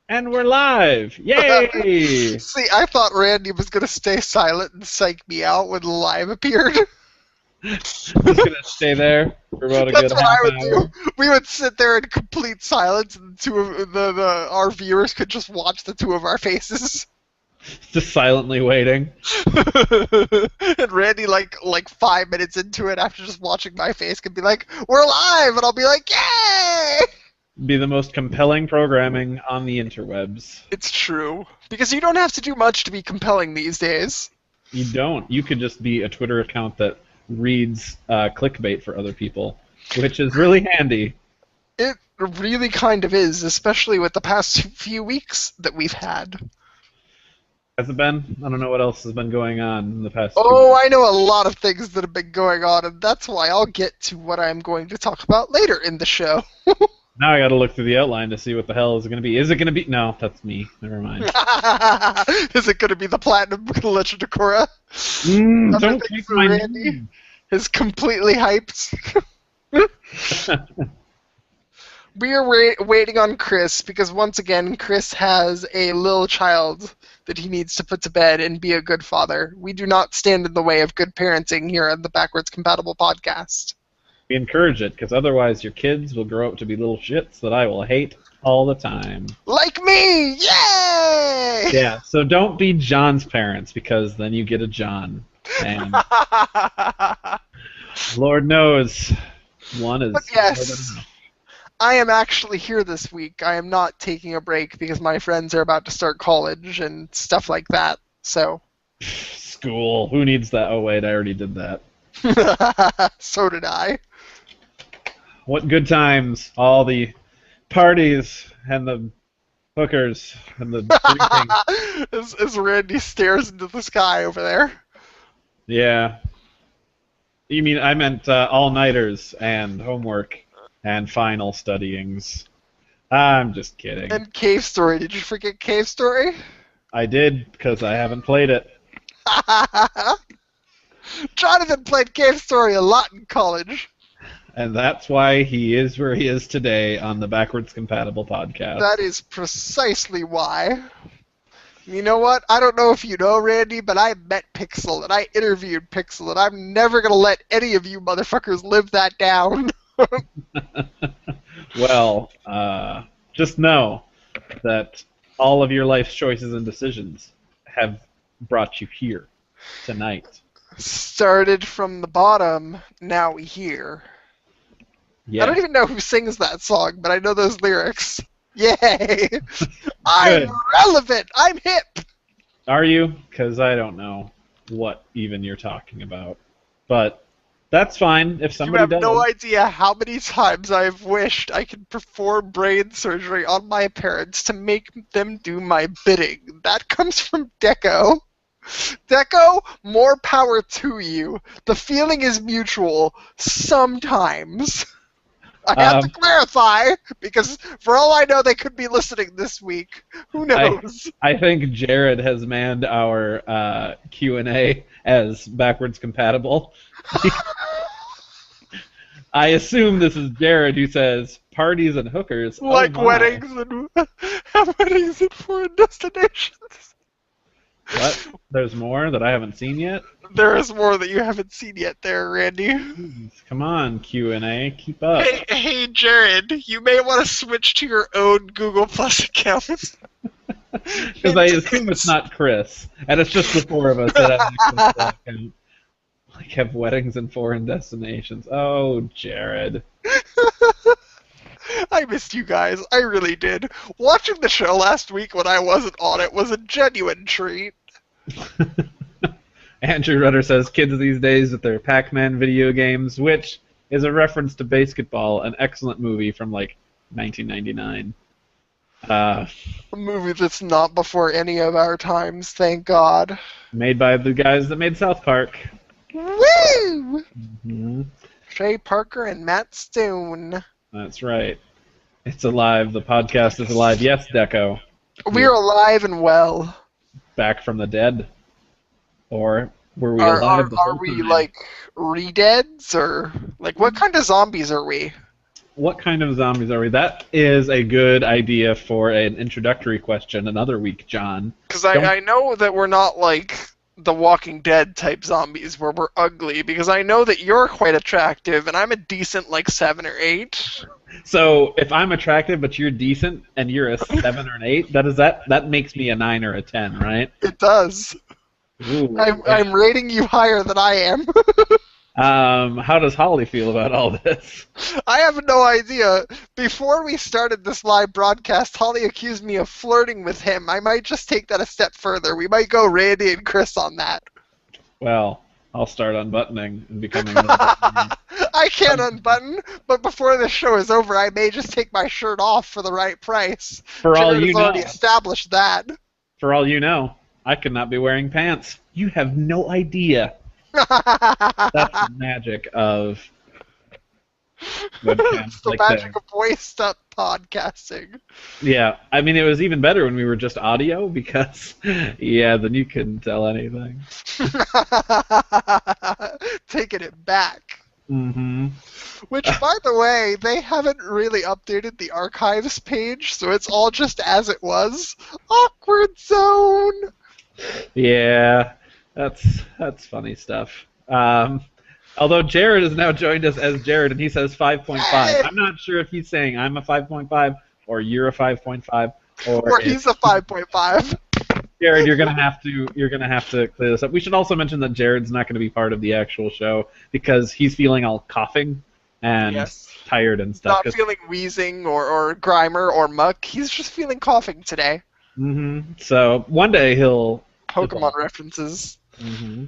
And we're live! Yay! See, I thought Randy was gonna stay silent and psych me out when live appeared. Just gonna stay there for about a good That's what I half would do. hour. We would sit there in complete silence, and the two of our viewers could just watch the two of our faces. Just silently waiting. And Randy, like 5 minutes into it, after just watching my face, could be like, "We're live," and I'll be like, "Yay!" Be the most compelling programming on the interwebs. It's true, because you don't have to do much to be compelling these days. You don't. You could just be a Twitter account that reads clickbait for other people, which is really handy. It really kind of is, especially with the past few weeks that we've had. Has it been? I don't know what else has been going on in the past 2 Oh, weeks. I know a lot of things that have been going on, and that's why I'll get to what I'm going to talk about later in the show. Now I gotta look through the outline to see what the hell is it gonna be. Is it gonna be... No, that's me. Never mind. Is it going to be the Platinum Legend of Korra? Don't Everything take for my Randy name. is completely hyped. We are waiting on Chris because once again, Chris has a little child that he needs to put to bed and be a good father. We do not stand in the way of good parenting here on the Backwards Compatible podcast. We encourage it, because otherwise your kids will grow up to be little shits that I will hate all the time. Like me! Yay! Yeah, so don't be John's parents, because then you get a John. And Lord knows, one is But yes, I am actually here this week. I am not taking a break because my friends are about to start college and stuff like that. So, school. Who needs that? Oh wait, I already did that. so did I. What good times. All the parties and the hookers and the drinking. as Randy stares into the sky over there. Yeah. You mean I meant all-nighters and homework and final studyings. I'm just kidding. And Cave Story. Did you forget Cave Story? I did, because I haven't played it. Jonathan played Cave Story a lot in college. And that's why he is where he is today on the Backwards Compatible podcast. That is precisely why. You know what? I don't know if you know, Randy, but I met Pixel, and I interviewed Pixel, and I'm never going to let any of you motherfuckers live that down. Well, just know that all of your life's choices and decisions have brought you here tonight. Started from the bottom, now we here. Yeah. I don't even know who sings that song, but I know those lyrics. Yay! I'm relevant! I'm hip! Are you? Because I don't know what even you're talking about. But that's fine if somebody You have does. no idea how many times I've wished I could perform brain surgery on my parents to make them do my bidding. That comes from Deco. Deco, more power to you. The feeling is mutual sometimes. I have to clarify, because for all I know, they could be listening this week. Who knows? I think Jared has manned our Q&A as backwards compatible. I assume this is Jared who says parties and hookers. Like oh weddings and foreign destinations. What? There's more that I haven't seen yet? There is more that you haven't seen yet there, Randy. Come on, Q&A, keep up. Hey, Jared, you may want to switch to your own Google Plus account. Because I assume it's not Chris, and it's just the four of us that have access to that account. Like, have weddings and foreign destinations. Oh, Jared. I missed you guys. I really did. Watching the show last week when I wasn't on it was a genuine treat. Andrew Rudder says kids these days with their Pac-Man video games, which is a reference to Basketball, an excellent movie from like 1999. A movie that's not before any of our times, thank God. Made by the guys that made South Park. Woo! Mm-hmm. Trey Parker and Matt Stone. That's right. It's alive. The podcast is alive. Yes, Deco. We're alive and well. Back from the dead. Or were we Are alive the whole we time? like re-deads, or like what kind of zombies are we? what kind of zombies are we? That is a good idea for an introductory question another week, John. Because I know that we're not like the Walking Dead type zombies where we're ugly, because I know that you're quite attractive, and I'm a decent, like, 7 or 8. So if I'm attractive but you're decent and you're a 7 or an 8, that makes me a 9 or a 10, right? It does. Ooh. I'm rating you higher than I am. How does Holly feel about all this? I have no idea. Before we started this live broadcast, Holly accused me of flirting with him. I might just take that a step further. We might go Randy and Chris on that. Well, I'll start unbuttoning and becoming. I can't unbutton, but before this show is over, I may just take my shirt off for the right price. For all Jared you has know. already established that. For all you know, I could not be wearing pants. You have no idea. That's the magic of webcams It's the like magic that. of voiced up podcasting. Yeah, I mean, it was even better when we were just audio because, yeah, then you couldn't tell anything. Taking it back. Mm-hmm. Which, by the way, they haven't really updated the archives page, so it's all just as it was. Awkward zone! Yeah, that's funny stuff. Although Jared has now joined us as Jared, and he says 5.5. I'm not sure if he's saying I'm a 5.5 or you're a 5.5 Or he's a 5.5. Jared, you're gonna have to clear this up. We should also mention that Jared's not going to be part of the actual show because he's feeling all coughing and tired and stuff. Not feeling wheezing or Grimer or Muck. He's just feeling coughing today. Mm-hmm. So one day he'll Pokemon references. Mm-hmm.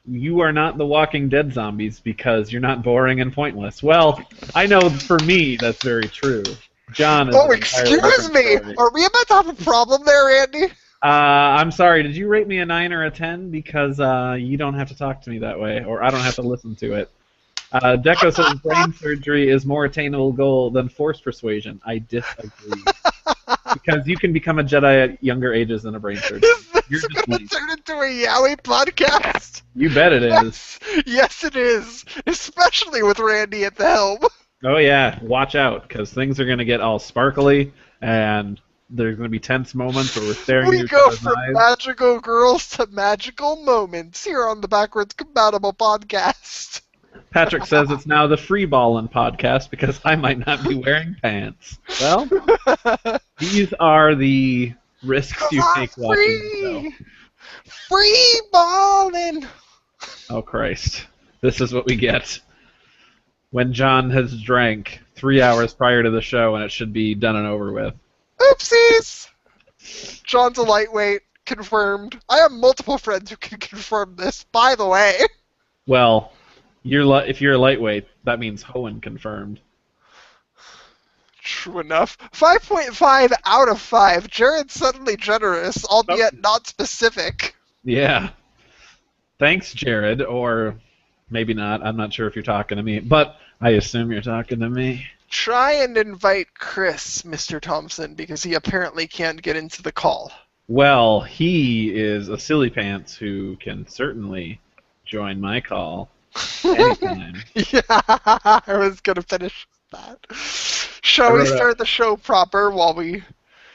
You are not the Walking Dead zombies because you're not boring and pointless. Well, I know for me that's very true. John is Oh, excuse me! story. Are we about to have a problem there, Andy? I'm sorry, did you rate me a 9 or a 10? Because you don't have to talk to me that way, or I don't have to listen to it. Deco says brain surgery is more attainable goal than forced persuasion. I disagree. Because you can become a Jedi at younger ages than a brain surgeon. Is this going to turn into a Yowie podcast? You bet it is. Yes, it is. Especially with Randy at the helm. Oh yeah, watch out, because things are going to get all sparkly, and there's going to be tense moments where we're staring We at each go other's from eyes. magical girls to magical moments here on the Backwards Compatible podcast. Patrick says it's now the Free Ballin' podcast because I might not be wearing pants. Well, these are the risks you take watching the show. Free ballin'! Oh Christ. This is what we get when John has drank 3 hours prior to the show and it should be done and over with. Oopsies! John's a lightweight. Confirmed. I have multiple friends who can confirm this, by the way. Well, if you're a lightweight, that means Hoenn confirmed. True enough. 5.5 out of 5. Jared's suddenly generous, albeit not specific. Yeah. Thanks, Jared, or maybe not. I'm not sure if you're talking to me, but I assume you're talking to me. Try and invite Chris, Mr. Thompson, because he apparently can't get into the call. Well, he is a silly pants who can certainly join my call anytime. Yeah, I was going to finish that. Shall we start the show proper while we...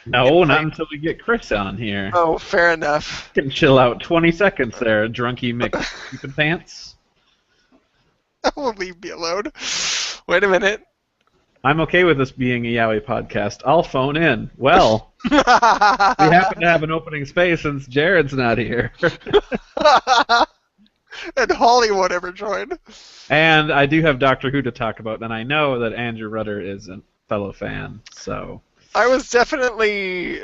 No, not until we get Chris on here. Oh, fair enough. You can chill out 20 seconds there, drunky McStupid pants. Will leave me alone. Wait a minute. I'm okay with this being a Yowie podcast. I'll phone in. Well, we happen to have an opening space since Jared's not here. And Holly won't ever join. And I do have Doctor Who to talk about, and I know that Andrew Rudder is a fellow fan, so... I was definitely...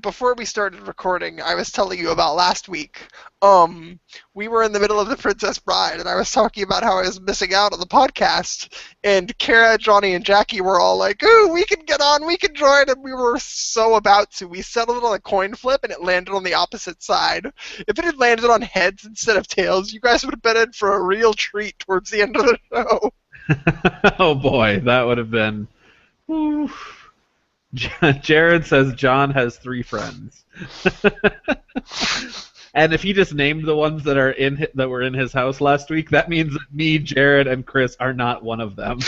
before we started recording, I was telling you about last week. We were in the middle of The Princess Bride, and I was talking about how I was missing out on the podcast. And Kara, Johnny, and Jackie were all like, "Ooh, we can get on, we can join," and we were so about to. We settled on a coin flip, and it landed on the opposite side. If it had landed on heads instead of tails, you guys would have been in for a real treat towards the end of the show. Oh boy, that would have been... Whew. Jared says John has 3 friends. And if he just named the ones that were in his house last week, that means that me, Jared, and Chris are not one of them.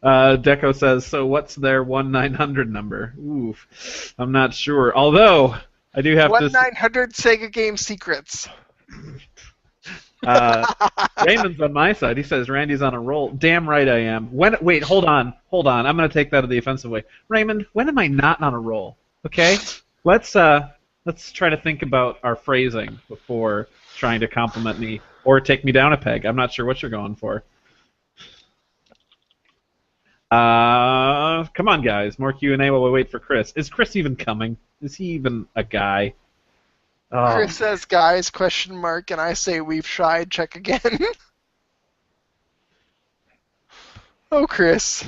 Deco says, so what's their 1-900 number? Oof, I'm not sure. Although, I do have 1-900 Sega Game Secrets. Raymond's on my side. He says Randy's on a roll. Damn right I am. Wait, hold on. I'm going to take that the offensive way. Raymond, when am I not on a roll? Okay? Let's try to think about our phrasing before trying to compliment me or take me down a peg. I'm not sure what you're going for. Come on, guys. More Q&A while we wait for Chris. Is Chris even coming? Is he even a guy? Oh. Chris says, guys, ? And I say, we've tried, check again. Oh, Chris.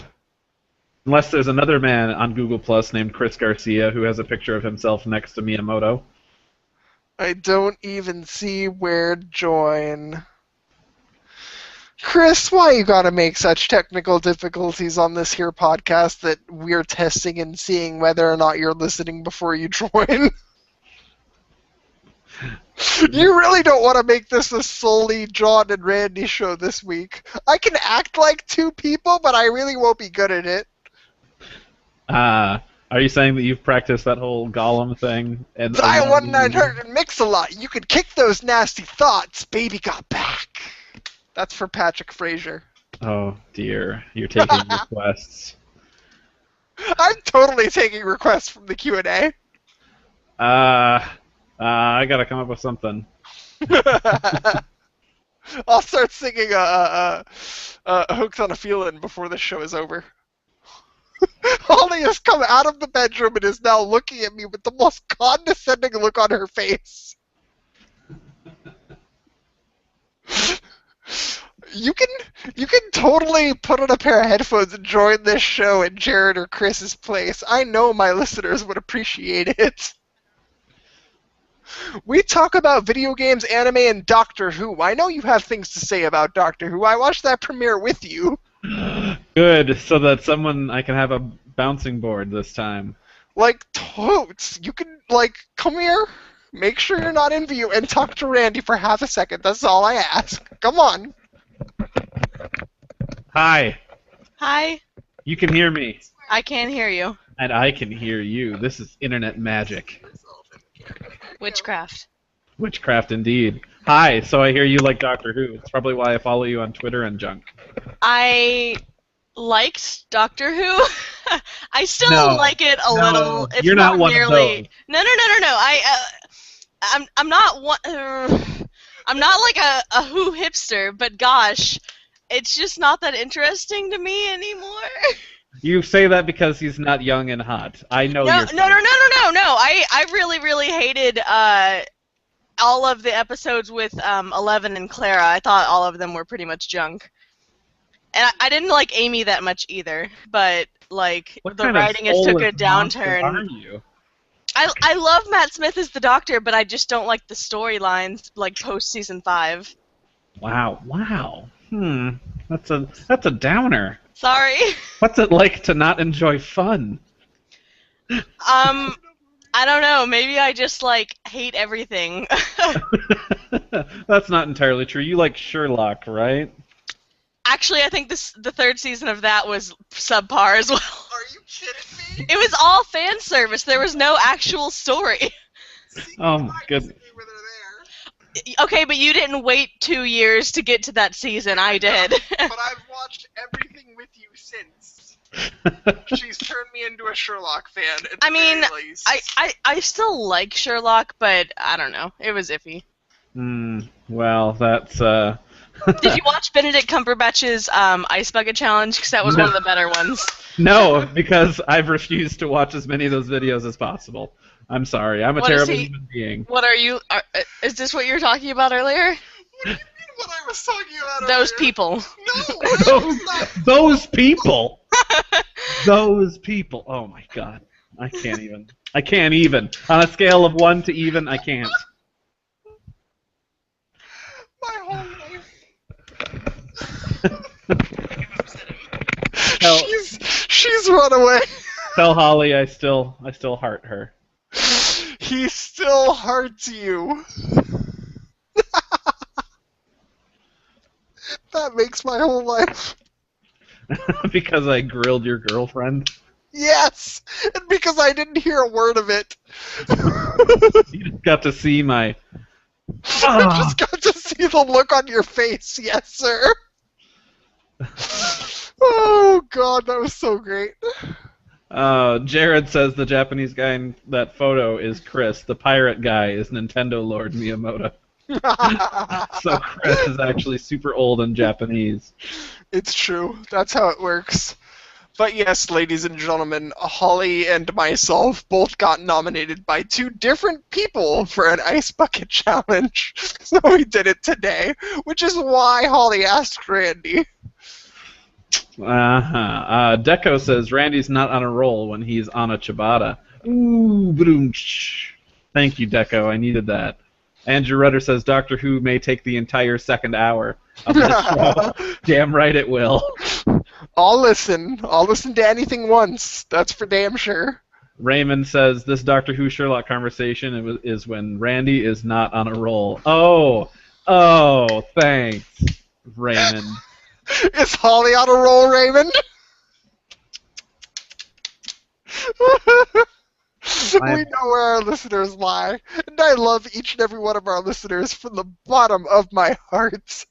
Unless there's another man on Google Plus named Chris Garcia who has a picture of himself next to Miyamoto. I don't even see where to join. Chris, why you gotta make such technical difficulties on this here podcast that we're testing and seeing whether or not you're listening before you join? You really don't want to make this a solely John and Randy show this week. I can act like two people, but I really won't be good at it. Are you saying that you've practiced that whole Gollum thing? Dial 1-900 Mix-a-Lot. You could kick those nasty thoughts. Baby got back. That's for Patrick Frazier. Oh, dear. You're taking requests. I'm totally taking requests from the Q&A. I gotta come up with something. I'll start singing Hooked on a Feelin' before this show is over. Holly has come out of the bedroom and is now looking at me with the most condescending look on her face. You can totally put on a pair of headphones and join this show in Jared or Chris's place. I know my listeners would appreciate it. We talk about video games, anime, and Doctor Who. I know you have things to say about Doctor Who. I watched that premiere with you. Good, so that I can have a bouncing board this time. Like, totes. You can, come here, make sure you're not in view, and talk to Randy for half a second. That's all I ask. Come on. Hi. Hi. You can hear me. I can't hear you. And I can hear you. This is internet magic. Witchcraft. Witchcraft indeed. Hi, so I hear you like Doctor Who. It's probably why I follow you on Twitter and junk. I liked Doctor Who. I still like it a little. It's you're not one nearly... of those. No. I'm not one. I'm not like a Who hipster, but gosh, it's just not that interesting to me anymore. You say that because he's not young and hot. I know. No. I really hated all of the episodes with 11 and Clara. I thought all of them were pretty much junk. And I didn't like Amy that much either, but the writing has took a downturn. Are you? I love Matt Smith as the Doctor, but I just don't like the storylines post season 5. Wow. That's a downer. Sorry. What's it like to not enjoy fun? I don't know. Maybe I just hate everything. That's not entirely true. You like Sherlock, right? Actually, I think the third season of that was subpar as well. Are you kidding me? It was all fan service. There was no actual story. Oh my goodness. Okay, but you didn't wait 2 years to get to that season. I did. But I've watched everything with you since. She's turned me into a Sherlock fan. I mean, I still like Sherlock, but I don't know. It was iffy. Well, that's Did you watch Benedict Cumberbatch's Ice Bucket Challenge? Because that was one of the better ones. No, because I've refused to watch as many of those videos as possible. I'm sorry. I'm a terrible human being. What are you... is this what you were talking about earlier? What do you mean what I was talking about Those earlier? people. No, those people! Those people! Oh my god. I can't even. On a scale of 1 to even, I can't. My whole life. She's run away. Tell Holly I still heart her. He still hearts you. That makes my whole life. Because I grilled your girlfriend. Yes! And because I didn't hear a word of it. You just got to see my... I just got to see the look on your face. Yes, sir. Oh, God, that was so great. Jared says the Japanese guy in that photo is Chris. The pirate guy is Nintendo Lord Miyamoto. So Chris is actually super old in Japanese. It's true. That's how it works. But yes, ladies and gentlemen, Holly and myself both got nominated by two different people for an Ice Bucket Challenge. So we did it today, which is why Holly asked Randy. Deco says Randy's not on a roll when he's on a ciabatta. Ooh, boom. Thank you, Deco. I needed that. Andrew Rudder says Doctor Who may take the entire second hour of this show. Damn right it will. I'll listen. I'll listen to anything once. That's for damn sure. Raymond says this Doctor Who Sherlock conversation is when Randy is not on a roll. Oh, thanks, Raymond. Is Holly on a roll, Raymond? We know where our listeners lie, and I love each and every one of our listeners from the bottom of my heart.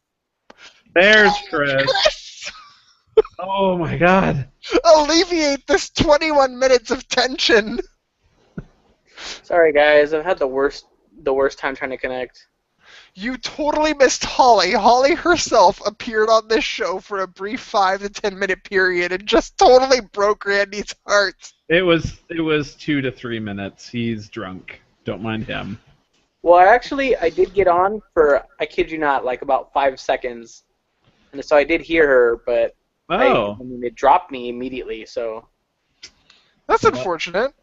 There's Chris. Oh my God. Alleviate this 21 minutes of tension. Sorry guys, I've had the worst time trying to connect. You totally missed Holly. Holly herself appeared on this show for a brief 5 to 10 minute period and just totally broke Randy's heart. It was 2 to 3 minutes. He's drunk. Don't mind him. Well, I did get on for, I kid you not, like about 5 seconds. And so I did hear her, but I mean, it dropped me immediately, so. That's unfortunate.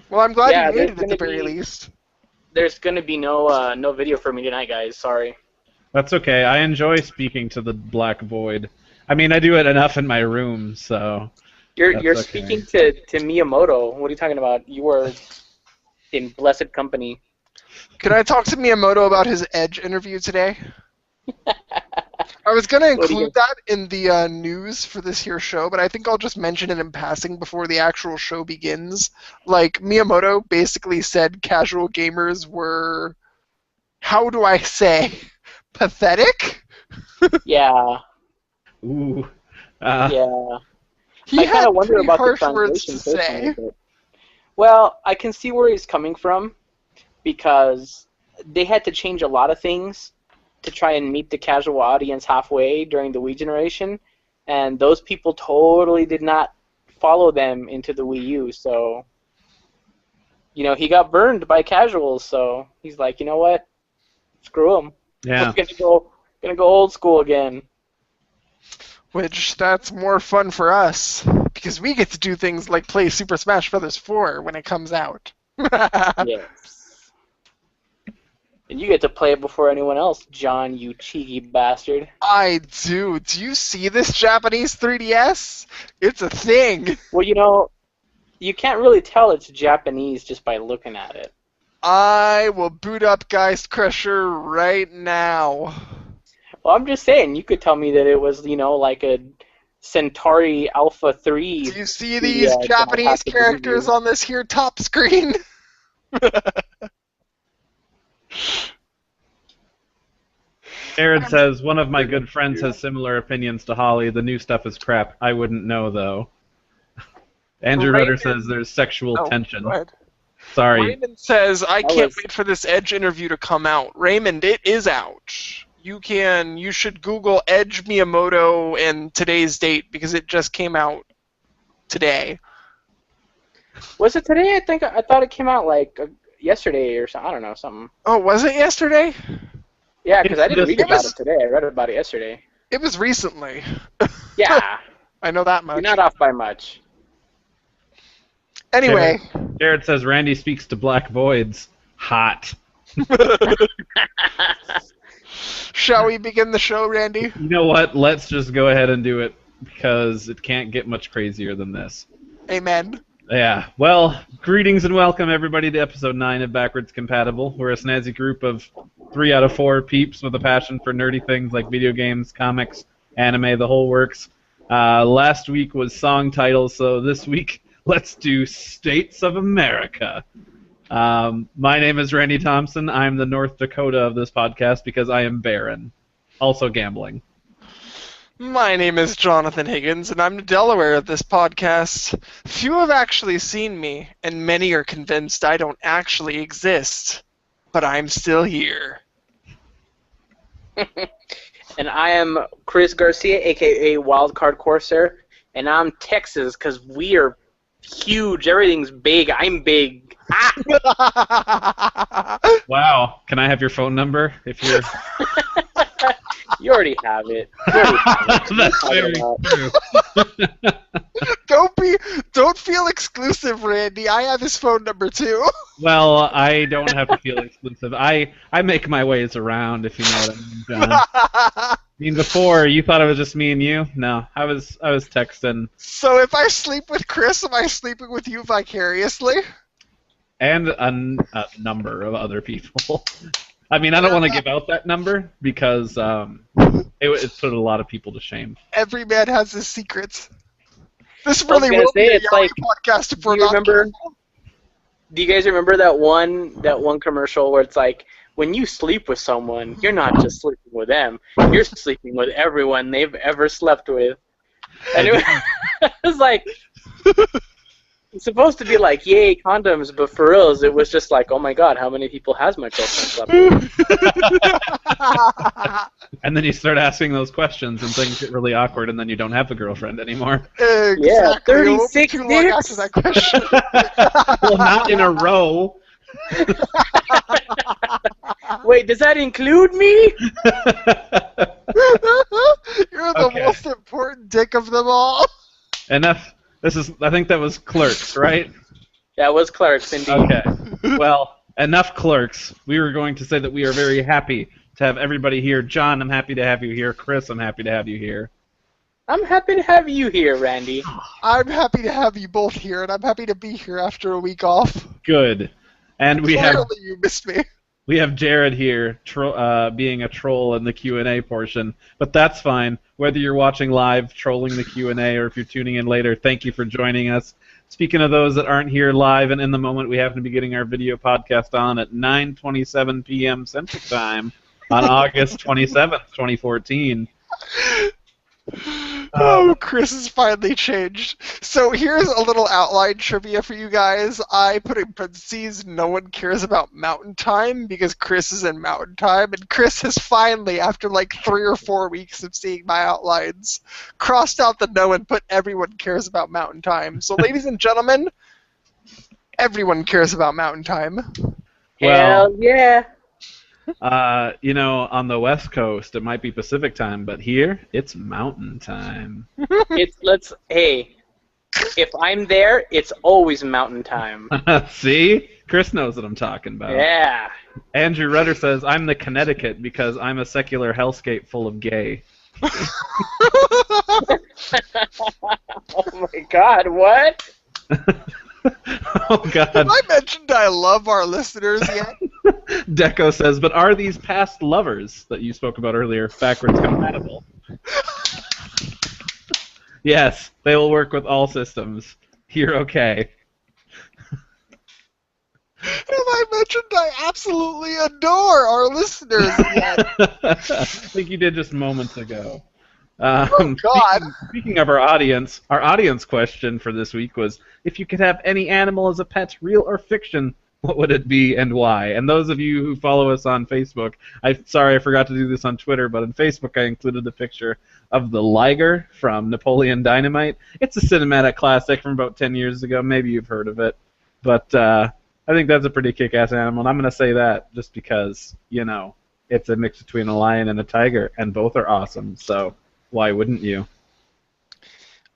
Well, I'm glad you made it at the very be, least. There's going to be no video for me tonight, guys. Sorry. That's okay. I enjoy speaking to the black void. I mean, I do it enough in my room, so. You're okay. speaking to Miyamoto. What are you talking about? You are in blessed company. Can I talk to Miyamoto about his Edge interview today? I was going to include that in the news for this here show, but I think I'll just mention it in passing before the actual show begins. Like, Miyamoto basically said casual gamers were, how do I say, pathetic? Yeah. Ooh. Yeah. I kind of wonder about the translation translation. Well, I can see where he's coming from, because they had to change a lot of things to try and meet the casual audience halfway during the Wii generation, and those people totally did not follow them into the Wii U, so, you know, he got burned by casuals, so he's like, you know what, screw him. Yeah. We're gonna go old school again. Which, that's more fun for us, because we get to do things like play Super Smash Bros. 4 when it comes out. Yes. And you get to play it before anyone else, John, you cheeky bastard. I do. Do you see this Japanese 3DS? It's a thing. Well, you know, you can't really tell it's Japanese just by looking at it. I will boot up Geist Crusher right now. Well, I'm just saying, you could tell me that it was, you know, like a Centauri Alpha 3. Do you see these Japanese characters on this here top screen? Jared says, one of my good friends has similar opinions to Holly. The new stuff is crap. I wouldn't know, though. Andrew Rudder says there's sexual tension. Sorry. Raymond says, I can't wait for this Edge interview to come out. Raymond, it is out. You should Google Edge Miyamoto and today's date, because it just came out today. Was it today? I thought it came out like yesterday or something. I don't know, something. Oh, was it yesterday? Yeah, because I didn't read about it today. I read about it yesterday. It was recently. Yeah. I know that much. You're not off by much. Anyway. Jared says Randy speaks to black voids. Hot. Shall we begin the show, Randy? You know what? Let's just go ahead and do it, because it can't get much crazier than this. Amen. Yeah. Well, greetings and welcome everybody to episode 9 of Backwards Compatible. We're a snazzy group of 3 out of 4 peeps with a passion for nerdy things like video games, comics, anime, the whole works. Last week was song titles, so this week let's do States of America. My name is Randy Thompson. I'm the North Dakota of this podcast because I am barren. Also gambling. My name is Jonathan Higgins, and I'm the Delaware of this podcast. Few have actually seen me, and many are convinced I don't actually exist. But I'm still here. And I am Chris Garcia, a.k.a. Wildcard Corsair, and I'm Texas because we are huge. Everything's big. I'm big. Ah! Wow. Can I have your phone number if you're... You already have it. That's very true. Don't feel exclusive, Randy. I have his phone number too. Well, I don't have to feel exclusive. I make my ways around, if you know what I mean, John. I mean, before you thought it was just me and you. No, I was texting. So if I sleep with Chris, am I sleeping with you vicariously? And a number of other people. I mean, I don't want to give out that number because it put a lot of people to shame. Every man has his secrets. This really will be a it's like, podcast if we're do you not remember? careful. Do you guys remember that one commercial where it's like, when you sleep with someone, you're not just sleeping with them, you're sleeping with everyone they've ever slept with. And it was like, it's supposed to be like, yay, condoms, but for reals, it was just like, oh my god, how many people has my girlfriend slept with? And then you start asking those questions, and things get really awkward, and then you don't have a girlfriend anymore. Exactly. Yeah, 36 It won't be too long after that question. Well, not in a row. Wait, does that include me? You're the Okay. most important dick of them all. Enough. I think that was Clerks, right? That was Clerks, indeed. Okay. Well, enough Clerks. We were going to say that we are very happy to have everybody here. John, I'm happy to have you here. Chris, I'm happy to have you here. I'm happy to have you here, Randy. I'm happy to have you both here, and I'm happy to be here after a week off. Good. And we Clearly have you missed me. We have Jared here, being a troll in the Q&A portion, but that's fine. Whether you're watching live, trolling the Q&A, or if you're tuning in later, thank you for joining us. Speaking of those that aren't here live and in the moment, we happen to be getting our video podcast on at 9:27 p.m. Central Time on August 27th, 2014. Oh, Chris has finally changed. So here's a little outline trivia for you guys. I put in parentheses, no one cares about Mountain Time because Chris is in Mountain Time, and Chris has finally, after like 3 or 4 weeks of seeing my outlines, crossed out the no and put everyone cares about Mountain Time. So ladies and gentlemen, everyone cares about Mountain Time. Hell yeah. On the West Coast, it might be Pacific Time, but here, it's Mountain Time. Hey, if I'm there, it's always Mountain Time. See? Chris knows what I'm talking about. Yeah. Andrew Rudder says, I'm the Connecticut because I'm a secular hellscape full of gay. Oh my god, what? Oh, God. Have I mentioned I love our listeners yet? Deco says, but are these past lovers that you spoke about earlier backwards compatible? Yes, they will work with all systems. You're okay. Have I mentioned I absolutely adore our listeners yet? I think you did just moments ago. Oh, God. Speaking of our audience question for this week was, if you could have any animal as a pet, real or fiction, what would it be and why? And those of you who follow us on Facebook, sorry I forgot to do this on Twitter, but on Facebook I included a picture of the Liger from Napoleon Dynamite. It's a cinematic classic from about 10 years ago. Maybe you've heard of it. But I think that's a pretty kick-ass animal, and I'm going to say that just because, it's a mix between a lion and a tiger, and both are awesome, so why wouldn't you?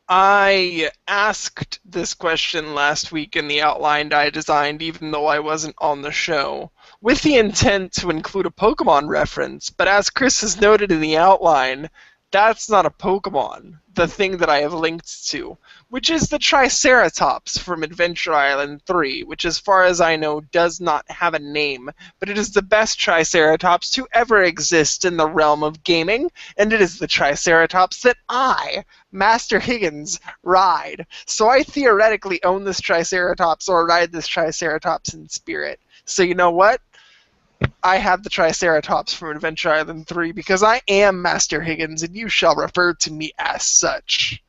I asked this question last week in the outline I designed, even though I wasn't on the show, with the intent to include a Pokemon reference, but as Chris has noted in the outline, that's not a Pokemon, the thing that I have linked to. which is the Triceratops from Adventure Island 3, which as far as I know does not have a name, but it is the best Triceratops to ever exist in the realm of gaming, and it is the Triceratops that I, Master Higgins, ride. So I theoretically own this Triceratops or ride this Triceratops in spirit. So you know what? I have the Triceratops from Adventure Island 3 because I am Master Higgins and you shall refer to me as such.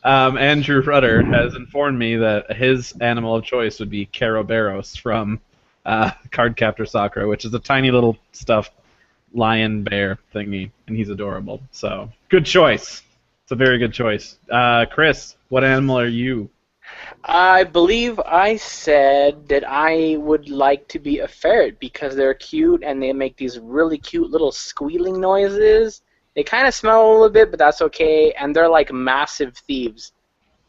Andrew Rudder has informed me that his animal of choice would be Caraberos from Cardcaptor Sakura, which is a tiny little stuffed lion bear thingy, and he's adorable. So, good choice. It's a very good choice. Chris, what animal are you? I believe I said that I would like to be a ferret because they're cute and they make these really cute little squealing noises. They kind of smell a little bit, but that's okay. And they're like massive thieves.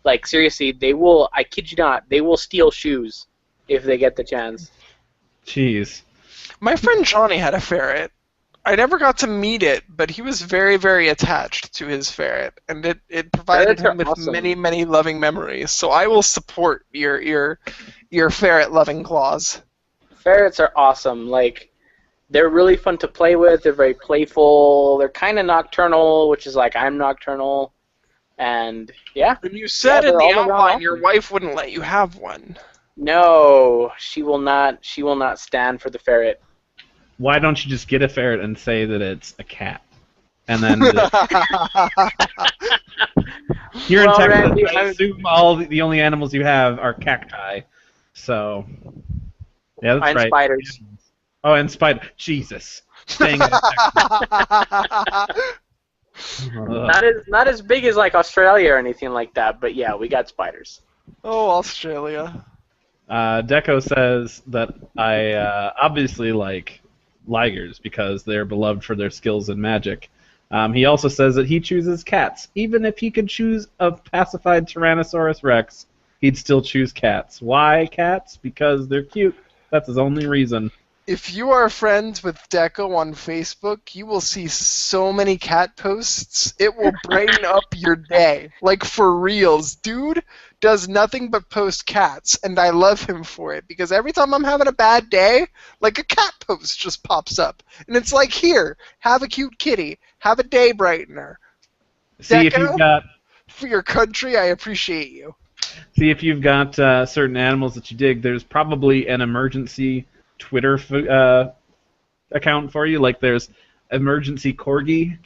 Like, seriously, they will, I kid you not, they will steal shoes if they get the chance. Jeez. My friend Johnny had a ferret. I never got to meet it, but he was very, very attached to his ferret, and it provided Ferrets are him with awesome. many, many loving memories. So I will support your ferret loving clause. Ferrets are awesome. Like, they're really fun to play with. They're very playful. They're kind of nocturnal, which is like I'm nocturnal. And, yeah. And you said Yeah, in they're the all around outline awesome. your wife wouldn't let you have one. No, she will not stand for the ferret. Why don't you just get a ferret and say that it's a cat? And then here in Well, Texas, Randy, I assume all the only animals you have are cacti. So, yeah, that's And right. spiders. Oh, and spider. Jesus. Staying in Texas. Not as big as like Australia or anything like that, but yeah, we got spiders. Oh, Australia. Deco says that I obviously like ligers because they're beloved for their skills in magic. He also says that he chooses cats. Even if he could choose a pacified Tyrannosaurus Rex, he'd still choose cats. Why cats? Because they're cute. That's his only reason. If you are friends with Deco on Facebook, you will see so many cat posts. It will brighten up your day. Like, for reals. Dude does nothing but post cats, and I love him for it, because every time I'm having a bad day, like, a cat post just pops up. And it's like, here, have a cute kitty. Have a day brightener. See if Deco? you've got For your country, I appreciate you. certain animals that you dig. There's probably an emergency Twitter account for you. Like there's emergency corgi,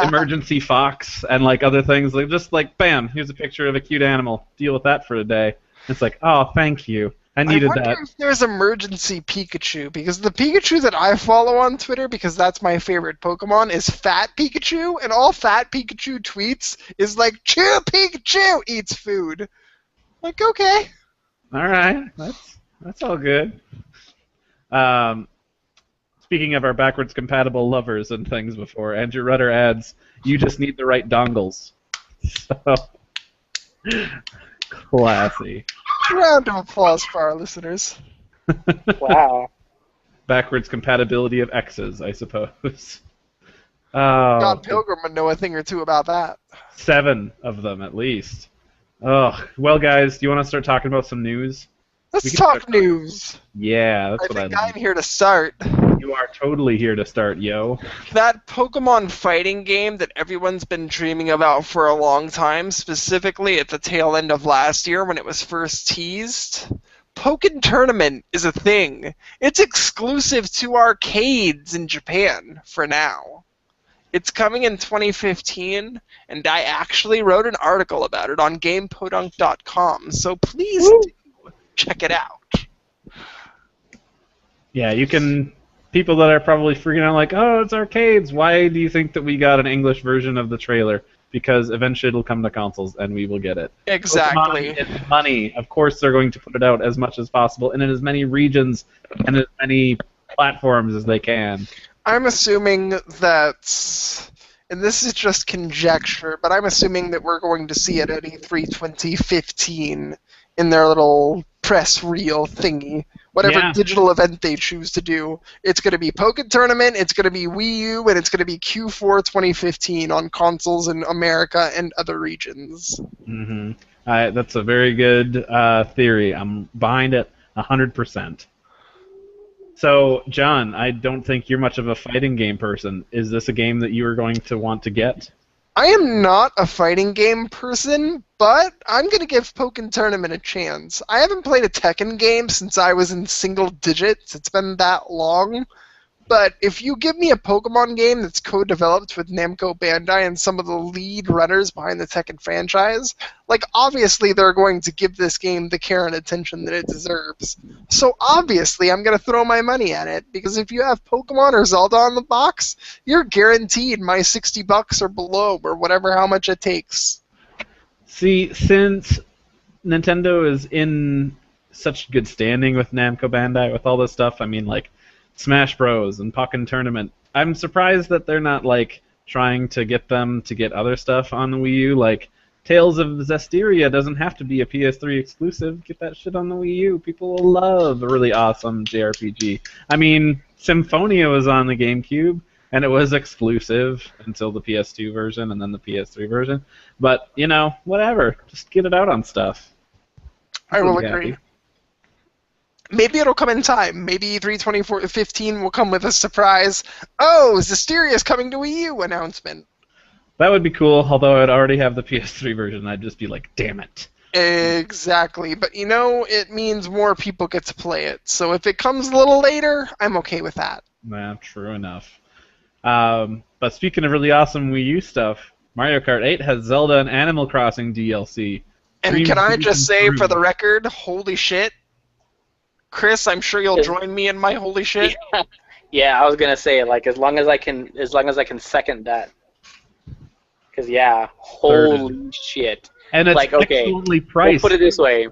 emergency fox, and like other things. Like just like bam, here's a picture of a cute animal. Deal with that for a day. It's like, oh, thank you. I needed wonder that. if there's emergency Pikachu, because the Pikachu that I follow on Twitter, because that's my favorite Pokemon, is Fat Pikachu, and all Fat Pikachu tweets is like, "Chew Pikachu eats food." Like, okay. All right, that's all good. Speaking of our backwards compatible lovers and things before, Andrew Rudder adds, "You just need the right dongles." So classy. Round of applause for our listeners. Wow. Backwards compatibility of X's, I suppose. Scott Pilgrim would know a thing or two about that. 7 of them at least. Oh, well, guys, do you want to start talking about some news? We Let's can talk start- news. Yeah, that's I what I think I'm like. here to start. You are totally here to start, yo. That Pokemon fighting game that everyone's been dreaming about for a long time, specifically at the tail end of last year when it was first teased, Pokken Tournament is a thing. It's exclusive to arcades in Japan for now. It's coming in 2015, and I actually wrote an article about it on GamePodunk.com, so please do check it out. Yeah, you can... People that are probably freaking out like, oh, it's arcades. Why do you think that we got an English version of the trailer? Because eventually it'll come to consoles, and we will get it. Exactly. Pokemon is money. Of course they're going to put it out as much as possible, and in as many regions and as many platforms as they can. I'm assuming that, and this is just conjecture, but I'm assuming that we're going to see it at E3 2015 in their little press reel thingy whatever Yeah. digital event they choose to do. It's going to be Pokken Tournament, it's going to be Wii U, and it's going to be Q4 2015 on consoles in America and other regions. Mm-hmm. That's a very good theory. I'm behind it 100%. So, John, I don't think you're much of a fighting game person. Is this a game that you are going to want to get? I am not a fighting game person, but I'm going to give Pokken Tournament a chance. I haven't played a Tekken game since I was in single digits. It's been that long. But if you give me a Pokemon game that's co-developed with Namco Bandai and some of the lead runners behind the Tekken franchise, like, obviously they're going to give this game the care and attention that it deserves. So obviously I'm going to throw my money at it, because if you have Pokemon or Zelda on the box, you're guaranteed my $60 or below, or whatever how much it takes. See, since Nintendo is in such good standing with Namco Bandai with all this stuff, I mean, like, Smash Bros. And Pokken Tournament, I'm surprised that they're not, like, trying to get them to get other stuff on the Wii U. Like, Tales of Zestiria doesn't have to be a PS3 exclusive. Get that shit on the Wii U. People will love a really awesome JRPG. I mean, Symphonia was on the GameCube, and it was exclusive until the PS2 version and then the PS3 version. But, you know, whatever. Just get it out on stuff. I will Be agree. happy. Maybe it'll come in time. Maybe E3 2015 will come with a surprise. Oh, Zestiria is coming to Wii U announcement. That would be cool, although I'd already have the PS3 version. I'd just be like, damn it. Exactly. But, you know, it means more people get to play it. So if it comes a little later, I'm okay with that. Nah, true enough. But speaking of really awesome Wii U stuff, Mario Kart 8 has Zelda and Animal Crossing DLC. And Dream can I Season just say, 3. for the record, holy shit. Chris, I'm sure you'll join me in my holy shit. Yeah, I was gonna say, like, as long as I can second that. Cause yeah, holy shit. And it's like, okay, excellently We'll priced. put it this way: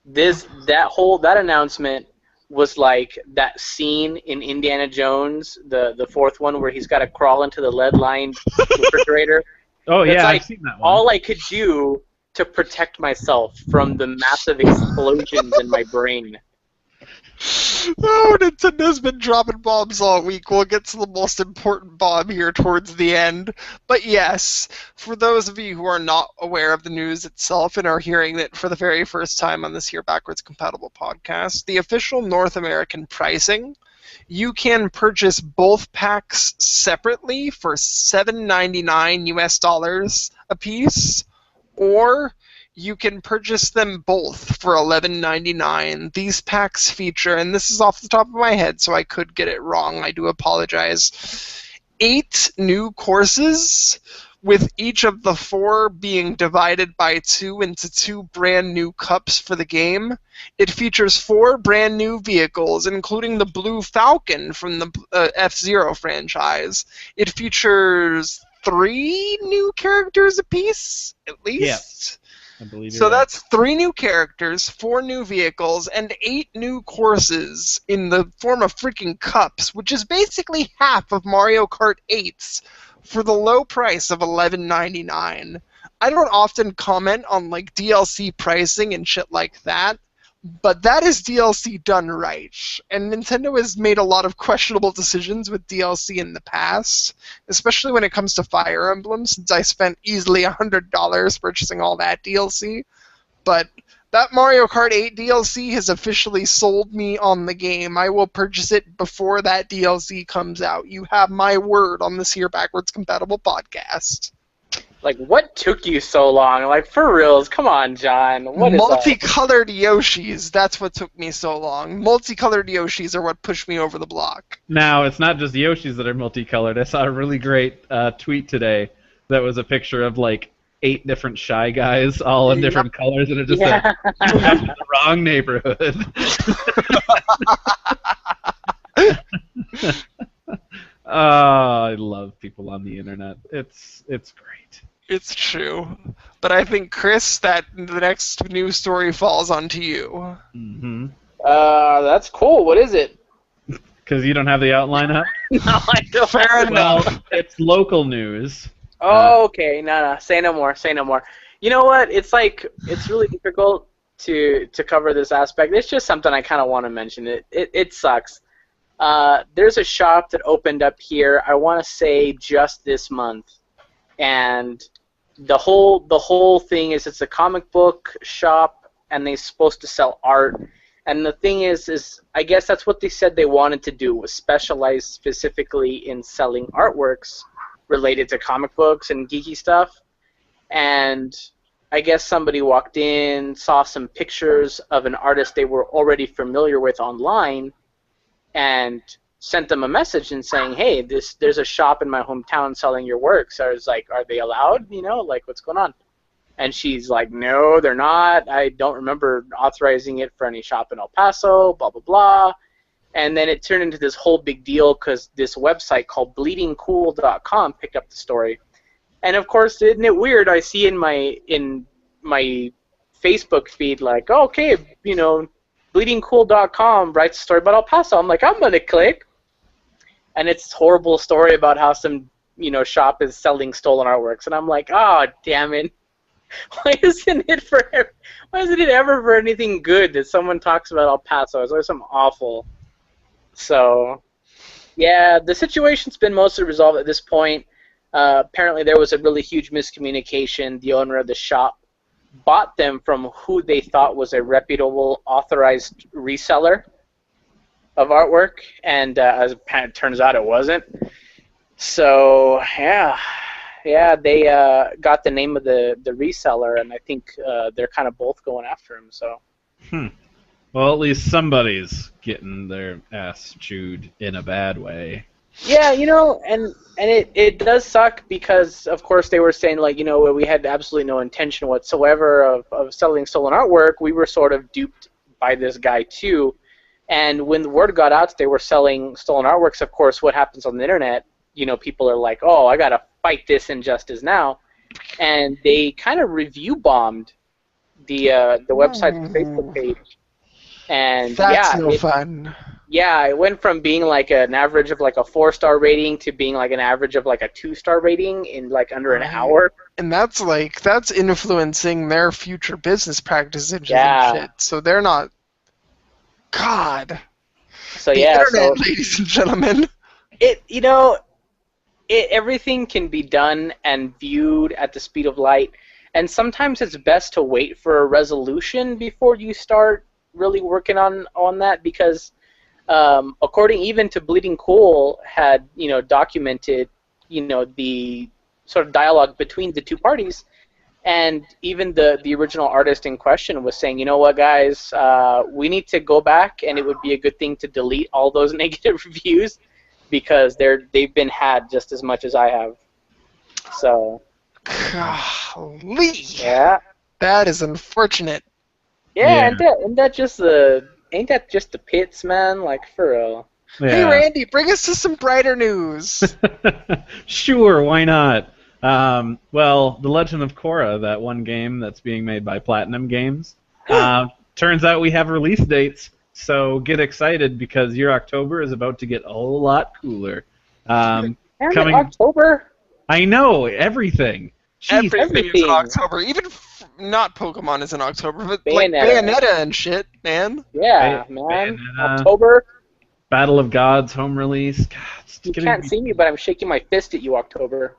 that announcement was like that scene in Indiana Jones, the fourth one, where he's got to crawl into the lead-lined refrigerator. Oh It's yeah, like I've seen that one. all I could do to protect myself from the massive explosions in my brain. Oh, Nintendo's been dropping bombs all week. We'll get to the most important bomb here towards the end. But yes, for those of you who are not aware of the news itself and are hearing it for the very first time on this here Backwards Compatible podcast, the official North American pricing, you can purchase both packs separately for $7.99 US a piece, or you can purchase them both for $11.99. These packs feature, and this is off the top of my head, so I could get it wrong, I do apologize, 8 new courses, with each of the 4 being divided by 2 into 2 brand new cups for the game. It features 4 brand new vehicles, including the Blue Falcon from the F-Zero franchise. It features 3 new characters apiece, at least. Yeah. I believe So you're right. that's 3 new characters, 4 new vehicles, and 8 new courses in the form of freaking cups, which is basically half of Mario Kart 8's for the low price of $11.99. I don't often comment on like DLC pricing and shit like that, but that is DLC done right. And Nintendo has made a lot of questionable decisions with DLC in the past, especially when it comes to Fire Emblem, since I spent easily $100 purchasing all that DLC. But that Mario Kart 8 DLC has officially sold me on the game. I will purchase it before that DLC comes out. You have my word on this here Backwards Compatible podcast. Like, what took you so long? Like, for reals, come on, John. What is that? Multicolored Yoshis, that's what took me so long. Multicolored Yoshis are what pushed me over the block. Now, it's not just Yoshis that are multicolored. I saw a really great tweet today that was a picture of like 8 different Shy Guys, all in different colors, and it just said, "You have the wrong neighborhood." I love people on the internet. It's great. It's true. But I think, Chris, that the next news story falls onto you. Mm-hmm. That's cool. What is it? Because you don't have the outline up? No, I don't. Fair enough. Well, it's local news. Oh, okay. No. Say no more. Say no more. You know what? It's like, it's really difficult to cover this aspect. It's just something I kind of want to mention. It sucks. There's a shop that opened up here, I want to say just this month, and the whole thing is it's a comic book shop, and they're supposed to sell art. And the thing is I guess that's what they said they wanted to do, was specialize specifically in selling artworks related to comic books and geeky stuff. And I guess somebody walked in, saw some pictures of an artist they were already familiar with online, and sent them a message and saying, hey, there's a shop in my hometown selling your work. So I was like, are they allowed? Like, what's going on? And she's like, no, they're not. I don't remember authorizing it for any shop in El Paso, blah, blah, blah. And then it turned into this whole big deal because this website called bleedingcool.com picked up the story. And of course, isn't it weird? I see in my Facebook feed, like, oh, okay, bleedingcool.com writes a story about El Paso. I'm like, I'm going to click. And it's a horrible story about how some, shop is selling stolen artworks. And I'm like, oh, damn it. Why isn't it ever for anything good that someone talks about El Paso? It's always something awful. So, yeah, the situation's been mostly resolved at this point. Apparently there was a really huge miscommunication. The owner of the shop bought them from who they thought was a reputable, authorized reseller of artwork, and as it turns out, it wasn't. So, yeah, they got the name of the reseller, and I think they're kind of both going after him. So. Well, at least somebody's getting their ass chewed in a bad way. Yeah, and it does suck because, of course, they were saying, like, we had absolutely no intention whatsoever of selling stolen artwork. We were sort of duped by this guy, too. And when the word got out that they were selling stolen artworks, of course, what happens on the internet, people are like, oh, I got to fight this injustice now. And they kind of review bombed the website's Facebook page. And that's no fun. Yeah, it went from being like an average of like a 4-star rating to being like an average of like a 2-star rating in like under an hour. And that's influencing their future business practices and shit. So they're not. God. So the internet, ladies and gentlemen. Everything can be done and viewed at the speed of light, and sometimes it's best to wait for a resolution before you start really working on that, because according even to Bleeding Cool had documented the sort of dialogue between the two parties, and even the original artist in question was saying, you know what, guys, we need to go back, and it would be a good thing to delete all those negative reviews because they've been had just as much as I have. So. Golly. Yeah. That is unfortunate. Yeah. Ain't that just the pits, man? Like, for real. Yeah. Hey, Randy, bring us to some brighter news. Sure, why not? Well, The Legend of Korra, that one game that's being made by Platinum Games, turns out we have release dates, so get excited because your October is about to get a whole lot cooler. Coming October? I know, everything. Jeez, Everything is in October. Even not Pokemon is in October, but like Bayonetta and shit, man. Yeah, man. October. Battle of Gods home release. God, you can't see me, but I'm shaking my fist at you, October.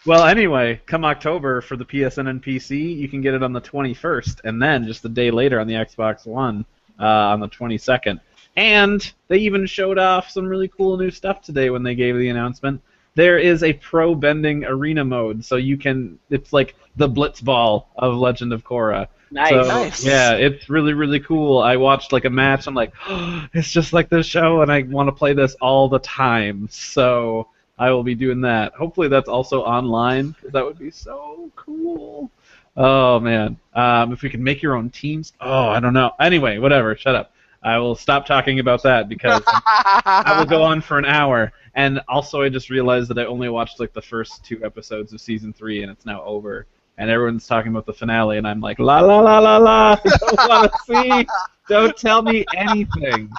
Well, anyway, come October for the PSN and PC, you can get it on the 21st, and then just a day later on the Xbox One on the 22nd. And they even showed off some really cool new stuff today when they gave the announcement. There is a pro bending arena mode, so it's like the Blitzball of Legend of Korra. Nice. Yeah, it's really, really cool. I watched like a match, I'm like, oh, it's just like this show, and I want to play this all the time. So I will be doing that. Hopefully that's also online, because that would be so cool. Oh, man. If we could make your own teams. Oh, I don't know. Anyway, whatever. Shut up. I will stop talking about that because I will go on for an hour. And also I just realized that I only watched like the first 2 episodes of Season 3 and it's now over. And everyone's talking about the finale and I'm like, la la la la la, I don't want to see. Don't tell me anything.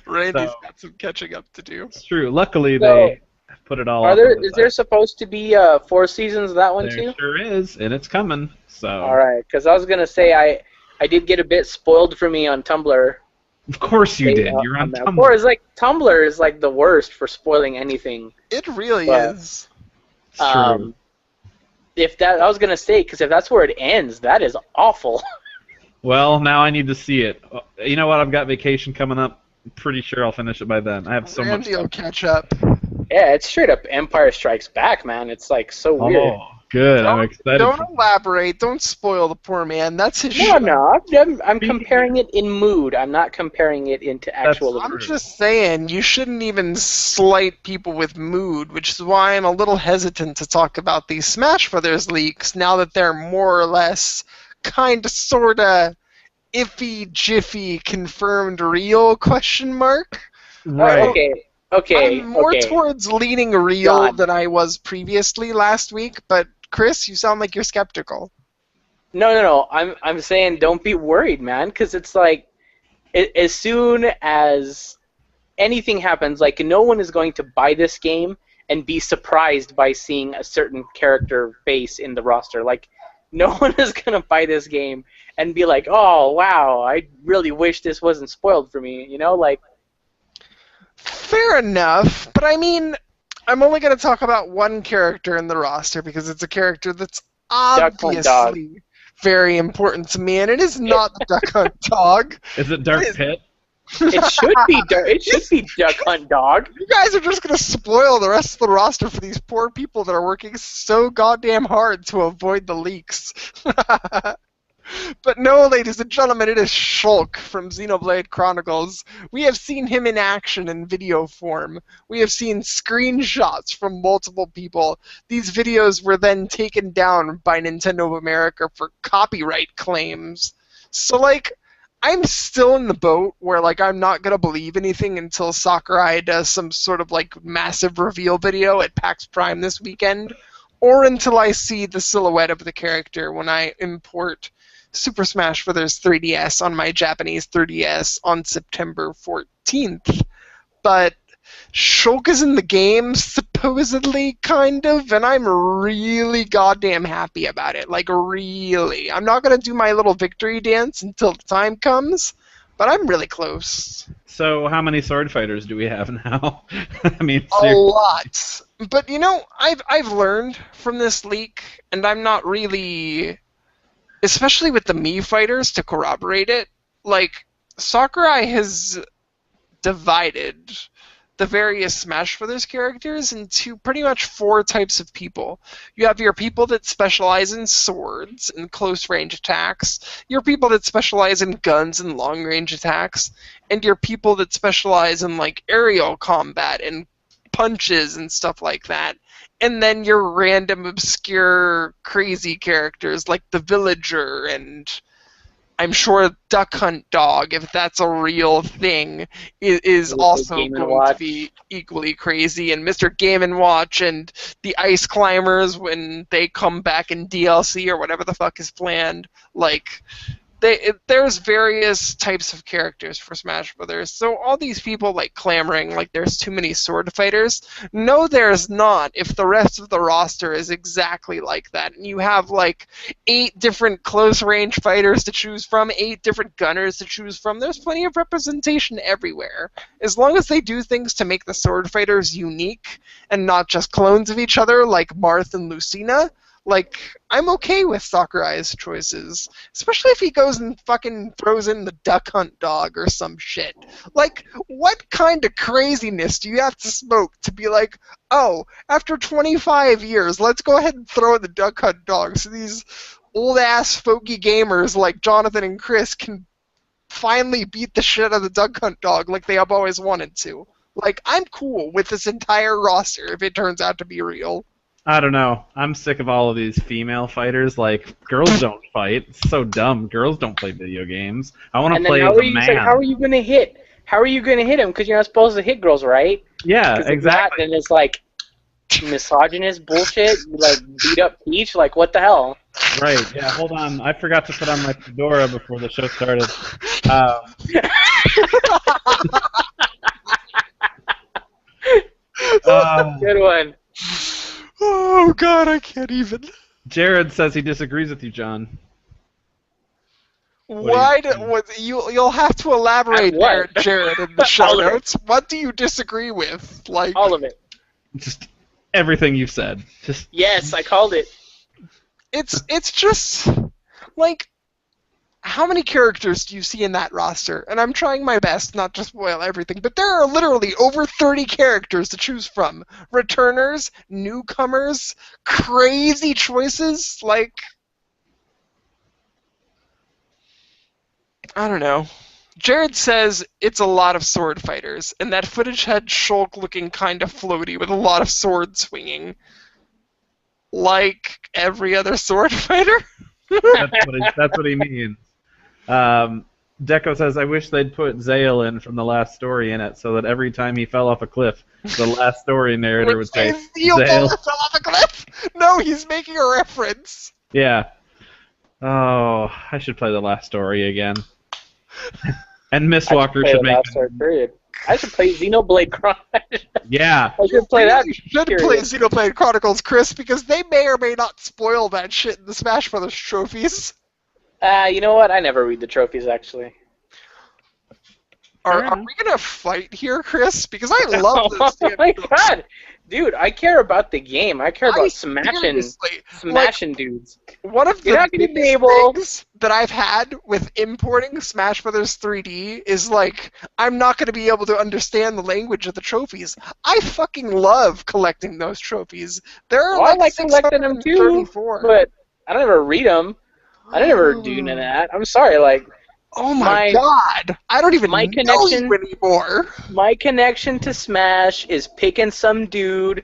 Randy's got some catching up to do. It's true. Luckily they put it all. Are up there? on the Is there site. supposed to be 4 seasons of that one There too? sure is, and it's coming. So. All right, because I was gonna say I did get a bit spoiled for me on Tumblr. Of course you did. You're on Of Tumblr. course, like Tumblr is like the worst for spoiling anything. It really But- is. It's true. If that, I was gonna say, because if that's where it ends, that is awful. Well, now I need to see it. You know what? I've got vacation coming up. I'm pretty sure I'll finish it by then. I have so much. Randy will catch up. Yeah, it's straight up Empire Strikes Back, man. It's like so weird. Oh, good. I'm excited. Don't elaborate. Don't spoil the poor man. That's his No, show. no, I'm comparing it in mood. I'm not comparing it into actual. I'm just saying, you shouldn't even slight people with mood, which is why I'm a little hesitant to talk about these Smash Brothers leaks now that they're more or less, kinda, sorta, iffy, jiffy, confirmed real, question mark? Right. Okay. I'm more okay. towards leaning real God. than I was previously last week, but Chris, you sound like you're skeptical. No. I'm saying don't be worried, man, because it's like as soon as anything happens, like no one is going to buy this game and be surprised by seeing a certain character face in the roster. Like no one is gonna buy this game and be like, oh wow, I really wish this wasn't spoiled for me. You know, like. Fair enough, but I mean, I'm only going to talk about one character in the roster because it's a character that's Duck Hunt Dog. obviously very important to me, and it is not the Duck Hunt Dog. Is it Dark It is- Pit? It should be. It should be Duck Hunt Dog. You guys are just going to spoil the rest of the roster for these poor people that are working so goddamn hard to avoid the leaks. But no, ladies and gentlemen, it is Shulk from Xenoblade Chronicles. We have seen him in action in video form. We have seen screenshots from multiple people. These videos were then taken down by Nintendo of America for copyright claims. So, like, I'm still in the boat where, like, I'm not going to believe anything until Sakurai does some sort of, like, massive reveal video at PAX Prime this weekend, or until I see the silhouette of the character when I import Super Smash Bros. 3DS on my Japanese 3DS on September 14th. But Shulk is in the game, supposedly, kind of, and I'm really goddamn happy about it. Like, really. I'm not going to do my little victory dance until the time comes, but I'm really close. So how many sword fighters do we have now? I mean, A lot. But, you know, I've learned from this leak, and I'm not really... especially with the Mii fighters to corroborate it, like, Sakurai has divided the various Smash Brothers characters into pretty much 4 types of people. You have your people that specialize in swords and close-range attacks, your people that specialize in guns and long-range attacks, and your people that specialize in, like, aerial combat and punches and stuff like that. And then your random, obscure, crazy characters like the Villager and I'm sure Duck Hunt Dog, if that's a real thing, is also Game & going to Watch. be equally crazy. And Mr. Game & Watch and the Ice Climbers when they come back in DLC or whatever the fuck is planned. Like, there's various types of characters for Smash Brothers. So all these people like clamoring like there's too many sword fighters. No, there's not. If the rest of the roster is exactly like that, and you have like 8 different close range fighters to choose from, 8 different gunners to choose from, there's plenty of representation everywhere. As long as they do things to make the sword fighters unique and not just clones of each other like Marth and Lucina. Like, I'm okay with Sakurai's choices. Especially if he goes and fucking throws in the Duck Hunt Dog or some shit. Like, what kind of craziness do you have to smoke to be like, oh, after 25 years, let's go ahead and throw in the Duck Hunt Dog so these old-ass folky gamers like Jonathan and Chris can finally beat the shit out of the Duck Hunt Dog like they have always wanted to. Like, I'm cool with this entire roster if it turns out to be real. I don't know. I'm sick of all of these female fighters. Like, girls don't fight. It's so dumb. Girls don't play video games. I want to play as a man. How are you gonna hit? How are you gonna hit him? Because you're not supposed to hit girls, right? Yeah, 'Cause if exactly. not, then it's like misogynist bullshit. You like beat up Peach. Like what the hell? Right. Yeah. Hold on. I forgot to put on my fedora before the show started. Good one. Oh God, I can't even. Jared says he disagrees with you, John. Why do you do think? what, you'll have to elaborate, What? Jared, in the show All of it. notes. What do you disagree with? Like, All of it. Just everything you've said. Just Yes, I called it. it's just like, how many characters do you see in that roster? And I'm trying my best not to spoil everything, but there are literally over 30 characters to choose from. Returners, newcomers, crazy choices, like, I don't know. Jared says it's a lot of sword fighters, and that footage had Shulk looking kind of floaty with a lot of sword swinging. Like every other sword fighter? that's what he means. Deco says, I wish they'd put Zale in from the last story in it, so that every time he fell off a cliff, the last story narrator would say, Zale Zale. fell off a cliff? No, he's making a reference. Yeah. Oh, I should play the last story again. And Miss Walker play should the make. last sword, period. I should play Xenoblade Chronicles. Yeah. I should play that. You should play period. Xenoblade Chronicles, Chris, because they may or may not spoil that shit in the Smash Brothers trophies. You know what? I never read the trophies, actually. Are we gonna fight here, Chris? Because I love this. Oh my god! Dude, I care about the game. I care about smashing dudes. One of You're the not gonna be biggest able- things that I've had with importing Smash Brothers 3D is like, I'm not gonna be able to understand the language of the trophies. I fucking love collecting those trophies. There are I like like collecting them too, 634. but I don't ever read them. I never do none of that. I'm sorry, like, Oh my god! I don't even my know connection- you anymore. my connection to Smash is picking some dude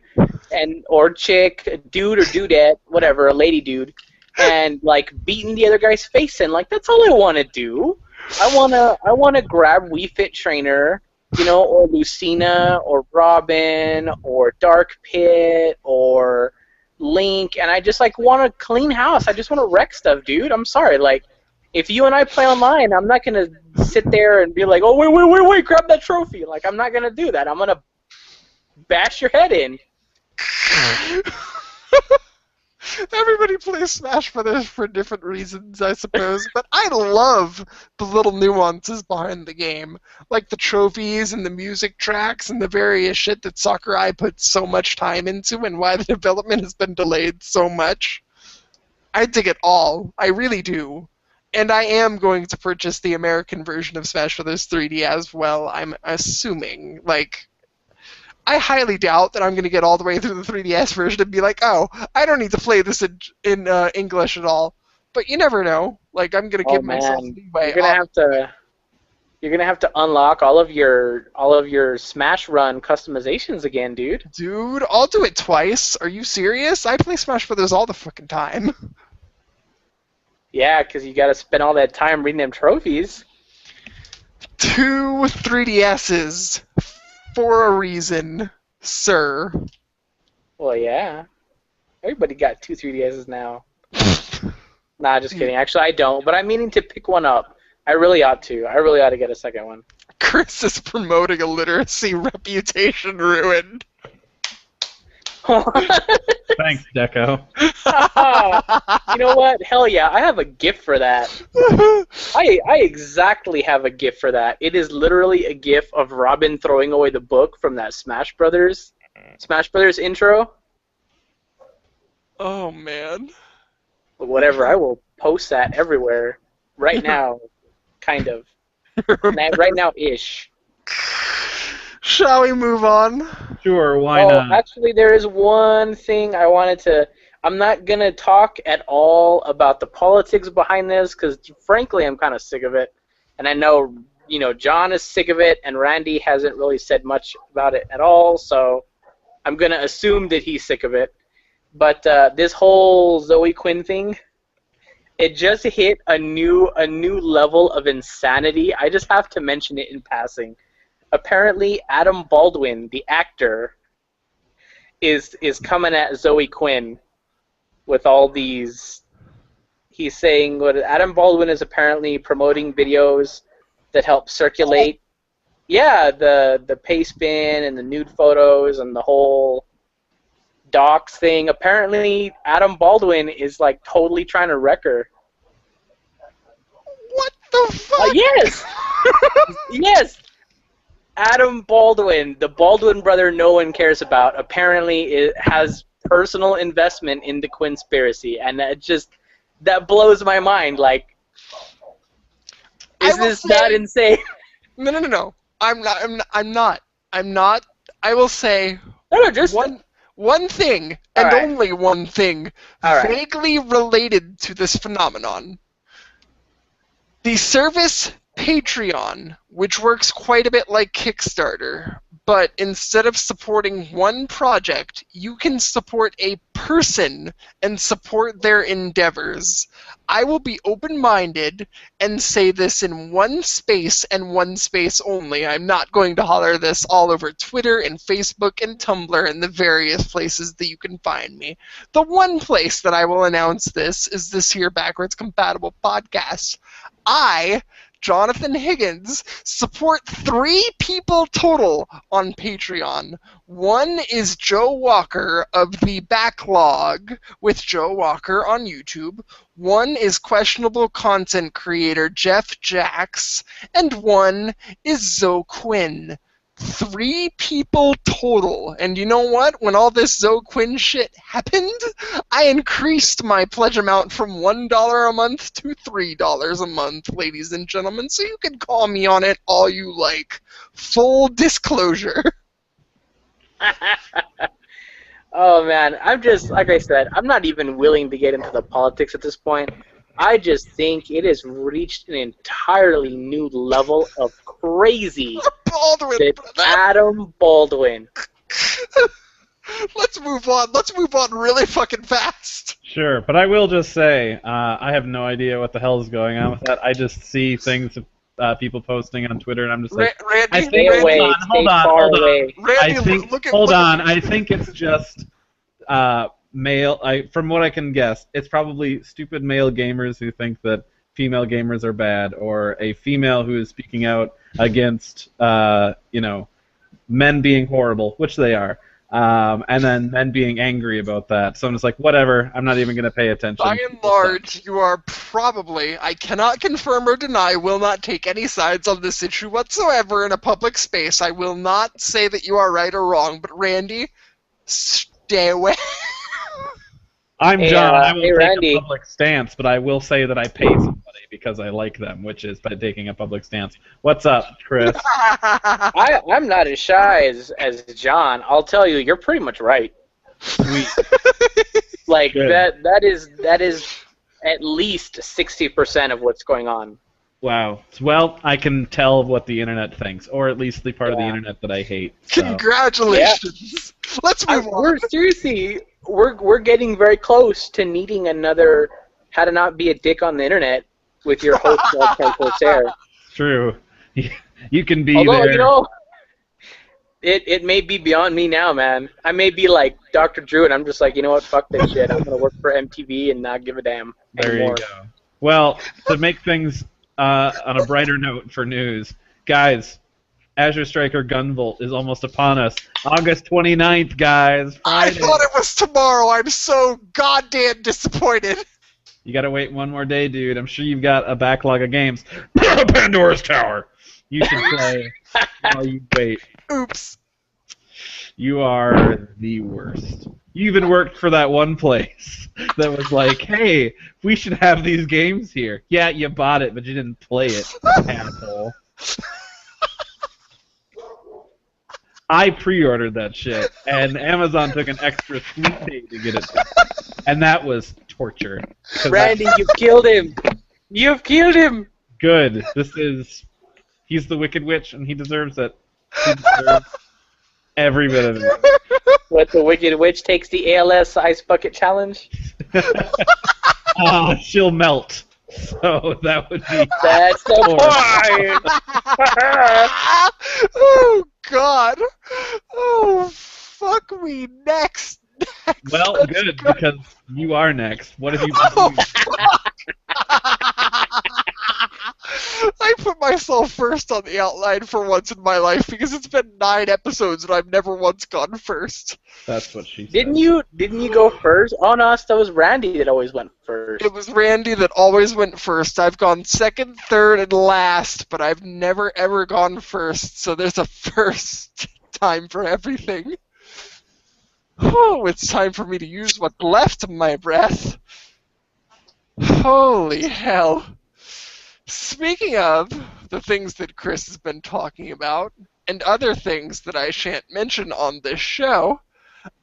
or chick, a dude or dudette, whatever, a lady dude, and like beating the other guy's face in. Like, that's all I want to do. I wanna grab Wii Fit Trainer, you know, or Lucina or Robin or Dark Pit or Link, and I just like want to clean house. I just want to wreck stuff, dude. I'm sorry, like. If you and I play online, I'm not gonna sit there and be like, "Oh, wait, grab that trophy!" Like, I'm not gonna do that. I'm gonna bash your head in. Everybody plays Smash Brothers for different reasons, I suppose, but I love the little nuances behind the game, like the trophies and the music tracks and the various shit that Sakurai puts so much time into, and why the development has been delayed so much. I dig it all. I really do. And I am going to purchase the American version of Smash Bros. 3D as well, I'm assuming. Like, I highly doubt that I'm going to get all the way through the 3DS version and be like, oh, I don't need to play this in English at all. But you never know. Like, I'm going to give myself leeway. You're gonna have to unlock all of your Smash Run customizations again, dude. Dude, I'll do it twice. Are you serious? I play Smash Bros. All the fucking time. Yeah, because you got to spend all that time reading them trophies. 2 3DSs for a reason, sir. Well, yeah. Everybody got 2 3DSs now. Nah, just kidding. Actually, I don't, but I'm meaning to pick one up. I really ought to. I really ought to get a second one. Chris is promoting illiteracy, reputation ruined. Thanks, Deco. You know what? Hell yeah, I have a gift for that. I exactly have a gift for that. It is literally a gif of Robin throwing away the book from that Smash Brothers intro. Oh, man. But whatever, I will post that everywhere right now, kind of. Right now-ish. Shall we move on? Sure, why Oh, not? actually, there is one thing I wanted to... I'm not going to talk at all about the politics behind this, because frankly, I'm kind of sick of it. And I know, you know, John is sick of it, and Randy hasn't really said much about it at all, so I'm going to assume that he's sick of it. But this whole Zoe Quinn thing, it just hit a new level of insanity. I just have to mention it in passing. Apparently, Adam Baldwin, the actor, is coming at Zoe Quinn with all these. He's saying what Adam Baldwin is apparently promoting videos that help circulate Yeah, the pay spin and the nude photos and the whole docs thing. Apparently, Adam Baldwin is like totally trying to wreck her. What the fuck? Yes, yes. Adam Baldwin, the Baldwin brother no one cares about, apparently has personal investment in the Quinspiracy, and that blows my mind. Like, is this not insane? No. I'm not. I will say Just one thing, and All right. only one thing, All right. vaguely related to this phenomenon. The service Patreon, which works quite a bit like Kickstarter, but instead of supporting one project, you can support a person and support their endeavors. I will be open-minded and say this in one space and one space only. I'm not going to holler this all over Twitter and Facebook and Tumblr and the various places that you can find me. The one place that I will announce this is this here Backwards Compatible podcast. I, Jonathan Higgins, support 3 people total on Patreon. One is Joe Walker of The Backlog with Joe Walker on YouTube. One is questionable content creator Jeff Jacks. And one is Zoe Quinn. 3 people total. And you know what? When all this Zoe Quinn shit happened, I increased my pledge amount from $1 a month to $3 a month, ladies and gentlemen. So you can call me on it all you like. Full disclosure. Oh man, I'm just, like I said, I'm not even willing to get into the politics at this point. I just think it has reached an entirely new level of crazy Baldwin, that brother. Adam Baldwin. Let's move on. Let's move on really fucking fast. Sure, but I will just say, I have no idea what the hell is going on with that. I just see things people posting on Twitter, and I'm just like, Randy, I think Stay Randy, away, hold on, stay far hold on. away. Randy, I think, look at hold look at- on. I think it's just male. From what I can guess, it's probably stupid male gamers who think that female gamers are bad, or a female who is speaking out against, men being horrible, which they are, and then men being angry about that. So I'm just like, whatever. I'm not even going to pay attention. By and large, you are probably, I cannot confirm or deny, will not take any sides on this issue whatsoever in a public space. I will not say that you are right or wrong, but Randy, stay away. I'm Hey, John. I will hey, take Randy. a public stance, but I will say that I pay somebody because I like them, which is by taking a public stance. What's up, Chris? I'm not as shy as John. I'll tell you, you're pretty much right. Sweet. Like Good. that is at least 60% of what's going on. Wow. Well, I can tell what the internet thinks, or at least the part of the Yeah. internet that I hate. So. Congratulations. Let's move on. We're seriously, we're getting very close to needing another How to Not Be a Dick on the Internet with your host Walter Corsair. True. You can be Although there. it may be beyond me now, man. I may be like Dr. Drew, and I'm just like, you know what, fuck that shit. I'm gonna work for MTV and not give a damn There anymore. you go. Well, to make things on a brighter note for news, guys, Azure Striker Gunvolt is almost upon us. August 29th, guys. I Friday. thought it was tomorrow. I'm so goddamn disappointed. You gotta wait one more day, dude. I'm sure you've got a backlog of games. Pandora's Tower. You should play while you wait. Oops. You are the worst. You even worked for that one place that was like, hey, we should have these games here. Yeah, you bought it, but you didn't play it, asshole. I pre-ordered that shit, and Amazon took an extra sweet fee to get it to me. And that was torture. 'Cause Randy, you've killed him. You've killed him. Good. He's the Wicked Witch, and he deserves it. He deserves every bit of it. What, the Wicked Witch takes the ALS Ice Bucket Challenge? She'll melt. So that would be. That's the point. Oh, God. Oh, fuck me. Next. Well, Let's good, go. because you are next. What have you Oh, been doing? fuck. I put myself first on the outline for once in my life because it's been 9 episodes and I've never once gone first. That's what she said. Didn't you go first? Oh no, that was Randy that always went first. It was Randy that always went first. I've gone second, third, and last, but I've never ever gone first, so there's a first time for everything. Oh, it's time for me to use what's left of my breath. Holy hell. Speaking of the things that Chris has been talking about, and other things that I shan't mention on this show,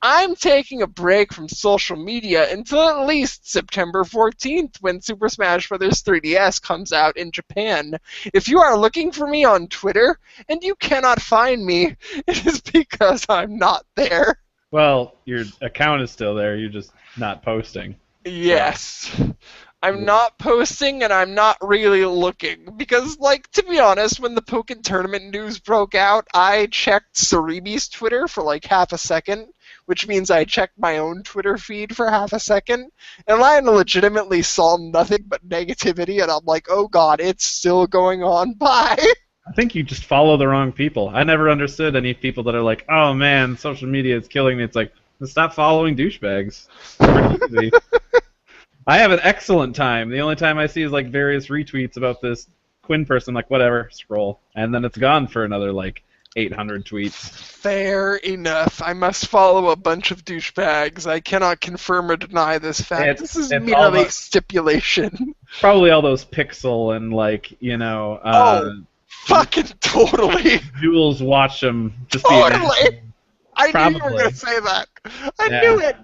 I'm taking a break from social media until at least September 14th when Super Smash Bros. 3DS comes out in Japan. If you are looking for me on Twitter and you cannot find me, it is because I'm not there. Well, your account is still there. You're just not posting. Yes. I'm not posting and I'm not really looking because, like, to be honest, when the Pokken Tournament news broke out, I checked Saribi's Twitter for like half a second, which means I checked my own Twitter feed for half a second, and I legitimately saw nothing but negativity, and I'm like, oh god, it's still going on, bye! I think you just follow the wrong people. I never understood any people that are like, oh man, social media is killing me. It's like, stop following douchebags. It's pretty easy. I have an excellent time. The only time I see is like various retweets about this Quinn person, like whatever, scroll. And then it's gone for another like 800 tweets. Fair enough. I must follow a bunch of douchebags. I cannot confirm or deny this fact. This is merely stipulation. Probably all those Pixel and like, you know... fucking totally! Jules watch them. Just totally! I knew you were going to say that. I knew it!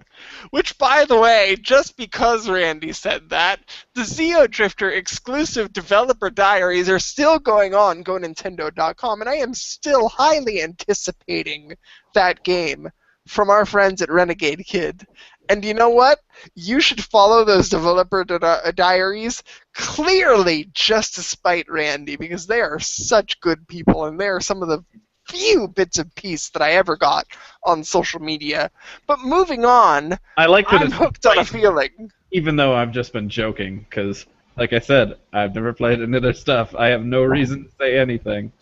Which, by the way, just because Randy said that, the Xeodrifter exclusive developer diaries are still going on GoNintendo.com, and I am still highly anticipating that game from our friends at Renegade Kid. And you know what? You should follow those developer diaries clearly just to spite Randy, because they are such good people, and they are some of the few bits of peace that I ever got on social media. But moving on, I like that I'm hooked on a feeling. Even though I've just been joking, because, like I said, I've never played any of their stuff. I have no reason to say anything.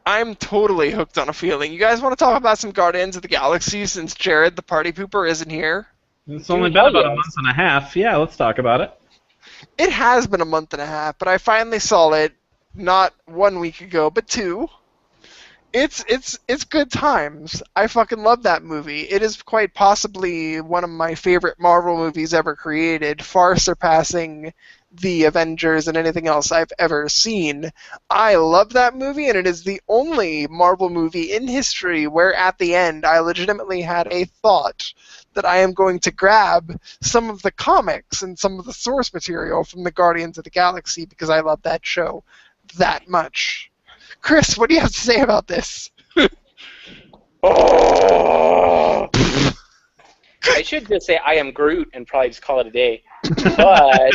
I'm totally hooked on a feeling. You guys want to talk about some Guardians of the Galaxy since Jared, the party pooper, isn't here? It's only been about a month and a half. Yeah, let's talk about it. It has been a month and a half, but I finally saw it not 1 week ago, but 2. It's good times. I fucking love that movie. It is quite possibly one of my favorite Marvel movies ever created, far surpassing the Avengers and anything else I've ever seen. I love that movie, and it is the only Marvel movie in history where at the end I legitimately had a thought that I am going to grab some of the comics and some of the source material from the Guardians of the Galaxy because I love that show that much. Chris, what do you have to say about this? Oh! I should just say I am Groot and probably just call it a day. But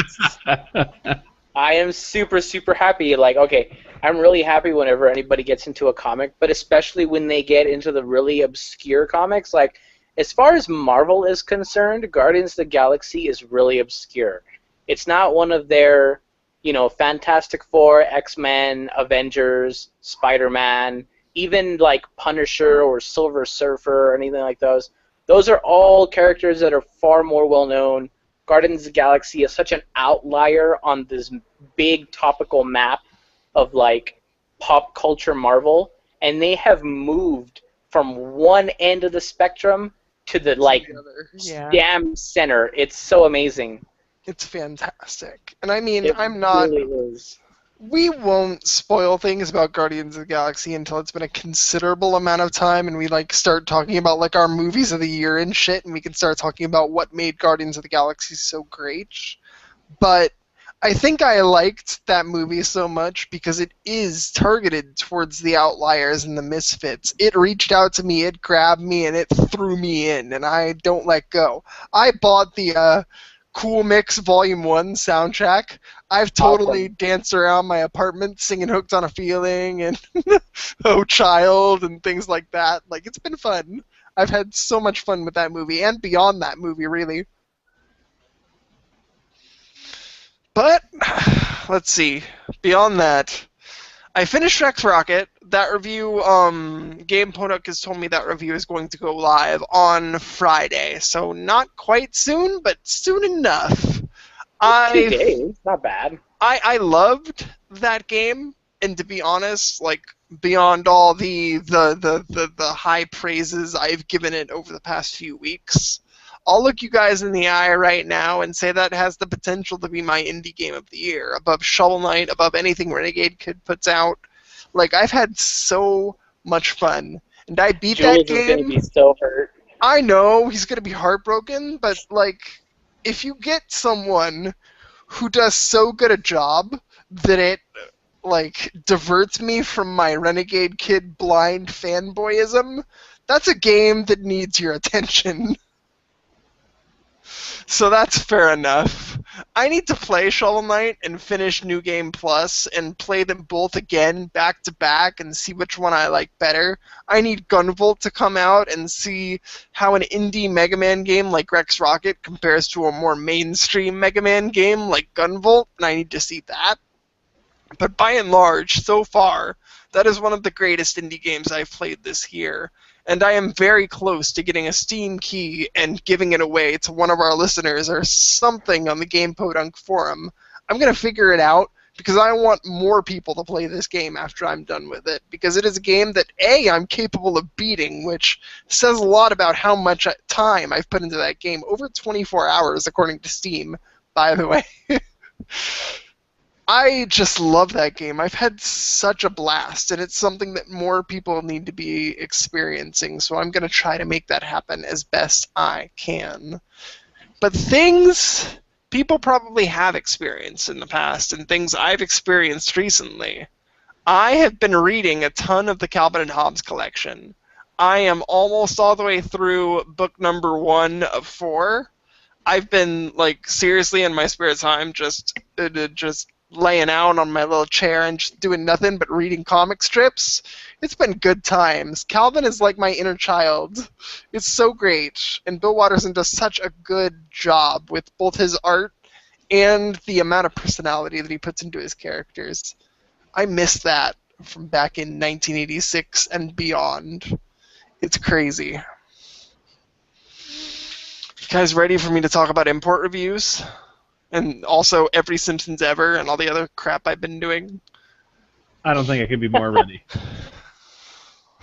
I am super, super happy. Like, okay, I'm really happy whenever anybody gets into a comic, but especially when they get into the really obscure comics. Like, as far as Marvel is concerned, Guardians of the Galaxy is really obscure. It's not one of their... you know, Fantastic Four, X-Men, Avengers, Spider-Man, even like Punisher or Silver Surfer or anything like those. Those are all characters that are far more well-known. Guardians of the Galaxy is such an outlier on this big topical map of like pop culture Marvel, and they have moved from one end of the spectrum to the like damn center. It's so amazing. It's fantastic. And I mean, Really is. We won't spoil things about Guardians of the Galaxy until it's been a considerable amount of time and we like start talking about like our movies of the year and shit, and we can start talking about what made Guardians of the Galaxy so great. But I think I liked that movie so much because it is targeted towards the outliers and the misfits. It reached out to me, it grabbed me, and it threw me in, and I don't let go. I bought the Cool Mix Volume 1 soundtrack. I've totally danced around my apartment singing Hooked on a Feeling and Oh Child and things like that. Like, it's been fun. I've had so much fun with that movie and beyond that movie, really. But, let's see. beyond that, I finished Rex Rocket. That review, Game Podunk has told me that review is going to go live on Friday. So not quite soon, but soon enough. 2 days, not bad. I loved that game, and to be honest, like, beyond all the high praises I've given it over the past few weeks, I'll look you guys in the eye right now and say that has the potential to be my indie game of the year, above Shovel Knight, above anything Renegade Kid puts out. Like, I've had so much fun, and I beat Jules that game. is going to be so hurt. I know he's gonna be heartbroken, but like, if you get someone who does so good a job that it like diverts me from my Renegade Kid blind fanboyism, that's a game that needs your attention. So that's fair enough. I need to play Shovel Knight and finish New Game Plus and play them both again back to back and see which one I like better. I need Gunvolt to come out and see how an indie Mega Man game like Rex Rocket compares to a more mainstream Mega Man game like Gunvolt, and I need to see that. But by and large, so far, that is one of the greatest indie games I've played this year. And I am very close to getting a Steam key and giving it away to one of our listeners or something on the Game Podunk forum. I'm going to figure it out because I want more people to play this game after I'm done with it. Because it is a game that, A, I'm capable of beating, which says a lot about how much time I've put into that game. Over 24 hours, according to Steam, by the way. I just love that game. I've had such a blast, and it's something that more people need to be experiencing, so I'm going to try to make that happen as best I can. But things people probably have experienced in the past, and things I've experienced recently. I have been reading a ton of the Calvin and Hobbes collection. I am almost all the way through book number 1 of 4. I've been, like, seriously in my spare time just laying out on my little chair and just doing nothing but reading comic strips. It's been good times. Calvin is like my inner child. It's so great. And Bill Watterson does such a good job with both his art and the amount of personality that he puts into his characters. I miss that from back in 1986 and beyond. It's crazy. You guys ready for me to talk about import reviews? And also every Simpsons ever and all the other crap I've been doing? I don't think I could be more ready.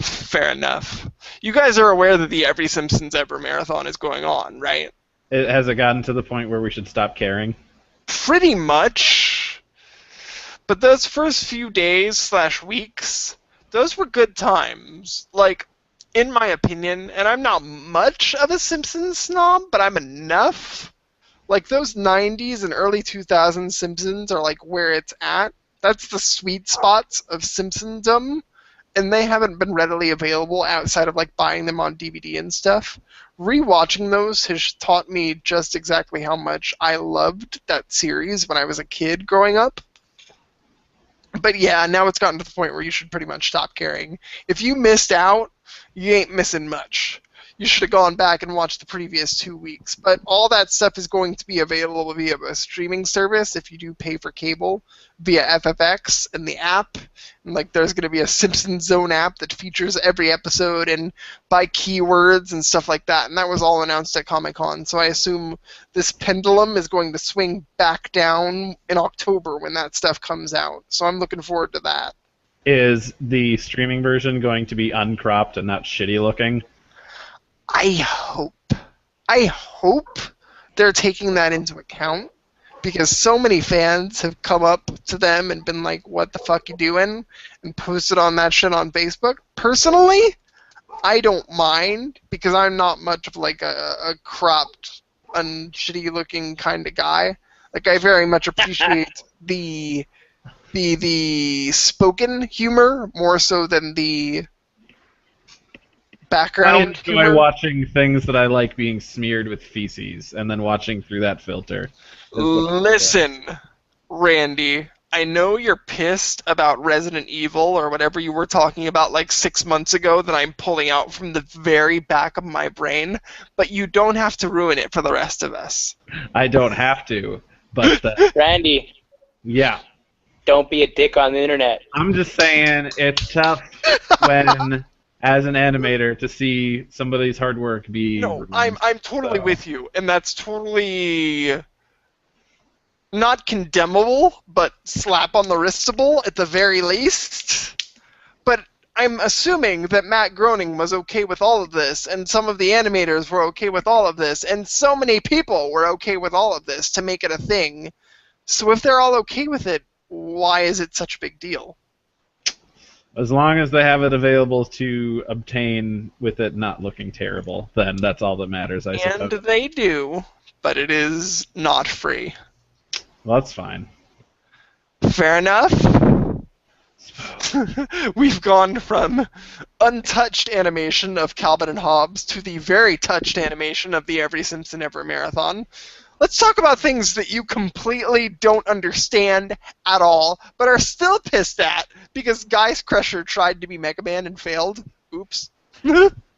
Fair enough. You guys are aware that the Every Simpsons Ever marathon is going on, right? Has it gotten to the point where we should stop caring? Pretty much. But those first few days / weeks, those were good times. Like, in my opinion, and I'm not much of a Simpsons snob, but I'm enough. Like, those 90s and early 2000s Simpsons are, like, where it's at. That's the sweet spots of Simpsondom, and they haven't been readily available outside of, like, buying them on DVD and stuff. Rewatching those has taught me just exactly how much I loved that series when I was a kid growing up. But yeah, now it's gotten to the point where you should pretty much stop caring. If you missed out, you ain't missing much. You should have gone back and watched the previous 2 weeks. But all that stuff is going to be available via a streaming service if you do pay for cable, via FFX and the app. And like, there's going to be a Simpsons Zone app that features every episode and by keywords and stuff like that. And that was all announced at Comic-Con. So I assume this pendulum is going to swing back down in October when that stuff comes out. So I'm looking forward to that. Is the streaming version going to be uncropped and not shitty looking? I hope they're taking that into account, because so many fans have come up to them and been like, what the fuck you doing? And posted on that shit on Facebook. Personally, I don't mind, because I'm not much of like a cropped, unshitty looking kind of guy. Like, I very much appreciate the spoken humor more so than the background. I enjoy watching things that I like being smeared with feces and then watching through that filter. Listen, Randy, I know you're pissed about Resident Evil or whatever you were talking about like 6 months ago that I'm pulling out from the very back of my brain, but you don't have to ruin it for the rest of us. I don't have to, but... Randy. Yeah. Don't be a dick on the internet. I'm just saying it's tough when, as an animator, to see somebody's hard work be. No, ruined. I'm totally So- with you, and that's totally not condemnable, but slap on the wristable at the very least. But I'm assuming that Matt Groening was okay with all of this, and some of the animators were okay with all of this, and so many people were okay with all of this to make it a thing. So if they're all okay with it, why is it such a big deal? As long as they have it available to obtain with it not looking terrible, then that's all that matters, I And suppose. they do, but it is not free. Well, that's fine. Fair enough. We've gone from untouched animation of Calvin and Hobbes to the very touched animation of the Every Simpson Ever Marathon. Let's talk about things that you completely don't understand at all, but are still pissed at because Geist Crusher tried to be Mega Man and failed. Oops.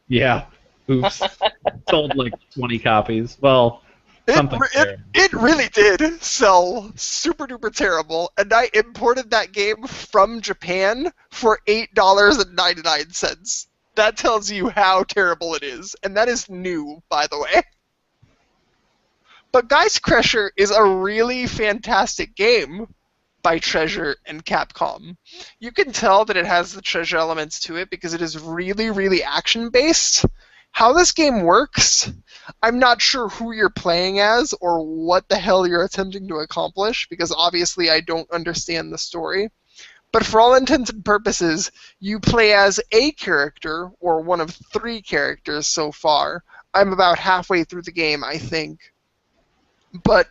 Yeah. Oops. Sold like 20 copies. Well, something terrible. It really did sell super duper terrible, and I imported that game from Japan for $8.99. That tells you how terrible it is, and that is new, by the way. But Geist Crusher is a really fantastic game by Treasure and Capcom. You can tell that it has the treasure elements to it because it is really, really action-based. How this game works, I'm not sure who you're playing as or what the hell you're attempting to accomplish, because obviously I don't understand the story. But for all intents and purposes, you play as a character, or one of 3 characters so far. I'm about halfway through the game, I think. But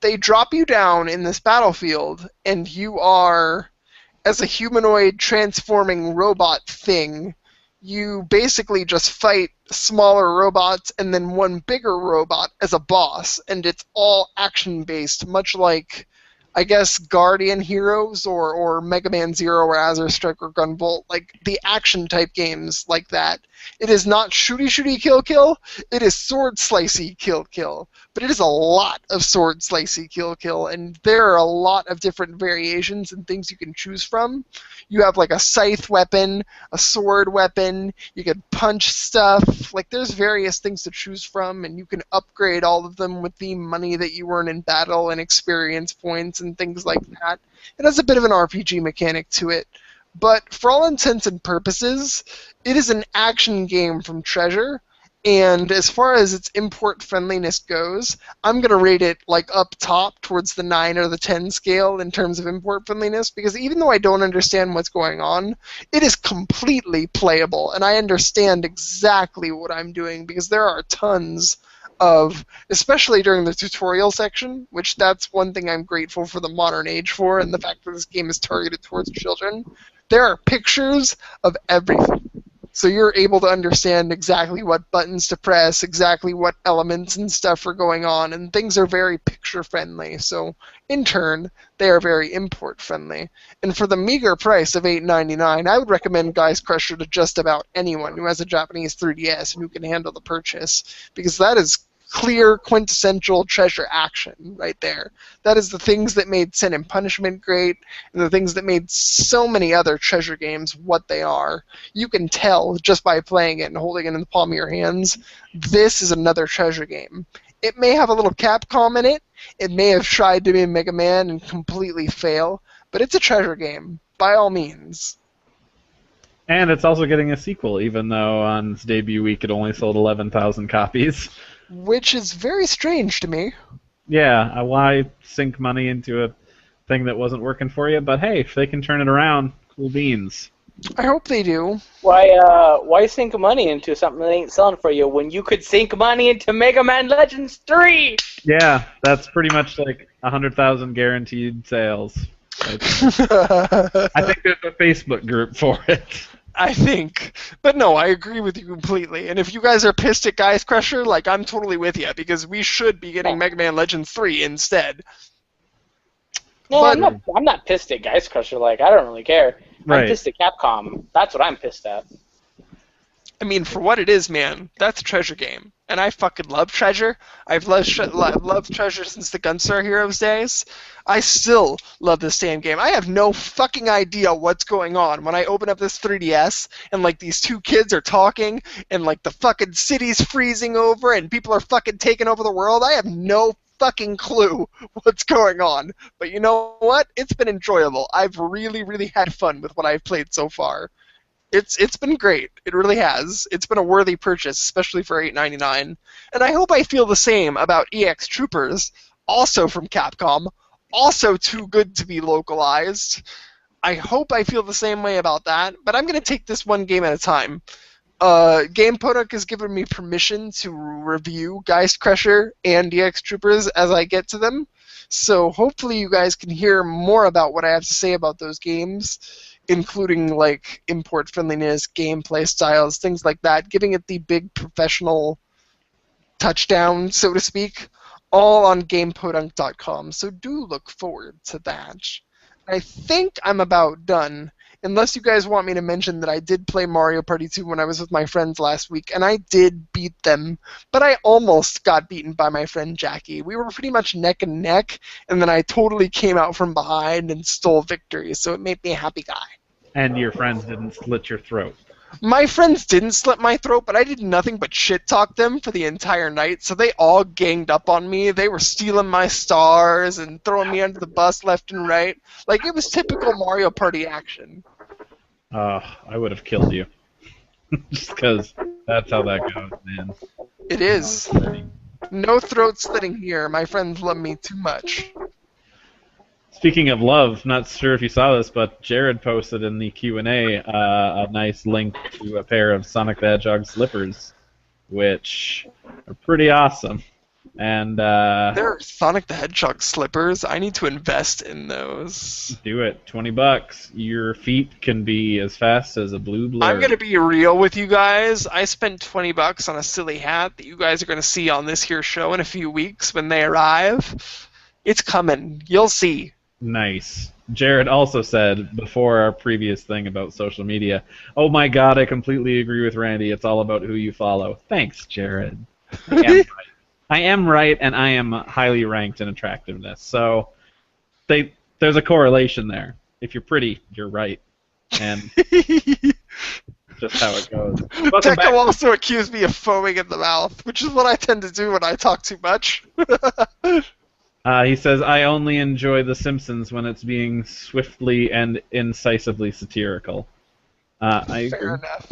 they drop you down in this battlefield, and you are, as a humanoid transforming robot thing, you basically just fight smaller robots and then one bigger robot as a boss, and it's all action-based, much like, I guess, Guardian Heroes or Mega Man Zero or Azure Strike or Gunvolt, like the action-type games like that. It is not shooty-shooty kill-kill, it is sword-slicey kill-kill. But it is a lot of sword-slicey kill-kill, and there are a lot of different variations and things you can choose from. You have like a scythe weapon, a sword weapon, you can punch stuff, like there's various things to choose from, and you can upgrade all of them with the money that you earn in battle and experience points and things like that. It has a bit of an RPG mechanic to it. But for all intents and purposes, it is an action game from Treasure, and as far as its import friendliness goes, I'm going to rate it like up top towards the 9 or the 10 scale in terms of import friendliness, because even though I don't understand what's going on, it is completely playable, and I understand exactly what I'm doing, because there are tons of, especially during the tutorial section, which that's one thing I'm grateful for the modern age for, and the fact that this game is targeted towards children. There are pictures of everything. So you're able to understand exactly what buttons to press, exactly what elements and stuff are going on, and things are very picture-friendly. So in turn, they are very import-friendly. And for the meager price of $8.99, I would recommend Geist Crusher to just about anyone who has a Japanese 3DS and who can handle the purchase, because that is clear, quintessential Treasure action right there. That is the things that made Sin and Punishment great, and the things that made so many other Treasure games what they are. You can tell just by playing it and holding it in the palm of your hands, this is another Treasure game. It may have a little Capcom in it, it may have tried to be a Mega Man and completely fail, but it's a Treasure game, by all means. And it's also getting a sequel, even though on its debut week it only sold 11,000 copies. Which is very strange to me. Yeah, why sink money into a thing that wasn't working for you? But hey, if they can turn it around, cool beans. I hope they do. Why sink money into something that ain't selling for you when you could sink money into Mega Man Legends 3? Yeah, that's pretty much like 100,000 guaranteed sales. I think there's a Facebook group for it. I think. But no, I agree with you completely. And if you guys are pissed at Geist Crusher, like, I'm totally with you, because we should be getting Mega Man Legends 3 instead. No, But- I'm not pissed at Geist Crusher. Like, I don't really care. Right. I'm pissed at Capcom. That's what I'm pissed at. I mean, for what it is, man, that's a Treasure game. and I fucking love Treasure. I've loved Treasure since the Gunstar Heroes days. I still love this damn game. I have no fucking idea what's going on when I open up this 3DS and like these two kids are talking and like the fucking city's freezing over and people are fucking taking over the world. I have no fucking clue what's going on. But you know what? It's been enjoyable. I've really, really had fun with what I've played so far. It's been great. It really has. It's been a worthy purchase, especially for $8.99. And I hope I feel the same about EX Troopers, also from Capcom, also too good to be localized. I hope I feel the same way about that, but I'm going to take this one game at a time. Game Podunk has given me permission to review Geist Crusher and EX Troopers as I get to them, so hopefully you guys can hear more about what I have to say about those games, including like import friendliness, gameplay styles, things like that, giving it the big professional touchdown, so to speak, all on GamePodunk.com, so do look forward to that. I think I'm about done, unless you guys want me to mention that I did play Mario Party 2 when I was with my friends last week, and I did beat them, but I almost got beaten by my friend Jackie. We were pretty much neck and neck, and then I totally came out from behind and stole victory, so it made me a happy guy. And your friends didn't slit your throat. My friends didn't slit my throat, but I did nothing but shit-talk them for the entire night, so they all ganged up on me. They were stealing my stars and throwing me under the bus left and right. Like, it was typical Mario Party action. I would have killed you. Just because that's how that goes, man. It is. No throat slitting here. My friends love me too much. Speaking of love, not sure if you saw this, but Jared posted in the Q&A a nice link to a pair of Sonic the Hedgehog slippers, which are pretty awesome. And There are Sonic the Hedgehog slippers. I need to invest in those. do it. $20. Your feet can be as fast as a blue blur. I'm gonna be real with you guys. I spent $20 on a silly hat that you guys are gonna see on this here show in a few weeks when they arrive. It's coming. You'll see. Nice. Jared also said before our previous thing about social media, "Oh my God, I completely agree with Randy. It's all about who you follow." Thanks, Jared. I am right, and I am highly ranked in attractiveness. So there's a correlation there. If you're pretty, you're right, and just how it goes. Welcome back. Deco also accused me of foaming in the mouth, which is what I tend to do when I talk too much. He says, "I only enjoy The Simpsons when it's being swiftly and incisively satirical." I agree. Fair enough.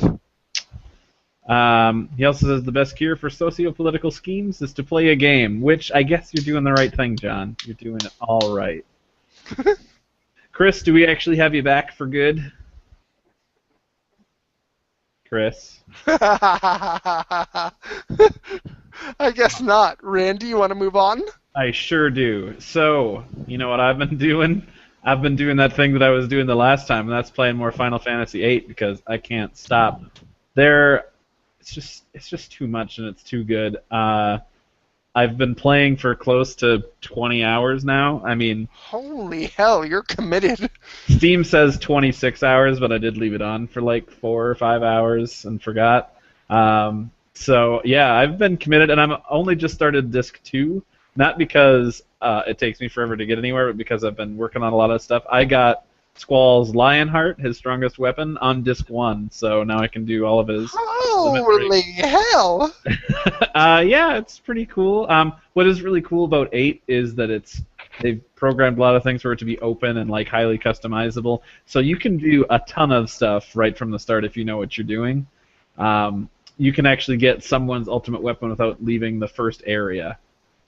He also says the best cure for socio-political schemes is to play a game, which I guess you're doing the right thing, John. You're doing it all right. Chris, do we actually have you back for good? Chris? I guess not. Randy, you want to move on? I sure do. So, you know what I've been doing? I've been doing that thing that I was doing the last time, and that's playing more Final Fantasy VIII because I can't stop. It's just too much, and it's too good. I've been playing for close to 20 hours now. I mean, holy hell, you're committed. Steam says 26 hours, but I did leave it on for like 4 or 5 hours and forgot. So yeah, I've been committed, and I'm only just started Disc 2. Not because it takes me forever to get anywhere, but because I've been working on a lot of stuff. I got Squall's Lionheart, his strongest weapon, on Disc 1, so now I can do all of his... Holy hell! Yeah, it's pretty cool. What is really cool about 8 is that they've programmed a lot of things for it to be open and like highly customizable, so you can do a ton of stuff right from the start if you know what you're doing. You can actually get someone's ultimate weapon without leaving the first area.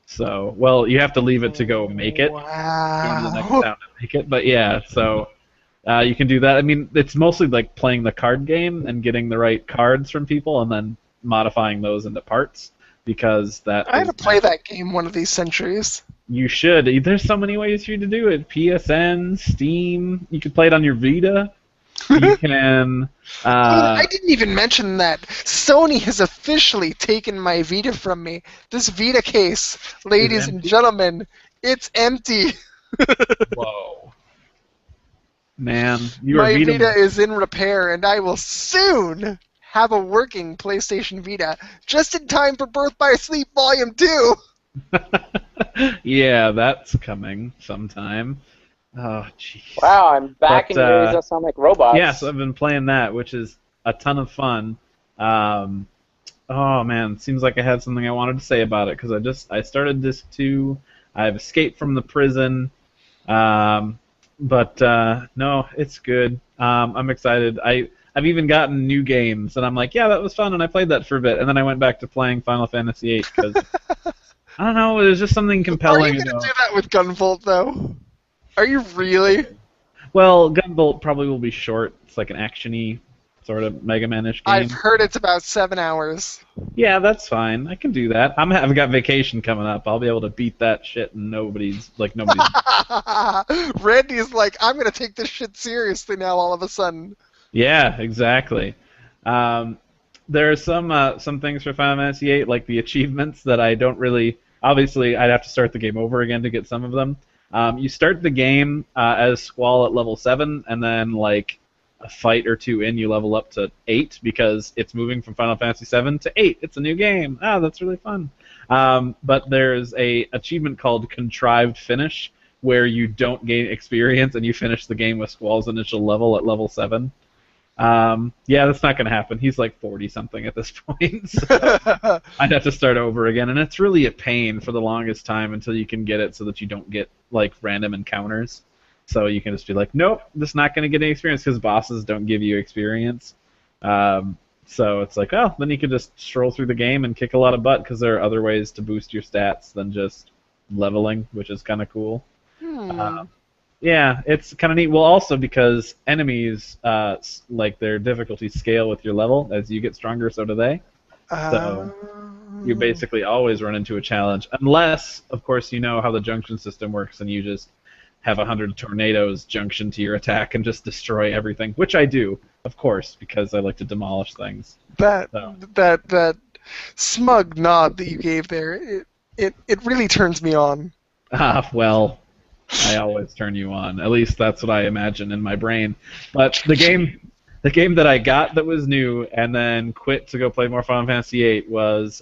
So, well, you have to leave it to go make it. Wow. Go to the next town to make it. But yeah, so you can do that. I mean, it's mostly like playing the card game and getting the right cards from people and then modifying those into parts because that. I have to play that game one of these centuries. You should. There's so many ways for you to do it. PSN, Steam. You can play it on your Vita. You can. I didn't even mention that Sony has officially taken my Vita from me. This Vita case, ladies and gentlemen, it's empty. Whoa. Man, my Vita is in repair, and I will soon have a working PlayStation Vita just in time for Birth by Sleep Volume 2. Yeah, that's coming sometime. Oh, jeez. Wow, I'm back But, in Areas That Sound Like Robots. Yeah, so I've been playing that, which is a ton of fun. Oh man, seems like I had something I wanted to say about it because I started Disc 2. I've escaped from the prison, but no, it's good. I'm excited. I've even gotten new games, and I'm like, yeah, that was fun, and I played that for a bit, and then I went back to playing Final Fantasy VIII because I don't know, there's just something compelling. Are you going to do that with Gunvolt, though? Are you really? Well, Gunvolt probably will be short. It's like an action-y sort of Mega Man-ish game. I've heard it's about 7 hours. Yeah, that's fine. I can do that. I've got vacation coming up. I'll be able to beat that shit, and nobody's. Randy's like, I'm going to take this shit seriously now all of a sudden. Yeah, exactly. There are some things for Final Fantasy VIII, like the achievements that I don't really. Obviously, I'd have to start the game over again to get some of them. You start the game as Squall at level 7, and then like a fight or two in, you level up to 8 because it's moving from Final Fantasy 7 to 8. It's a new game. That's really fun. But there's a achievement called Contrived Finish, where you don't gain experience and you finish the game with Squall's initial level at level 7. Yeah, that's not going to happen. He's like 40-something at this point, so I'd have to start over again, and it's really a pain for the longest time until you can get it so that you don't get like random encounters. So you can just be like, nope, just not going to get any experience because bosses don't give you experience. So it's like, oh, then you can just stroll through the game and kick a lot of butt because there are other ways to boost your stats than just leveling, which is kind of cool. Yeah, it's kind of neat. Well, also because enemies, like their difficulty scale with your level. As you get stronger, so do they. So you basically always run into a challenge, unless, of course, you know how the junction system works, and you just have 100 tornadoes junction to your attack and just destroy everything, which I do, of course, because I like to demolish things. That smug nod that you gave there, it really turns me on. Well, I always turn you on. At least that's what I imagine in my brain. But the game that I got that was new and then quit to go play more Final Fantasy VIII was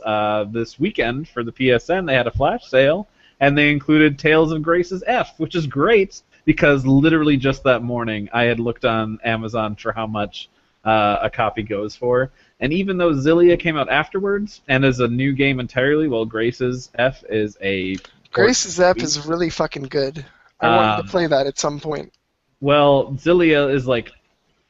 this weekend for the PSN. They had a flash sale, and they included Tales of Grace's F, which is great because literally just that morning I had looked on Amazon for how much a copy goes for. And even though Xillia came out afterwards and is a new game entirely, well, Grace's F is a... Grace's F is really fucking good. I wanted to play that at some point. Well, Xillia is like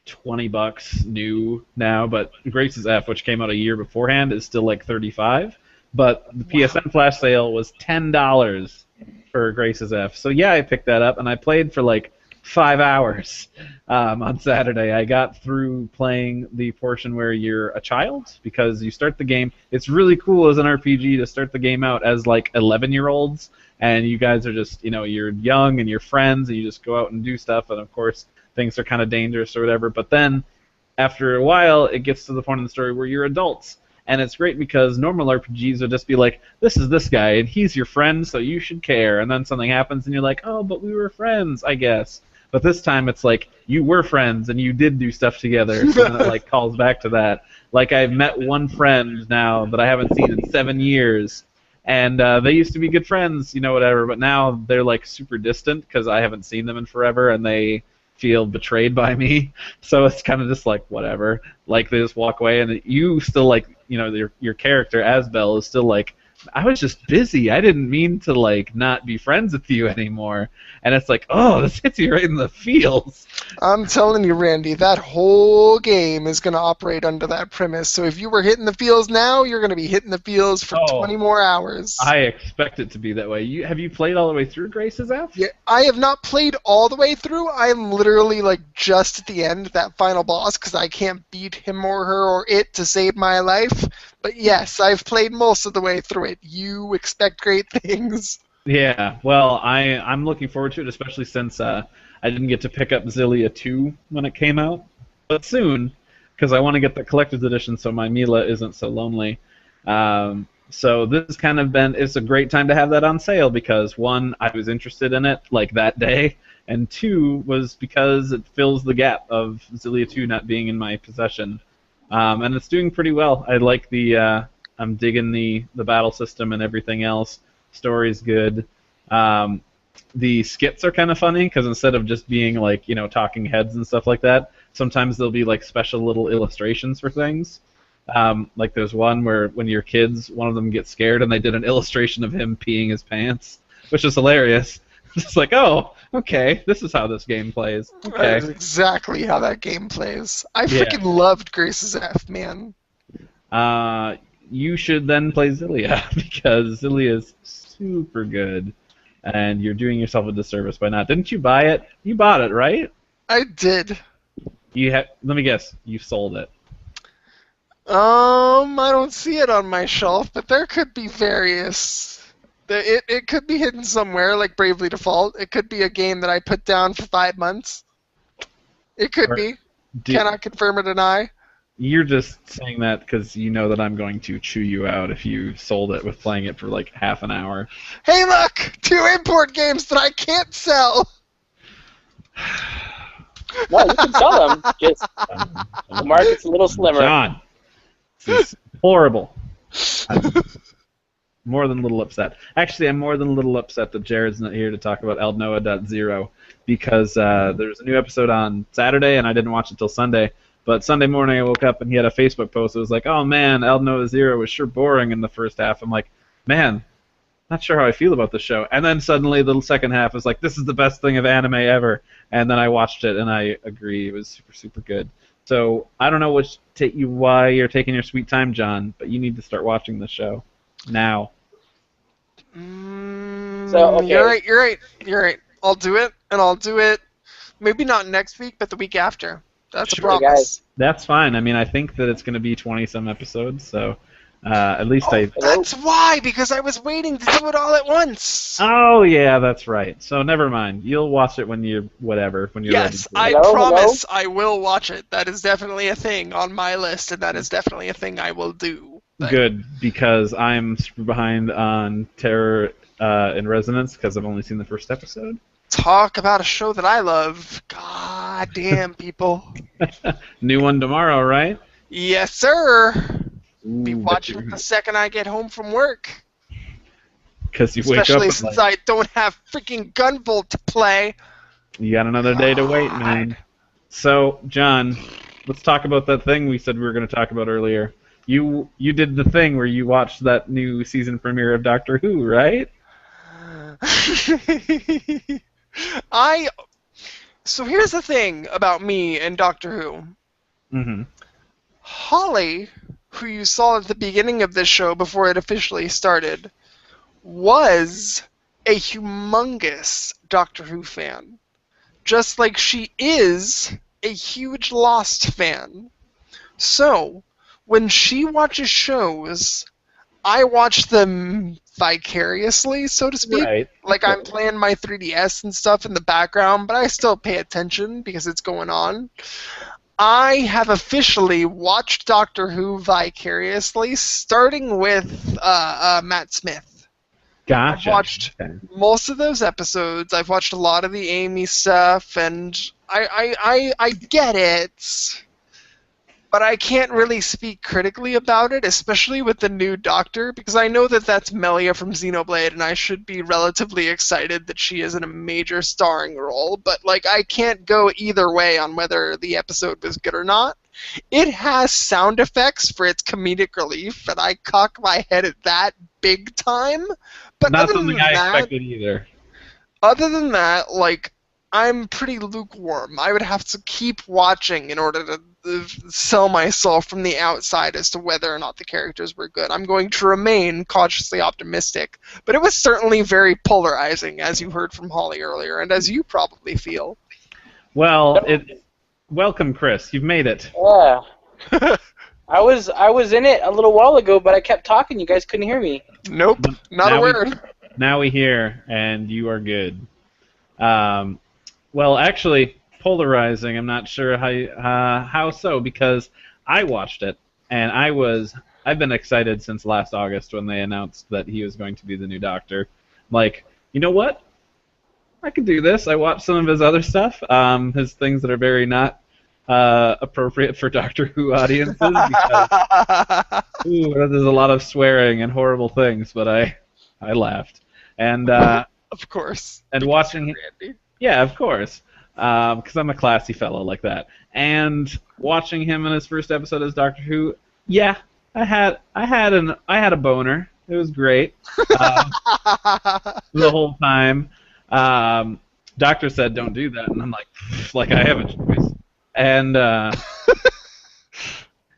$20 new now, but Grace's F, which came out a year beforehand, is still like $35. But the PSN flash sale was $10 for Grace's F. So yeah, I picked that up and I played for like 5 hours on Saturday. I got through playing the portion where you're a child because you start the game. It's really cool as an RPG to start the game out as like 11-year-olds. And you guys are just, you're young and you're friends and you just go out and do stuff. And, of course, things are kind of dangerous or whatever. But then, after a while, it gets to the point in the story where you're adults. And it's great because normal RPGs would just be like, this is this guy, and he's your friend, so you should care. And then something happens, and you're like, oh, but we were friends, I guess. But this time, it's like, you were friends, and you did do stuff together. So then it, like, calls back to that. Like, I've met one friend now that I haven't seen in 7 years. And they used to be good friends, whatever, but now they're, like, super distant because I haven't seen them in forever, and they feel betrayed by me. So it's kind of just like, whatever. Like, they just walk away, and you still, like, your character, Asbel, is still like, I was just busy. I didn't mean to, like, not be friends with you anymore. And it's like, oh, this hits you right in the feels. I'm telling you, Randy, that whole game is going to operate under that premise. So if you were hitting the feels now, you're going to be hitting the feels for 20 more hours. I expect it to be that way. Have you played all the way through Grace's F? Yeah, I have not played all the way through. I am literally, like, just at the end, that final boss, because I can't beat him or her or it to save my life. But yes, I've played most of the way through it. You expect great things. Yeah, well, I'm looking forward to it, especially since I didn't get to pick up Xillia 2 when it came out, but soon, because I want to get the collector's edition so my Mila isn't so lonely. So this has kind of it's a great time to have that on sale because, one, I was interested in it, like, that day, and two, was because it fills the gap of Xillia 2 not being in my possession. and it's doing pretty well. I like I'm digging the battle system and everything else. Story's good. The skits are kind of funny because instead of just being like talking heads and stuff like that, sometimes there'll be like special little illustrations for things. Like there's one where when your kids, one of them gets scared and they did an illustration of him peeing his pants, which is hilarious. It's like, oh, okay, this is how this game plays. Okay. That is exactly how that game plays. I freaking loved Grace's F, man. You should then play Zillia because Zillia is super good, and you're doing yourself a disservice by not. Didn't you buy it? You bought it, right? I did. Let me guess. You sold it. I don't see it on my shelf, but there could be various. It could be hidden somewhere, like Bravely Default. It could be a game that I put down for 5 months. It could be. Cannot confirm or deny. You're just saying that because you know that I'm going to chew you out if you sold it with playing it for like half an hour. Hey, look! 2 import games that I can't sell! No, you can sell them. Just the market's a little slimmer. John, this is horrible. I'm more than a little upset. Actually, I'm more than a little upset that Jared's not here to talk about Aldnoah.0 because there's a new episode on Saturday and I didn't watch it till Sunday. But Sunday morning I woke up and he had a Facebook post that was like, oh man, Aldnoah 0 was sure boring in the first half. I'm like, man, not sure how I feel about the show. And then suddenly the second half was like, this is the best thing of anime ever. And then I watched it and I agree, it was super, super good. So I don't know why you're taking your sweet time, John, but you need to start watching the show now. So, okay. You're right. I'll do it, and I'll do it maybe not next week, but the week after. That's a promise. Guys. That's fine. I mean, I think that it's going to be 20-some episodes, so at least That's why, because I was waiting to do it all at once. Oh, yeah, that's right. So never mind. You'll watch it when you're ready. Yes, I promise I will watch it. That is definitely a thing on my list, and that is definitely a thing I will do. Good, because I'm super behind on Terror in Resonance because I've only seen the first episode. Talk about a show that I love. God damn, people. New one tomorrow, right? Yes, sir. Ooh, Be watching it the second I get home from work. Because you wake up. Especially since I don't have freaking Gunvolt to play. You got another day to wait, man. So, John, let's talk about that thing we said we were going to talk about earlier. You did the thing where you watched that new season premiere of Doctor Who, right? So here's the thing about me and Doctor Who. Mm-hmm. Holly, who you saw at the beginning of this show before it officially started, was a humongous Doctor Who fan. Just like she is a huge Lost fan. So, when she watches shows, I watch them vicariously, so to speak. Right. Like I'm playing my 3DS and stuff in the background, but I still pay attention because it's going on. I have officially watched Doctor Who vicariously, starting with Matt Smith. Gotcha. I've watched most of those episodes. I've watched a lot of the Amy stuff, and I get it. But I can't really speak critically about it, especially with the new Doctor, because I know that that's Melia from Xenoblade, and I should be relatively excited that she is in a major starring role, but like I can't go either way on whether the episode was good or not. It has sound effects for its comedic relief, and I cock my head at that big time. But not something I expected either. Other than that, like, I'm pretty lukewarm. I would have to keep watching in order to sell myself from the outside as to whether or not the characters were good. I'm going to remain cautiously optimistic, but it was certainly very polarizing, as you heard from Holly earlier, and as you probably feel. Well, welcome, Chris. You've made it. Yeah. I was in it a little while ago, but I kept talking. You guys couldn't hear me. Nope, not a word. Now we hear, and you are good. Well, actually, polarizing. I'm not sure how so, because I watched it, and I've been excited since last August when they announced that he was going to be the new Doctor. Like, you know what? I could do this. I watched some of his other stuff, his things that are very not appropriate for Doctor Who audiences because there's a lot of swearing and horrible things, but I laughed. And Of course. and watching Randy. yeah, of course, because I'm a classy fellow like that. And watching him in his first episode as Doctor Who, yeah, I had a boner. It was great the whole time. Doctor said, "Don't do that," and I'm like I have a choice. And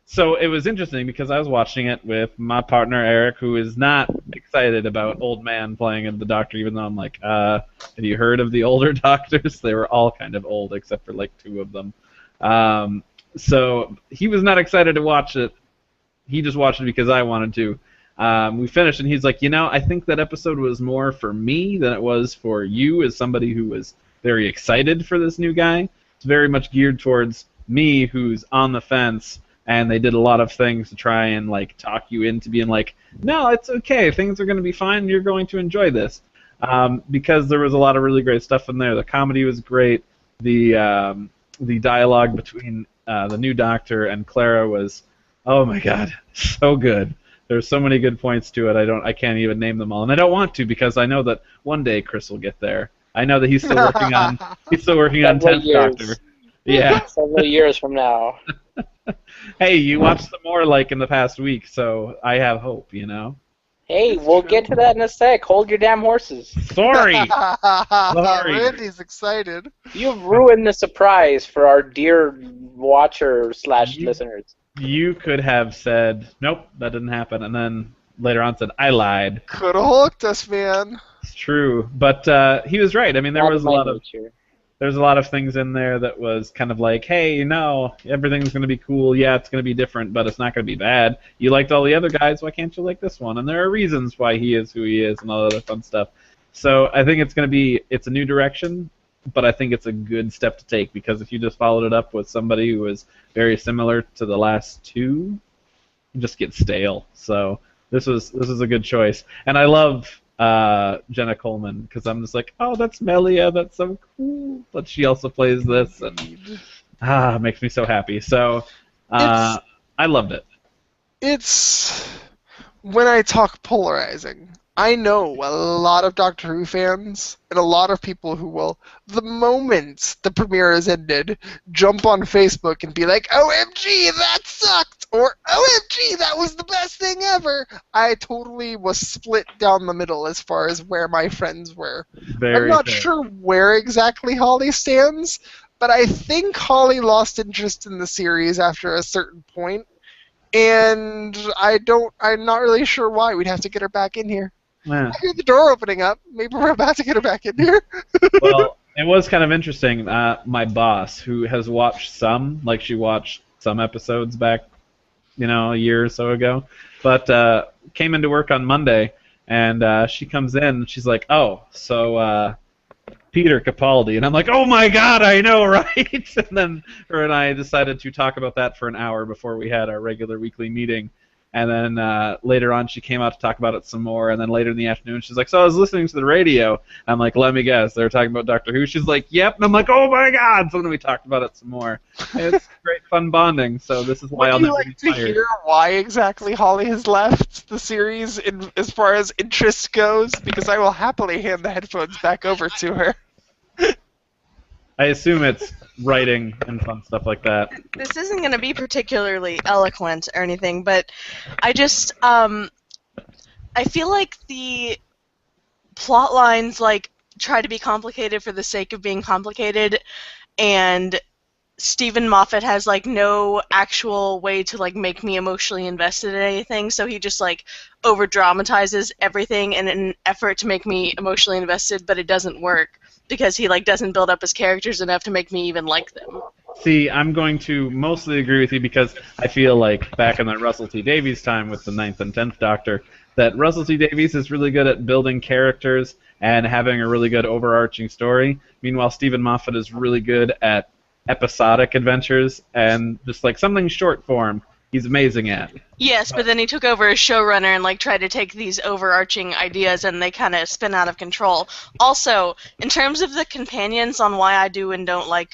so it was interesting because I was watching it with my partner Eric, who is not excited about old man playing the Doctor, even though I'm like, have you heard of the older Doctors? They were all kind of old except for like 2 of them. So he was not excited to watch it. He just watched it because I wanted to. We finished, and he's like, I think that episode was more for me than it was for you as somebody who was very excited for this new guy. It's very much geared towards me, who's on the fence, and they did a lot of things to try and like talk you into being like, no, it's okay, things are going to be fine, you're going to enjoy this. Because there was a lot of really great stuff in there. The comedy was great. The dialogue between the new Doctor and Clara was, oh my god, so good. There's so many good points to it. I can't even name them all, and I don't want to because I know that one day Chris will get there. I know that he's still working on 10th Doctor. Yeah. Several years from now. Hey, you watched some more like in the past week, so I have hope. Hey, we'll get to that in a sec. Hold your damn horses. Sorry. Randy's excited. You've ruined the surprise for our dear watcher/listeners. You could have said, nope, that didn't happen, and then later on said, I lied. Could have hooked us, man. It's true, but he was right. I mean, there was a lot of things in there that was kind of like, hey, everything's going to be cool. Yeah, it's going to be different, but it's not going to be bad. You liked all the other guys, why can't you like this one? And there are reasons why he is who he is and all that other fun stuff. So I think it's a new direction, but I think it's a good step to take because if you just followed it up with somebody who was very similar to the last 2, you just get stale. So this was a good choice. And I love Jenna Coleman because I'm just like, oh, that's Melia, that's so cool. But she also plays this, and it makes me so happy. So I loved it. It's when I talk polarizing. I know a lot of Doctor Who fans and a lot of people who will, the moment the premiere has ended, jump on Facebook and be like, OMG, that sucked! Or OMG, that was the best thing ever! I totally was split down the middle as far as where my friends were. I'm not sure where exactly Holly stands, but I think Holly lost interest in the series after a certain point, and I'm not really sure why. We'd have to get her back in here. Yeah. I hear the door opening up. Maybe we're about to get her back in here. Well, it was kind of interesting. My boss, who has watched she watched some episodes back, a year or so ago, but came into work on Monday, and she comes in, and she's like, oh, so Peter Capaldi. And I'm like, oh my god, I know, right? And then her and I decided to talk about that for an hour before we had our regular weekly meeting. And then later on, she came out to talk about it some more. And then later in the afternoon, she's like, so I was listening to the radio. I'm like, let me guess. They were talking about Doctor Who. She's like, yep. And I'm like, oh, my God. So then we talked about it some more. And it's great fun bonding. So this is why I'll never be fired. Would you like to hear why exactly Holly has left the series as far as interest goes? Because I will happily hand the headphones back over to her. I assume it's writing and fun stuff like that. This isn't going to be particularly eloquent or anything, but I just, I feel like the plot lines, try to be complicated for the sake of being complicated, and Stephen Moffat has, no actual way to, make me emotionally invested in anything, so he just, over-dramatizes everything in an effort to make me emotionally invested, but it doesn't work. Because he doesn't build up his characters enough to make me even like them. See, I'm going to mostly agree with you because I feel like back in the Russell T Davies time with the 9th and 10th Doctor, that Russell T Davies is really good at building characters and having a really good overarching story. Meanwhile, Stephen Moffat is really good at episodic adventures and just something short form. He's amazing at. Yes, but then he took over as showrunner and tried to take these overarching ideas and they kind of spin out of control. Also, in terms of the companions on why I do and don't like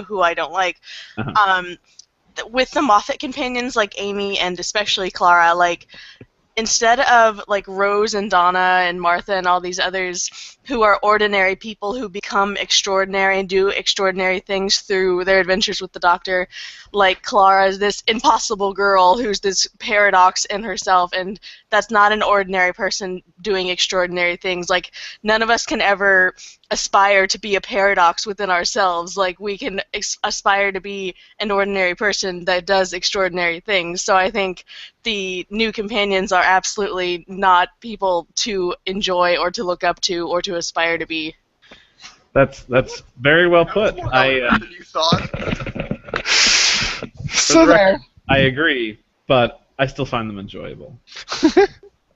who I don't like. Uh-huh. With the Moffat companions like Amy and especially Clara, like instead of like Rose and Donna and Martha and all these others who are ordinary people who become extraordinary and do extraordinary things through their adventures with the Doctor, like Clara is this impossible girl who's this paradox in herself, and that's not an ordinary person doing extraordinary things. Like, none of us can ever aspire to be a paradox within ourselves. Like, we can aspire to be an ordinary person that does extraordinary things. So I think the new companions are absolutely not people to enjoy or to look up to or to aspire to be. That's very well put. More than you thought. For So the there. record, I agree, but I still find them enjoyable.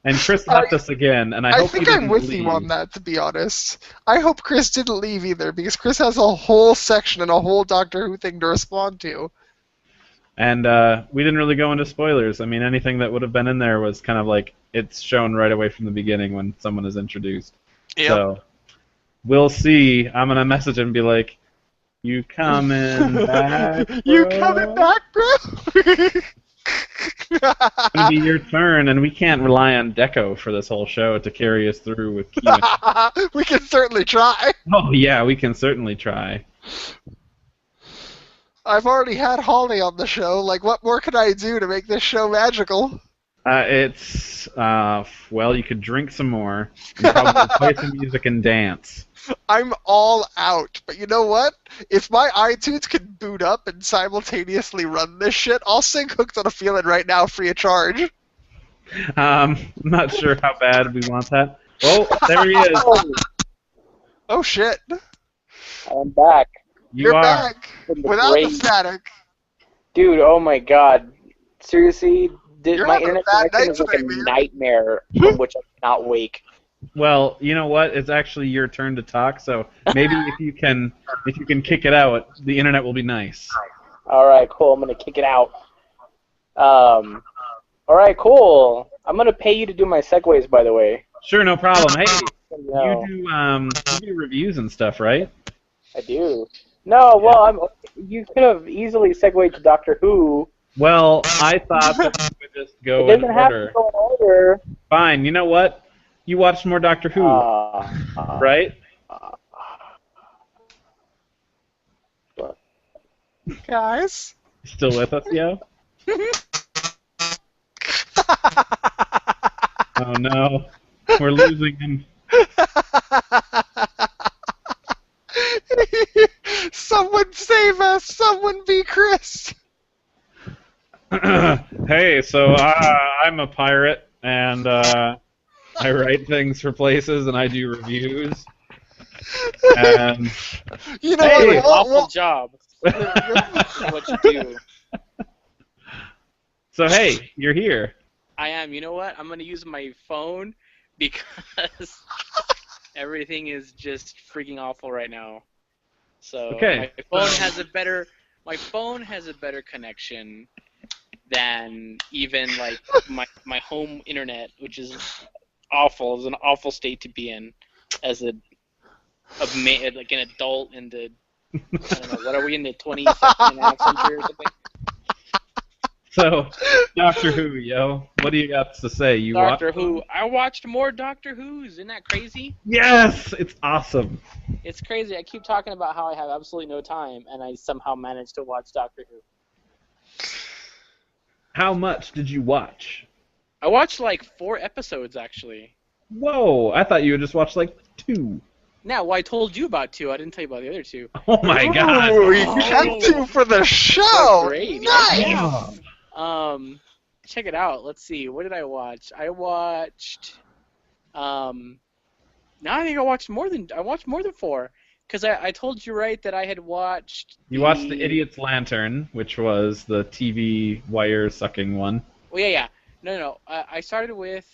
And Chris left us again, and I I hope think he I'm didn't with leave. you on that, to be honest. I hope Chris didn't leave either, because Chris has a whole section and a whole Doctor Who thing to respond to. And we didn't really go into spoilers. I mean, anything that would have been in there was kind of like it's shown right away from the beginning when someone is introduced. Yep. So we'll see. I'm gonna message him and be like, "You coming back? You bro? coming back, bro? It's gonna be your turn, and we can't rely on Deco for this whole show to carry us through with Q. We can certainly try. Oh yeah, we can certainly try. I've already had Holly on the show. Like, what more can I do to make this show magical? It's well, you could drink some more, and probably play some music and dance. I'm all out. But you know what? If my iTunes can boot up and simultaneously run this shit, I'll sing Hooked on a Feeling right now free of charge. I'm not sure how bad we want that. Oh, there he is. Oh shit. I'm back. You're are. back. From the Without the grave. static. Dude, oh my god. Seriously, You're my having a internet bad connection night is like a tonight, man. nightmare from which I cannot wake. Well, you know what? It's actually your turn to talk. So maybe if you can kick it out, the internet will be nice. Alright, cool. I'm gonna kick it out. Alright, cool. I'm gonna pay you to do my segues, by the way. Sure, no problem. Hey, No, you do reviews and stuff, right? I do. No, well, you could have easily segued to Doctor Who. Well, I thought that we would just It go in doesn't have order. to go in order. Fine. You know what? You watched more Doctor Who, right? Guys. You still with us, yo? Oh no, we're losing him. Someone save us! Someone be Chris! Hey, so I'm a pirate, and I write things for places, and I do reviews. And You know Hey, what? Awful job. What you do. so hey, you're here. I am. You know what? I'm gonna use my phone because everything is just freaking awful right now. So Okay. my phone has a better connection than even like my home internet, which is awful. It's an awful state to be in as like an adult in the I don't know, what are we in the 22nd century or something? So, Doctor Who, yo, what do you got to say? You Doctor watch? Who. I watched more Doctor Who's. Isn't that crazy? Yes, it's awesome. It's crazy. I keep talking about how I have absolutely no time, and I somehow managed to watch Doctor Who. How much did you watch? I watched like 4 episodes, actually. Whoa, I thought you would just watch like 2. Now, well, I told you about 2. I didn't tell you about the other 2. Oh my god. Ooh, you had to for the show! Great. Nice! Yeah. Check it out. Let's see. What did I watch? I watched. Now I think I watched more than 4. Because I told you right that I had watched. You watched The Idiot's Lantern, which was the TV wire sucking one. Well, yeah. No. I started with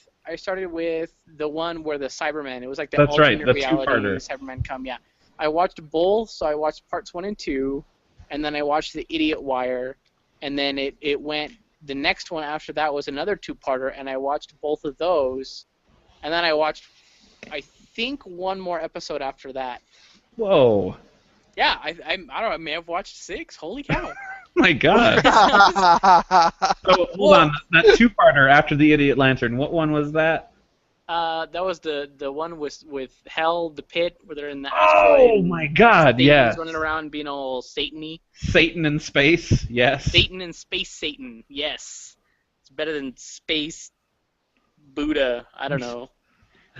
the one where the Cybermen. It was like the That's right, alternate the reality two-parter. Cybermen come. Yeah. I watched both. So I watched parts 1 and 2, and then I watched the Idiot Wire, and then it went. The next one after that was another 2-parter, and I watched both of those, and then I watched, I think, one more episode after that. Whoa. Yeah, I don't know. I may have watched 6. Holy cow! My God. So hold on, that two-parter after the Idiot Lantern. What one was that? That was the one with Hell, the pit, where they're in the Oh asteroid. my God! Satan's Yes. running around being all Satan-y. Satan in space. Yes. Satan and Space Satan. Yes, it's better than Space Buddha. I don't know.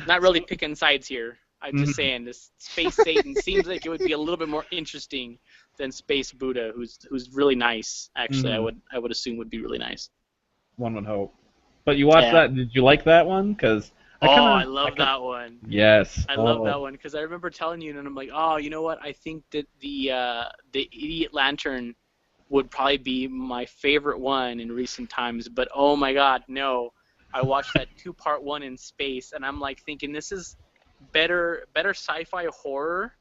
Not really picking sides here. I'm just saying this Space Satan seems like it would be a little bit more interesting than Space Buddha, who's really nice. Actually, I would assume would be really nice. One would hope. But you watched that? Did you like that one? Because I love that one. Yes. I love that one because I remember telling you, and I'm like, oh, you know what? I think that the Idiot Lantern would probably be my favorite one in recent times. But oh my God, no! I watched that 2-part one in space, and I'm like thinking this is better sci-fi horror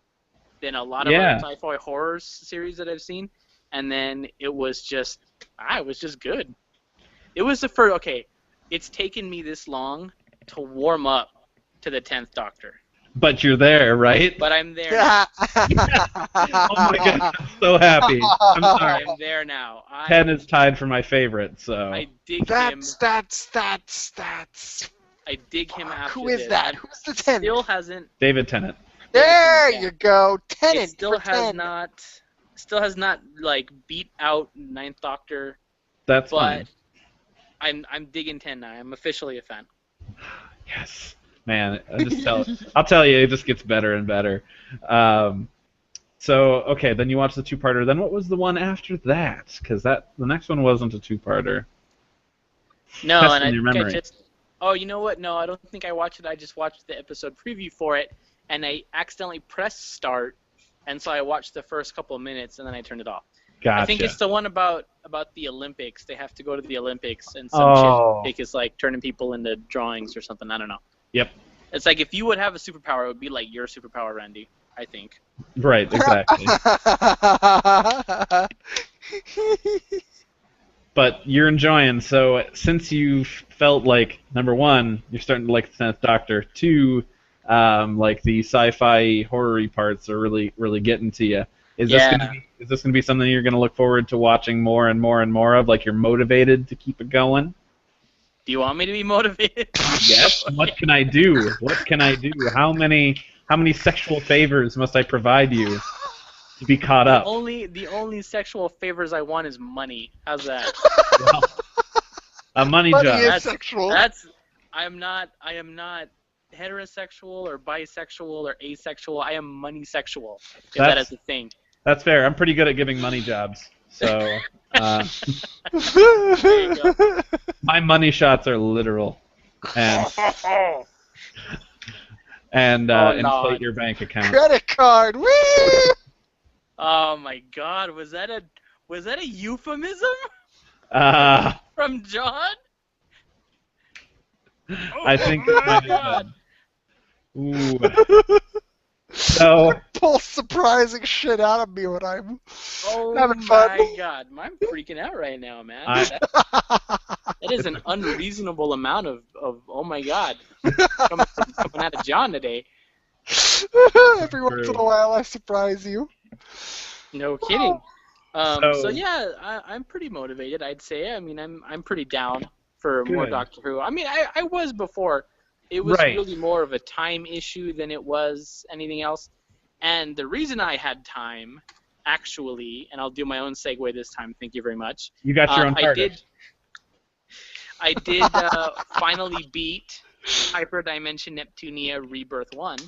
than a lot of other sci-fi horror series that I've seen. And then it was just good. It was it's taken me this long to warm up to the 10th Doctor. But you're there, right? But I'm there now. Oh my God, I'm so happy. I'm sorry. I'm there now. 10 is tied for my favorite, so. I dig him. That's. I dig him after Who is this. that? Who's the 10? Still hasn't. David Tennant. There you go. Tennant. It still has not like beat out 9th Doctor. That's but fine. I'm digging 10 now. I'm officially a fan. Yes. Man, I'll tell you, it just gets better and better. So, okay, then you watched the 2-parter. Then what was the one after that? Because the next one wasn't a 2-parter. No, Testing and I your think memory. I just... Oh, you know what? No, I don't think I watched it. I just watched the episode preview for it, and I accidentally pressed start, and so I watched the first couple of minutes, and then I turned it off. Gotcha. I think it's the one about the Olympics. They have to go to the Olympics, and some chick is like turning people into drawings or something. I don't know. Yep. It's like if you would have a superpower, it would be like your superpower, Randy. I think. Right, exactly. But you're enjoying, so since you felt like, number one, you're starting to like the 10th Doctor, 2, like the sci-fi horror-y parts are really, really getting to you. Is this gonna be something you're gonna look forward to watching more and more and more of? Like you're motivated to keep it going? Do you want me to be motivated? Yes. What can I do? What can I do? How many sexual favors must I provide you to be caught up? The only sexual favors I want is money. How's that? Well, a money Money job. is sexual. I am not heterosexual or bisexual or asexual. I am money sexual. If that is a thing. That's fair. I'm pretty good at giving money jobs. So There you go. my money shots are literal, and inflate your bank account. Credit card. Woo! Oh my God! Was that a euphemism from John? I think it might have been. Ooh. So Pull surprising shit out of me when I'm Oh having fun. my God! I'm freaking out right now, man. That is an unreasonable amount of oh my God coming out of John today. Every once in a while I surprise you. No kidding. So So yeah, I'm pretty motivated. I'd say. I mean, I'm pretty down for more Good. Doctor Who. I mean, I was before. It was Right. really more of a time issue than it was anything else. And the reason I had time, actually, and I'll do my own segue this time. Thank you very much. you got your own I target. did finally beat Hyperdimension Neptunia Rebirth 1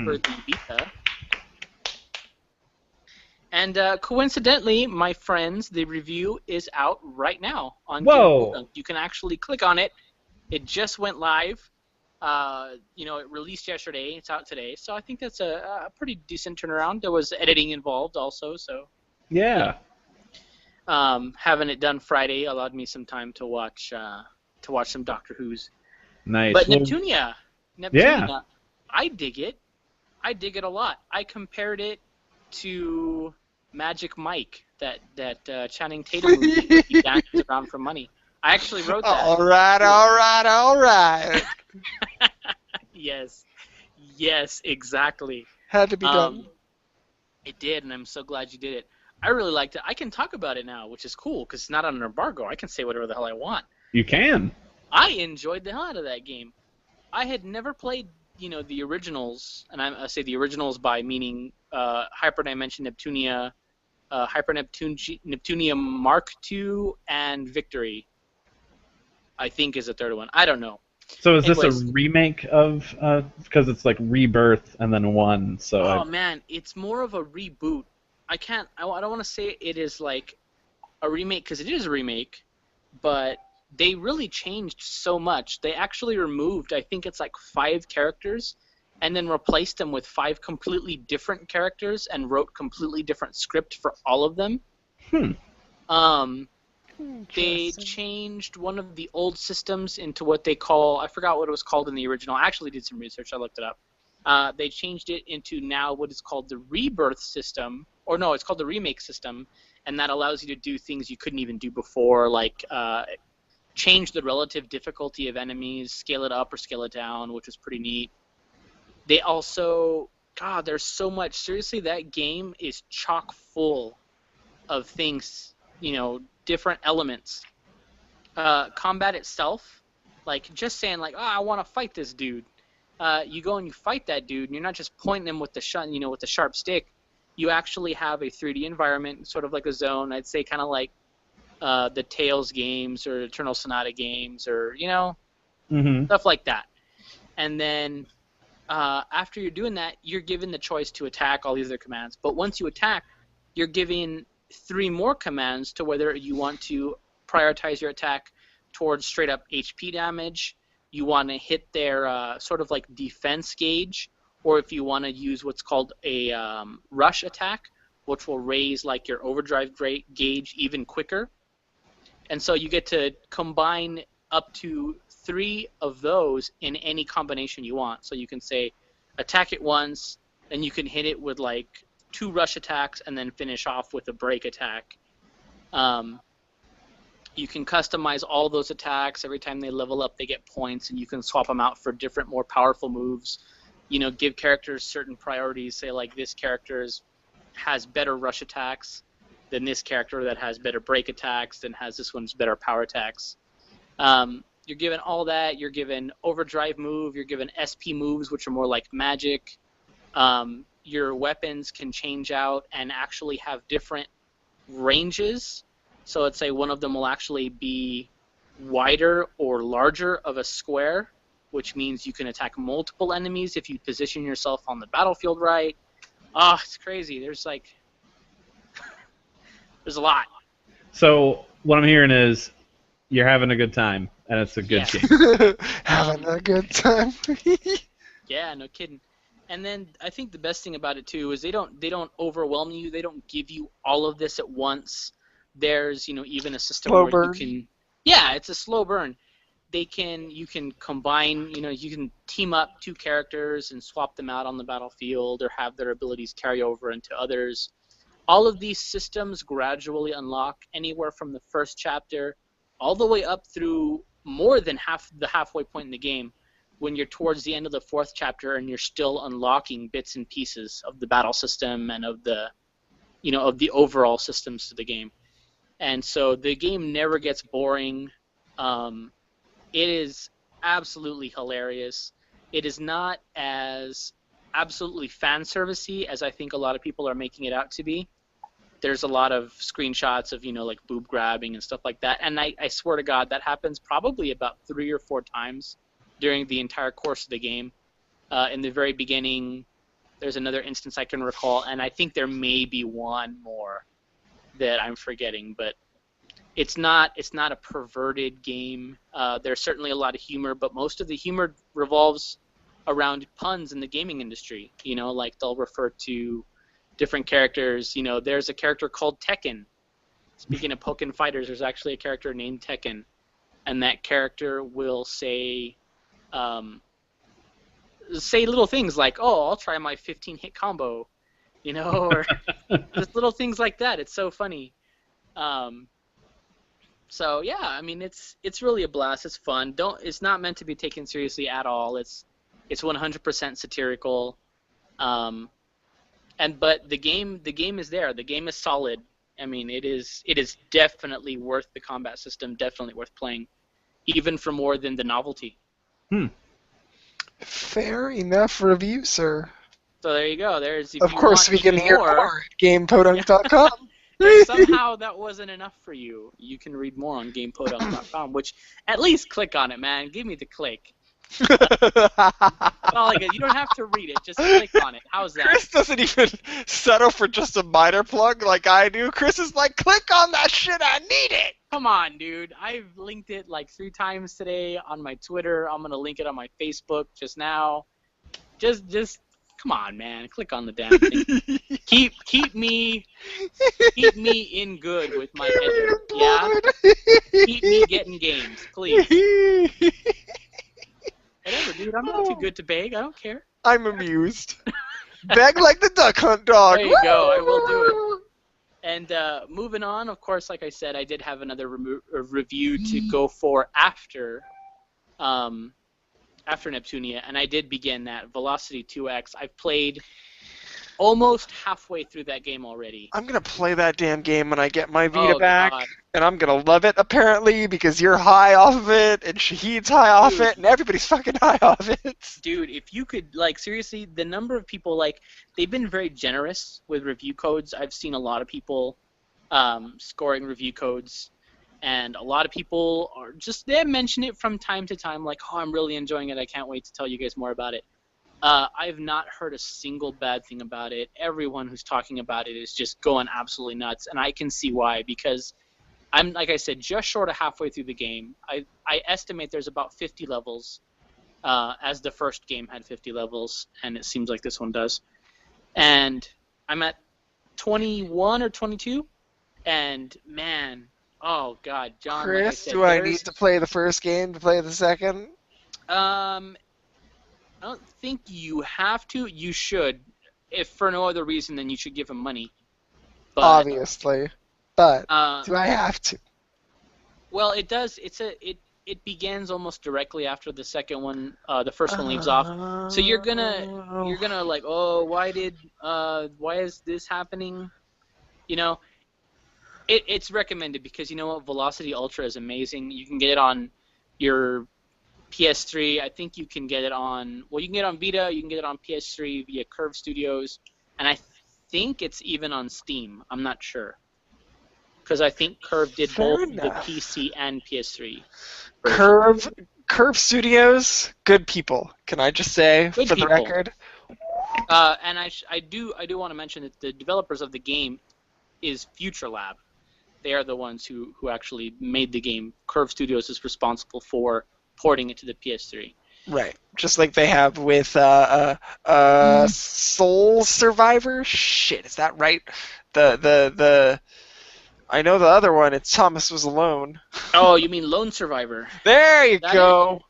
for the Vita. And coincidentally, my friends, the review is out right now on Whoa. Game. You can actually click on it. It just went live. It released yesterday. It's out today. So I think that's a pretty decent turnaround. There was editing involved also, so Yeah. having it done Friday allowed me some time to watch some Doctor Who's. Nice. But Well, Neptunia, Yeah. I dig it. I dig it a lot. I compared it to Magic Mike, that Channing Tatum movie where he dances around for money. I actually wrote that. All right. Yes, exactly. Had to be done. It did, and I'm so glad you did it. I really liked it. I can talk about it now, which is cool because it's not on an embargo. I can say whatever the hell I want. You can. I enjoyed the hell out of that game. I had never played, the originals, and I say the originals by meaning Hyperdimension Neptunia, Neptunium Mark II, and Victory. I think is the third one. I don't know. So is this Anyways. a remake of? Because it's like Rebirth and then 1. So Oh man, it's more of a reboot. I don't want to say it is like a remake because it is a remake, but they really changed so much. They actually removed, I think it's like 5 characters, and then replaced them with 5 completely different characters and wrote completely different script for all of them. They changed one of the old systems into what they call, I forgot what it was called in the original. I actually did some research. I looked it up. They changed it into now what is called the Rebirth system, or no, it's called the Remake system, and that allows you to do things you couldn't even do before, like change the relative difficulty of enemies, scale it up or scale it down, which was pretty neat. They also, God, there's so much. Seriously, that game is chock full of things, different elements. Combat itself, like just saying like, I want to fight this dude. You go and you fight that dude, and you're not just pointing him with the with the sharp stick. You actually have a 3D environment, sort of like a zone. I'd say kind of like the Tales games or Eternal Sonata games, or stuff like that. And then after you're doing that, you're given the choice to attack all these other commands. But once you attack, you're given 3 more commands to whether you want to prioritize your attack towards straight up HP damage, you want to hit their sort of like defense gauge, or if you want to use what's called a rush attack, which will raise like your overdrive gauge even quicker. And so you get to combine up to 3 of those in any combination you want. So you can say attack it once, and you can hit it with like 2 rush attacks and then finish off with a break attack. You can customize all those attacks. Every time they level up, they get points, and you can swap them out for different, more powerful moves. Give characters certain priorities. Say like this character has better rush attacks than this character that has better break attacks, than has this one's better power attacks. You're given all that. You're given overdrive move. You're given SP moves, which are more like magic. Your weapons can change out and actually have different ranges. So let's say one of them will actually be wider or larger of a square, which means you can attack multiple enemies if you position yourself on the battlefield right. It's crazy. There's there's a lot. So what I'm hearing is you're having a good time, and it's a good game. Having a good time. Yeah, no kidding. And then I think the best thing about it too is they don't overwhelm you. They don't give you all of this at once. There's even a system Slow where burn. you can. Yeah, it's a slow burn. You can combine. You can team up 2 characters and swap them out on the battlefield, or have their abilities carry over into others. All of these systems gradually unlock anywhere from the first chapter all the way up through more than the halfway point in the game, when you're towards the end of the 4th chapter and you're still unlocking bits and pieces of the battle system and of the of the overall systems to the game. And so the game never gets boring. It is absolutely hilarious. It is not as absolutely fan servicey as I think a lot of people are making it out to be. There's a lot of screenshots of like boob grabbing and stuff like that, and I swear to God that happens probably about 3 or 4 times during the entire course of the game. In the very beginning, there's another instance I can recall, and I think there may be one more that I'm forgetting, but it's not a perverted game. There's certainly a lot of humor, but most of the humor revolves around puns in the gaming industry. Like they'll refer to different characters. There's a character called Tekken. Speaking of Pokken fighters, there's actually a character named Tekken, and that character will say little things like, I'll try my 15-hit combo, or just little things like that. It's so funny. So yeah, I mean, it's really a blast. It's fun. It's not meant to be taken seriously at all. It's 100% satirical. But the game is there. The game is solid. I mean, it is definitely worth the combat system. Definitely worth playing, even for more than the novelty. Fair enough review, sir. So there you go. There's. If Of you course, want we can even hear more. more at GamePodunk.com. If somehow that wasn't enough for you, you can read more on GamePodunk.com. Which at least click on it, man. Give me the click. All like it. You don't have to read it. Just click on it. How's that? Chris doesn't even settle for just a minor plug like I do. Chris is like, click on that shit, I need it! Come on, dude. I've linked it like 3 times today on my Twitter. I'm gonna link it on my Facebook just now. Just come on, man. Click on the damn thing. keep me in good with my header. Yeah? Keep me getting games, please. Whatever, dude. I'm not too good to beg. I don't care. I'm amused. Beg like the duck hunt dog. There you go. I will do it. And moving on, of course, like I said, I did have another review to go for after Neptunia, and I did begin that Velocity 2X. I've played almost halfway through that game already. I'm gonna play that damn game when I get my Vita back, God. and I'm gonna love it apparently because you're high off of it, and Shahid's high off it, and everybody's fucking high off it. Dude, if you could, like, seriously, the number of people, like, they've been very generous with review codes. I've seen a lot of people scoring review codes, and a lot of people are just, they mention it from time to time, like, oh, I'm really enjoying it, I can't wait to tell you guys more about it. I've not heard a single bad thing about it. Everyone who's talking about it is just going absolutely nuts, and I can see why, because I'm, like I said, just short of halfway through the game. I estimate there's about 50 levels, as the first game had 50 levels, and it seems like this one does. And I'm at 21 or 22, and man, oh god, John, Chris, like I said, do I need to play the first game to play the second? I don't think you have to. You should, if for no other reason than you should give him money. But, Obviously. But do I have to? Well, it does. It begins almost directly after the second one. The first one leaves off. So you're gonna like, oh, why is this happening? You know, it's recommended because you know what, Velocity Ultra is amazing. You can get it on your PS3. I think you can get it on. Well, you can get it on Vita. You can get it on PS3 via Curve Studios, and I think it's even on Steam. I'm not sure. Because I think Curve did Fair both enough. the PC and PS3. Curve Studios, good people. Can I just say, Good for people. the record? And I do want to mention that the developers of the game is Future Lab. They are the ones who actually made the game. Curve Studios is responsible for porting it to the PS3. Right. Just like they have with Soul Survivor. Shit, is that right? The I know the other one. It's Thomas Was Alone. Oh, you mean Lone Survivor? There you That go.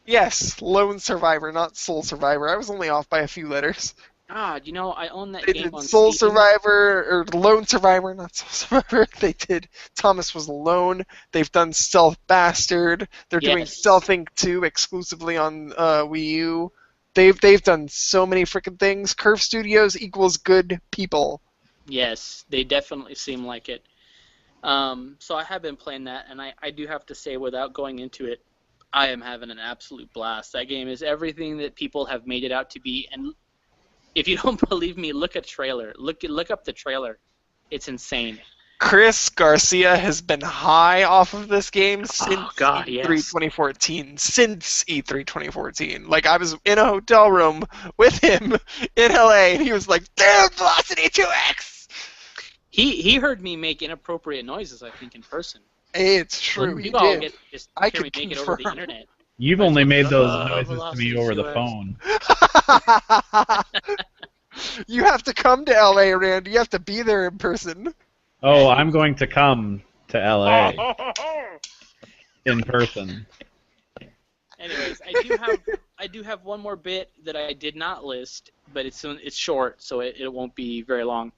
Yes, Lone Survivor, not Soul Survivor. I was only off by a few letters. God, you know, I own that They game did on Soul Steam. Survivor, or Lone Survivor, not Soul Survivor. They did Thomas Was Alone. They've done Stealth Bastard. They're doing Yes. Stealth Inc. 2 exclusively on Wii U. They've done so many freaking things. Curve Studios equals good people. Yes, they definitely seem like it. So I have been playing that, and I do have to say, without going into it, I am having an absolute blast. That game is everything that people have made it out to be, and if you don't believe me, look at trailer. Look up the trailer. It's insane. Chris Garcia has been high off of this game since God, E3 yes. 2014. Since E3 2014. Like, I was in a hotel room with him in LA, and he was like, dude, Velocity 2X! He heard me make inappropriate noises, I think, in person. It's true, You he all did. get just I hear me could make it over the confirm. internet. You've only made those noises to Velocity me over the 2X. phone. You have to come to LA, Randy. You have to be there in person. Oh, I'm going to come to LA in person. Anyways, I do have one more bit that I did not list, but it's short, so it won't be very long.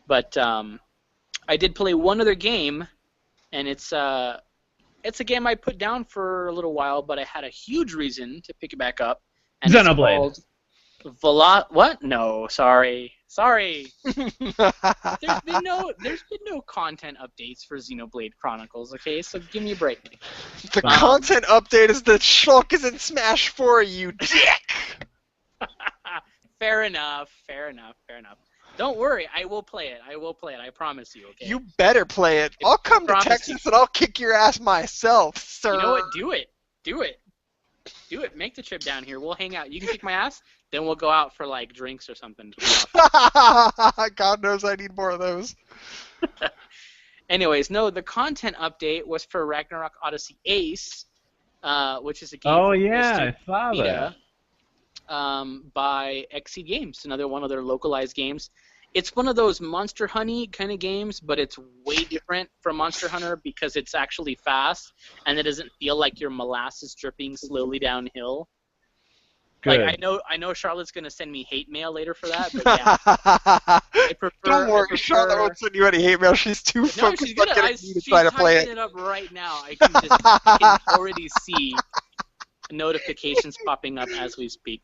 But I did play one other game, and it's a game I put down for a little while, but I had a huge reason to pick it back up. And Xenoblade. It's called what? No, sorry. Sorry. There's been no content updates for Xenoblade Chronicles, okay? So give me a break. The content update is that Shulk is in Smash 4, you dick! Fair enough. Don't worry, I will play it. I promise you, okay? You better play it. I'll come to Promise Texas and I'll kick your ass myself, sir. You know what? Do it. Make the trip down here. We'll hang out. You can kick my ass, then we'll go out for, like, drinks or something. God knows I need more of those. Anyways, no, the content update was for Ragnarok Odyssey Ace, which is a game Oh from yeah, PS2 I saw Vita, that. by Xseed Games, another one of their localized games. It's one of those Monster Honey kind of games, but it's way different from Monster Hunter because it's actually fast, and it doesn't feel like your molasses dripping slowly downhill. Good. Like I know Charlotte's gonna send me hate mail later for that, but yeah, I prefer. Don't worry, Charlotte won't send you any hate mail. She's too No, focused she's on gonna. getting me to try to play typing it. it up right now. I can already see notifications popping up as we speak.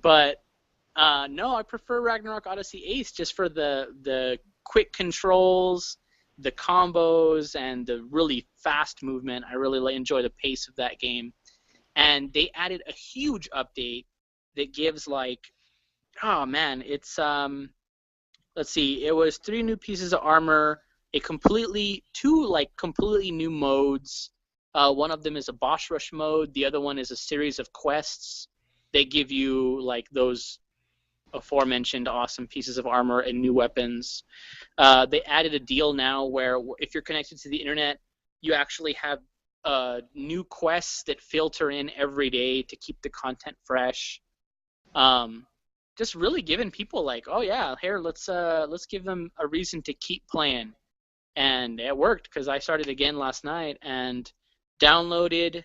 But no, I prefer Ragnarok Odyssey Ace just for the quick controls, the combos, and the really fast movement. I really enjoy the pace of that game. And they added a huge update that gives, like, oh man, it's let's see, it was 3 new pieces of armor, two completely new modes. One of them is a boss rush mode. The other one is a series of quests. They give you, like, those aforementioned awesome pieces of armor and new weapons. They added a deal now where if you're connected to the internet, you actually have new quests that filter in every day to keep the content fresh. Just really giving people, like, oh yeah, here, let's give them a reason to keep playing. And it worked because I started again last night and downloaded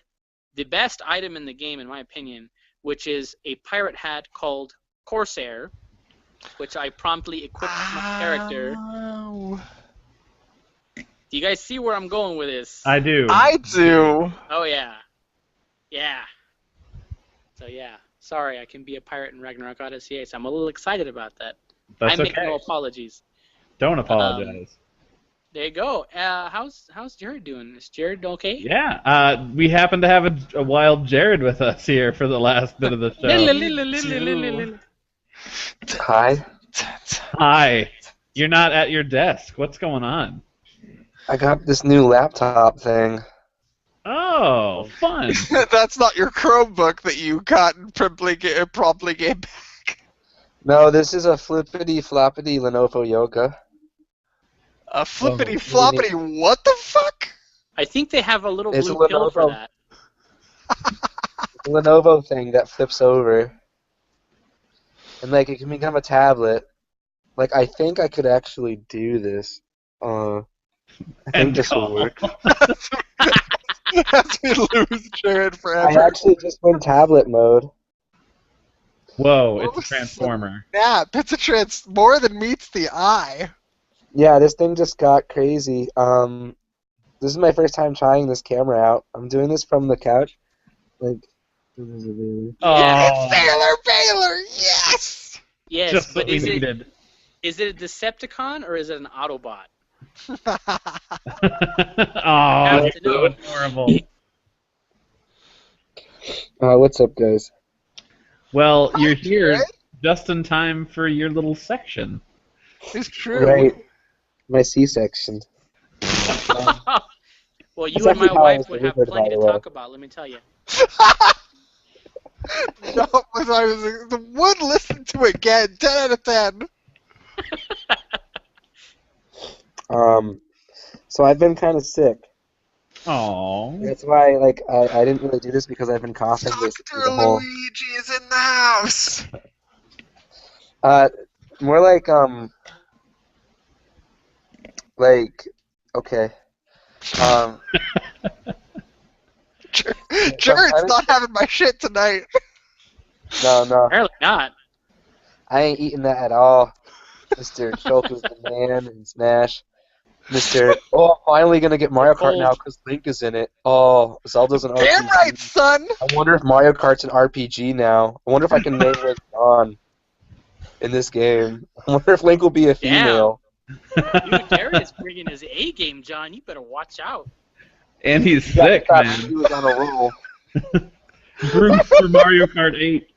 the best item in the game, in my opinion, which is a pirate hat called Corsair, which I promptly equipped my character. Ow. Do you guys see where I'm going with this? I do. I do. Oh yeah. Yeah. So yeah. Sorry, I can be a pirate in Ragnarok Odyssey Ace. I'm a little excited about that. That's I make okay. no apologies. Don't apologize. There you go. How's Jared doing? Is Jared okay? Yeah. We happen to have a wild Jared with us here for the last bit of the show. Hi. Hi. You're not at your desk. What's going on? I got this new laptop thing. Oh, fun. That's not your Chromebook that you got and promptly gave back. No, this is a flippity floppity Lenovo Yoga. A flippity floppity, what the fuck? I think they have a little It's blue a pill for Lenovo. that. Lenovo thing that flips over. And, like, it can become a tablet. Like, I think I could actually do this. I think this will work. As we lose Jared I forever. actually just went tablet mode. Whoa, it's a transformer. Snap, it's more than meets the eye. Yeah, this thing just got crazy. This is my first time trying this camera out. I'm doing this from the couch. Like, Oh, It's Sailor Baylor, yes! Yes, just what but we is needed. it a Decepticon or is it an Autobot? Oh, have that's to so know. adorable. what's up, guys? Well, you're here Jared. just in time for your little section. It's true. Right. My C-section. Well, you That's and my actually how I wife was would have delivered, plenty by to the way. talk about, let me tell you. No, I would listen to it again. 10 out of 10. So I've been kind of sick. Oh. That's why, like, I didn't really do this because I've been coughing basically Dr. the whole. Luigi is in the house. More okay. Jared's not having my shit tonight. No, Apparently not. I ain't eating that at all. Mr. Shulk is the man in Smash. Mr. Oh, I'm finally gonna get Mario Kart now because Link is in it. Oh, Zelda's an RPG. Damn right, son. I wonder if Mario Kart's an RPG now. I wonder if I can name it on. in this game. I wonder if Link will be a female. Dude, Derek is bringing his A game, John. You better watch out. And he's Yeah, sick, I thought man. He was on a roll. Groose for Mario Kart 8.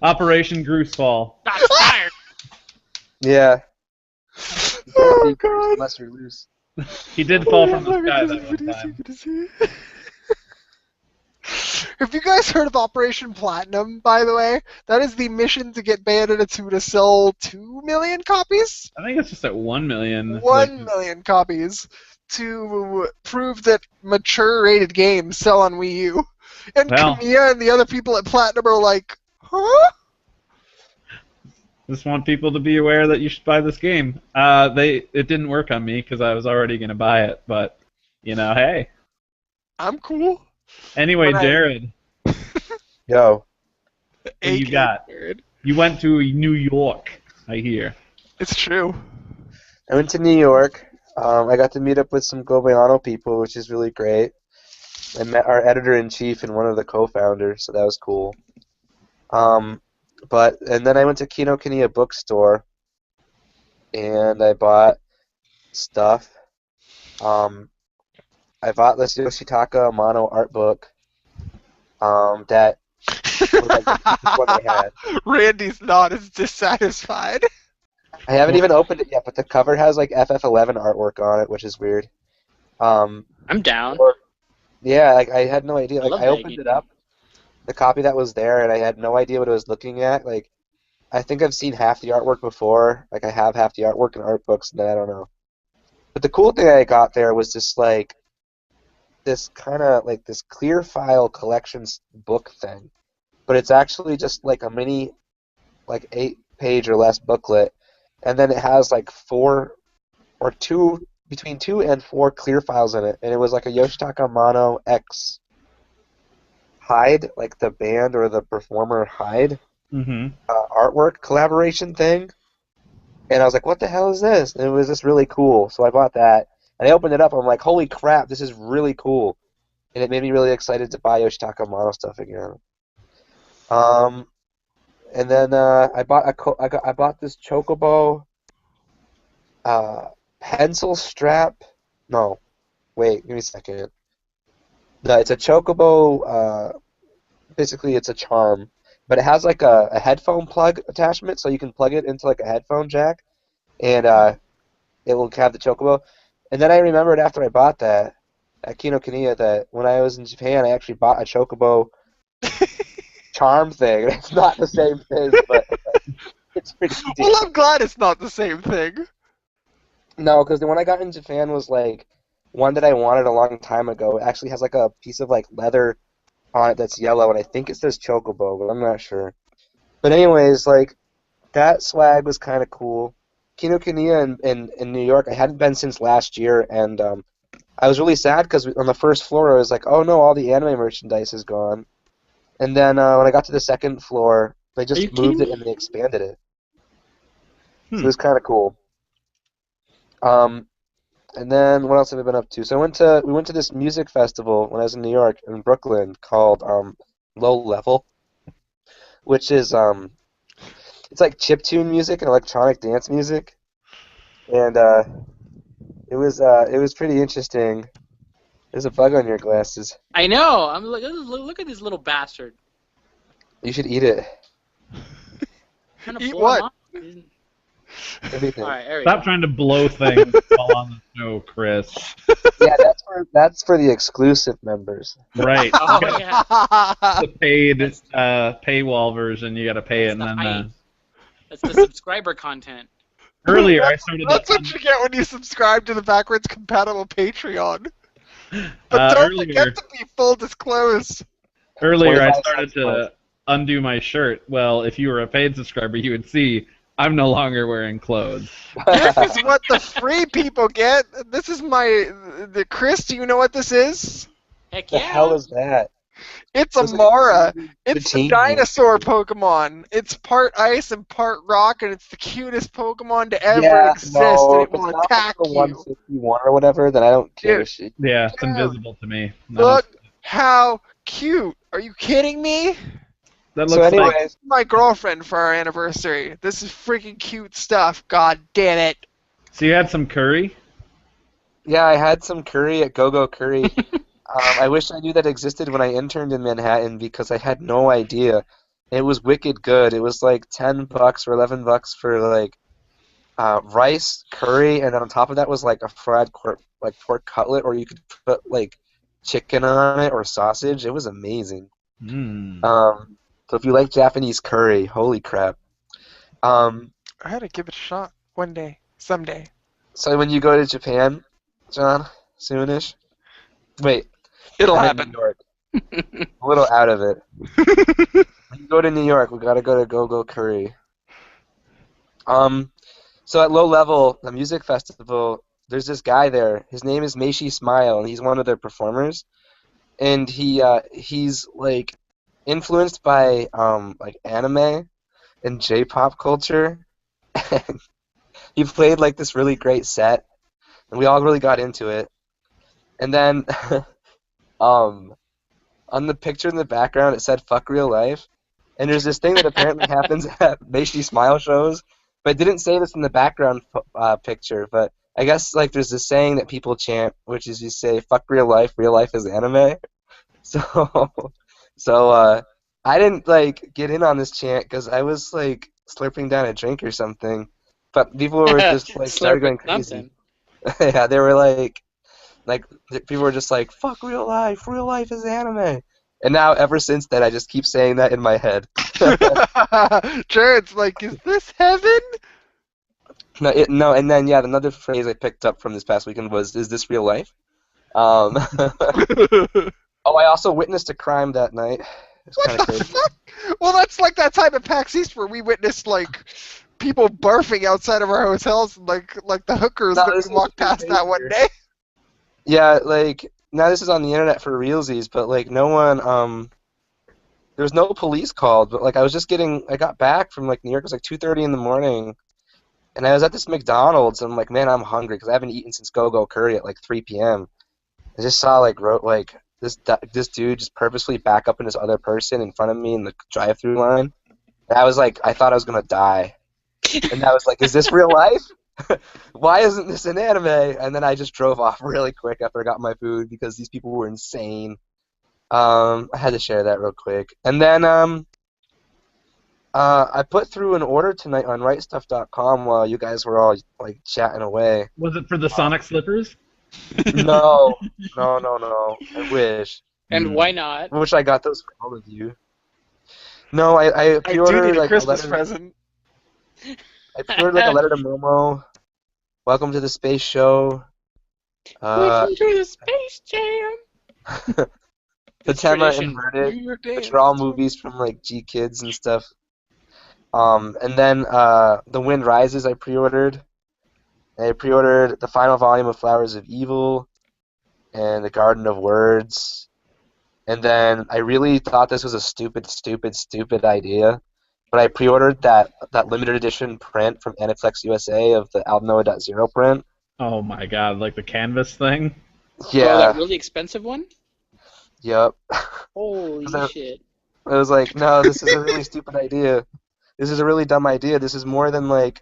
Operation Groose Fall. Shots fired. Yeah. Oh god. Unless you're loose. He did fall from the sky that one time. Have you guys heard of Operation Platinum, by the way? That is the mission to get Bayonetta 2 to sell 2 million copies? I think it's just at 1 million. 1 million copies to prove that mature-rated games sell on Wii U. And Well. Kamiya and the other people at Platinum are like, huh? Just want people to be aware that you should buy this game. It didn't work on me because I was already gonna buy it, but hey. I'm cool. Anyway, Right. Jared, Yo. what you AK, got? Jared. You went to New York, I hear. It's true. I went to New York. I got to meet up with some Gobiano people, which is really great. I met our editor-in-chief and one of the co-founders, so that was cool. And then I went to Kinokuniya bookstore, and I bought stuff. I bought this Yoshitaka Amano art book. That was like the cheapest one they had. Randy's not as dissatisfied. I haven't even opened it yet, but the cover has like FF11 artwork on it, which is weird. I'm down. Yeah, I had no idea. Like love I that opened game. it up, the copy that was there, and I had no idea what I was looking at. Like, I think I've seen half the artwork before. Like, I have half the artwork in art books, and then I don't know. But the cool thing I got there was just like this kind of like this clear file collections book thing, but it's actually just like a mini, like 8-page or less booklet, and then it has like between 2 and 4 clear files in it, and it was like a Yoshitaka Amano X Hyde, like the band or the performer Hyde Mm-hmm. artwork collaboration thing, and I was like, what the hell is this? And it was just really cool, so I bought that, and I opened it up, and I'm like, holy crap, this is really cool, and it made me really excited to buy Yoshitaka Amano stuff again. And then I bought this Chocobo pencil strap. No, wait, give me a second. No, it's a Chocobo. Basically, it's a charm, but it has like a headphone plug attachment, so you can plug it into like a headphone jack, and it will have the Chocobo. And then I remembered after I bought that at Kinokuniya that when I was in Japan, I actually bought a Chocobo charm thing. It's not the same thing, but it's pretty deep. Well, I'm glad it's not the same thing. No, because the one I got in Japan was like one that I wanted a long time ago. It actually has like a piece of like leather on it that's yellow, and I think it says Chocobo, but I'm not sure. But anyways, like that swag was kind of cool. Kinokuniya in New York, I hadn't been since last year, and I was really sad because on the first floor I was like, oh no, all the anime merchandise is gone. And then when I got to the second floor, they Are you just kidding moved it me? and they expanded it. So Hmm. it was kind of cool. And then what else have I been up to? So we went to this music festival when I was in New York in Brooklyn called Low Level, which is it's like chiptune music and electronic dance music, and it was pretty interesting. There's a bug on your glasses. I know. I'm like, look at this little bastard. You should eat it. Trying to Eat blow what? him up. Everything. All right, there we Stop go. trying to blow things while on the show, Chris. Yeah, that's for the exclusive members. Right. Oh, You got yeah. the paid paywall version. You got to pay it, That's and the then hype. That's the subscriber content. earlier I started. That's what you get when you subscribe to the backwards compatible Patreon. But don't Earlier, forget to be full disclosed. earlier I 25 started cents a month. to undo my shirt. Well, if you were a paid subscriber, you would see I'm no longer wearing clothes. This is what the free people get. This is the Chris, do you know what this is? Heck The yeah. hell is that? It's Was it- Amara. It's the team dinosaur Pokemon. It's part ice and part rock, and it's the cutest Pokemon to ever Yeah, exist, no, and it if it's will not attack the you. 161 or whatever, then I don't give a Dude. shit. Yeah, it's Dude. invisible to me. No, Look how cute. Are you kidding me? That So looks like anyways, My girlfriend for our anniversary. This is freaking cute stuff. God damn it. so you had some curry. yeah, I had some curry at Go Go Curry. I wish I knew that existed when I interned in Manhattan because I had no idea. It was wicked good. It was like $10 or $11 for like rice, curry, and then on top of that was like a fried pork cutlet, or you could put like chicken on it or sausage. It was amazing. Mm. So if you like Japanese curry, holy crap. Um, I had to give it a shot one day, someday. so when you go to Japan, John, soonish. Wait, It'll I'm in happen. New York. A little out of it. When you go to New York, we gotta go to Go Go Curry. So at Low Level, the music festival, there's this guy there. His name is Meishi Smile, and he's one of their performers. And he's like influenced by like anime and J-pop culture. And he played like this really great set, and we all really got into it. And then on the picture in the background, it said "fuck real life." And there's this thing that apparently happens at Meishi Smile shows, but it didn't say this in the background picture. But I guess like there's this saying that people chant, which is you say "fuck real life is anime." So, so I didn't like get in on this chant because I was like slurping down a drink or something. But people were just like started going Slurping crazy. something. Yeah, they were like people were just like "fuck real life is anime." And now ever since then, I just keep saying that in my head. Jared's like, is this heaven? No, and then yeah, another phrase I picked up from this past weekend was, "Is this real life?" Oh, I also witnessed a crime that night. It's kind of What the crazy. fuck? Well, that's like that time at PAX East where we witnessed like people barfing outside of our hotels, like the hookers No, that this we was walked past crazier. that one day. Yeah, like now this is on the internet for realsies, but like no one, there was no police called, but like I got back from like New York. It was like 2:30 in the morning, and I was at this McDonald's, and I'm like, man, I'm hungry because I haven't eaten since Go Go Curry at like 3 p.m. I just saw like this dude just purposefully back up in this other person in front of me in the drive-through line, and I was like, I thought I was gonna die, and I was like, is this real life? Why isn't this an anime? And then I just drove off really quick after I got my food because these people were insane. I had to share that real quick. And then I put through an order tonight on WriteStuff.com while you guys were all like chatting away. Was it for the Sonic slippers? No. I wish. And why not? I wish I got those for all of you. No, I I do pre-ordered need a like Christmas letter. present. I pre-ordered like a letter to Momo. Welcome to the space show. Welcome to the Space Jam. It's Fatema tradition. Inverted, New York which Days. are all movies from like G Kids and stuff. And then The Wind Rises I pre-ordered. I pre-ordered the final volume of Flowers of Evil and The Garden of Words. And then I really thought this was a stupid idea. But I pre-ordered that limited edition print from Aniplex USA of the Alnoa.0 print. Oh my god, like the canvas thing? Oh, Yeah, that really expensive one? yep. Holy that- shit. I was like, no, this is a really stupid idea. This is a really dumb idea. This is more than like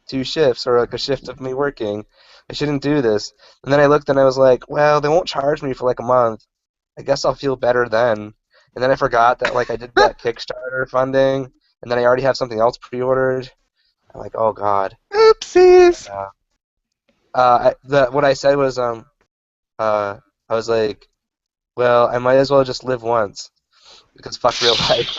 2 shifts or like a shift of me working. I shouldn't do this. And then I looked and I was like, well, they won't charge me for like a month. I guess I'll feel better then. And then I forgot that like I did that Kickstarter funding, and then I already have something else pre-ordered. I'm like, oh god. Oopsies. What I said was I was like, well, I might as well just live once because fuck real life.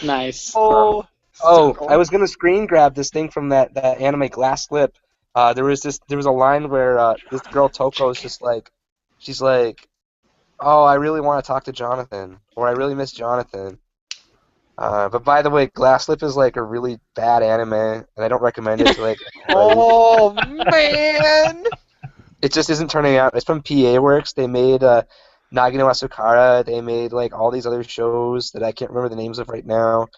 Nice. Oh, I was gonna screen grab this thing from that anime Glass Slip. There was a line where this girl Toko is just like, she's like, oh, I really want to talk to Jonathan, or I really miss Jonathan. But by the way, Glass Slip is like a really bad anime, and I don't recommend it to like. Oh man. It just isn't turning out. It's from PA Works. They made Nagino Asukara. They made like all these other shows that I can't remember the names of right now,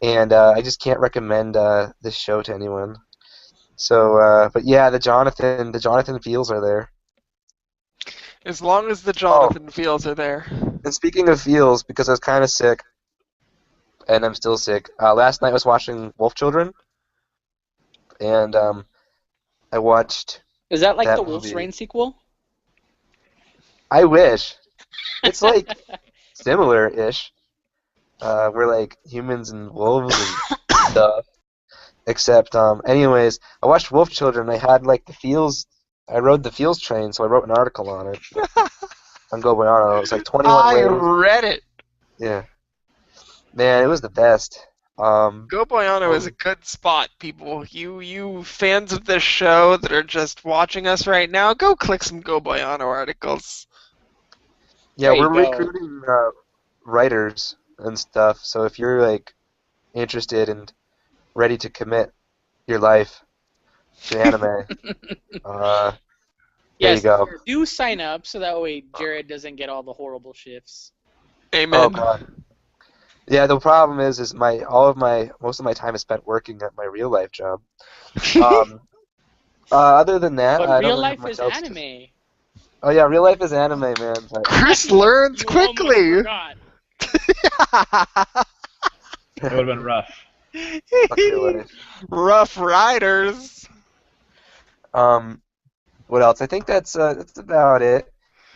and I just can't recommend this show to anyone. So, but yeah, the Jonathan feels are there. As long as the Jonathan feels are there. And speaking of feels, because I was kind of sick, and I'm still sick, last night I was watching Wolf Children, and I watched Is that like that the Wolf's movie. Rain sequel? I wish. It's like similar-ish. We're like humans and wolves and stuff. Except, anyways, I watched Wolf Children. I had like the feels. I rode the feels train, so I wrote an article on it on Go Bayano. It was like 21 I ways. read it. Yeah, man, it was the best. Go Boyano is a good spot, people. You fans of this show that are just watching us right now, go click some Go Boyano articles. Yeah, There you we're go. recruiting writers and stuff. So if you're like interested and ready to commit your life to anime, there Yes, you go. do sign up so that way Jared doesn't get all the horrible shifts. Amen. Oh god. Yeah, the problem is most of my time is spent working at my real life job. Other than that, But I real don't really have life is much else to- anime. Oh yeah, real life is anime, man. But Chris learns You almost quickly. forgot. It would have been rough. fuck real life. Rough Riders. What else? I think that's about it.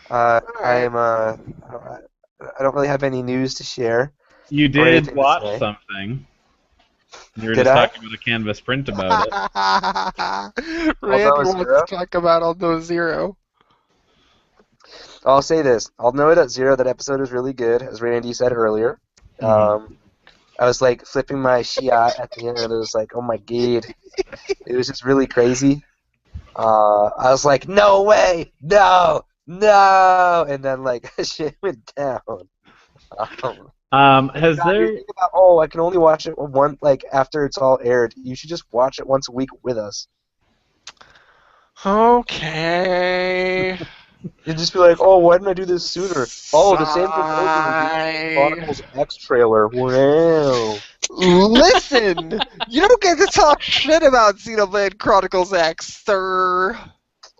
Alright. I don't really have any news to share. You Or anything did to watch say. something. You were Did just I? talking about a Canvas print about it. Randy Although wants Zero? to talk about Although Zero. I'll say this. I'll know that Zero, that episode is really good, as Randy said earlier. I was like flipping my Shiat at the end, and it was like, oh my god. It was just really crazy. I was like, no way! No! No! And then, like, shit went down. Has God, you're there? thinking about, I can only watch it after it's all aired. You should just watch it once a week with us. Okay. You'd just be like, oh, why didn't I do this sooner? Oh, the same thing Sigh. Chronicles X trailer. Wow. Listen, you don't get to talk shit about Xenoblade Chronicles X, sir.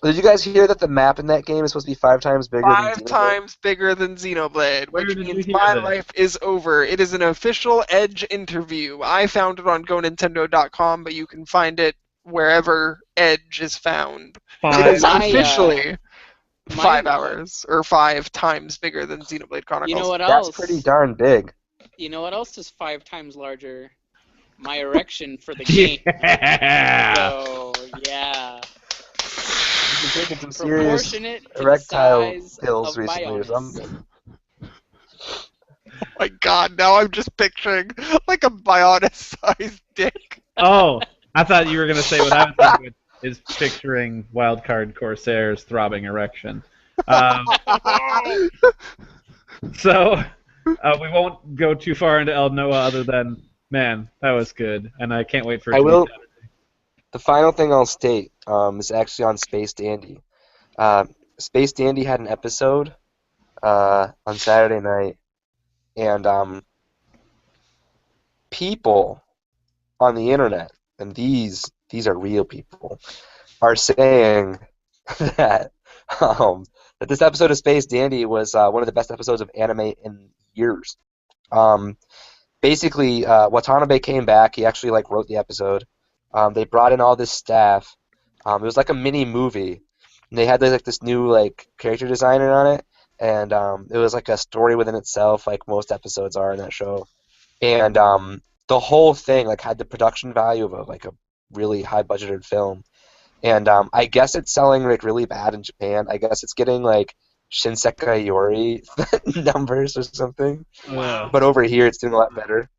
Did you guys hear that the map in that game is supposed to be 5 times bigger than 5 Xenoblade? times bigger than Xenoblade, Where which did you means hear my this? life is over. It is an official Edge interview. I found it on GoNintendo.com, but you can find it wherever Edge is found. It is My, officially my- 5 hours, or 5 times bigger than Xenoblade Chronicles. You know what That's else? pretty darn big. You know what else is 5 times larger? My erection for the game. Yeah. So yeah, You've been taking some serious proportionate to the erectile size pills of my recently or anus. something. Oh my god, now I'm just picturing like a Bionis-sized dick. Oh, I thought you were gonna say what I was thinking is picturing Wildcard Corsair's throbbing erection. So we won't go too far into El Noah other than, man, that was good, and I can't wait for it I to be will. done. The final thing I'll state is actually on Space Dandy. Space Dandy had an episode on Saturday night, and people on the internet, and these are real people, are saying that that this episode of Space Dandy was one of the best episodes of anime in years. Basically, Watanabe came back. He actually wrote the episode. They brought in all this staff. It was like a mini movie. And they had this new character designer on it, and it was like a story within itself, like most episodes are in that show. And the whole thing had the production value of a really high budgeted film. And I guess it's selling really bad in Japan. I guess it's getting Shinsekai Yori numbers or something. Wow. But over here, it's doing a lot better.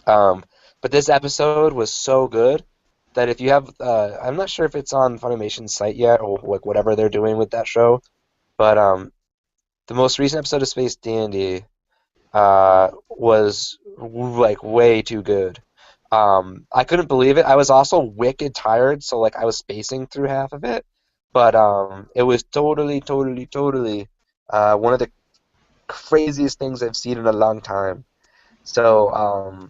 But this episode was so good that if you have, I'm not sure if it's on Funimation's site yet or whatever they're doing with that show, but the most recent episode of Space Dandy was way too good. I couldn't believe it. I was also wicked tired, so I was spacing through half of it, but it was totally one of the craziest things I've seen in a long time. So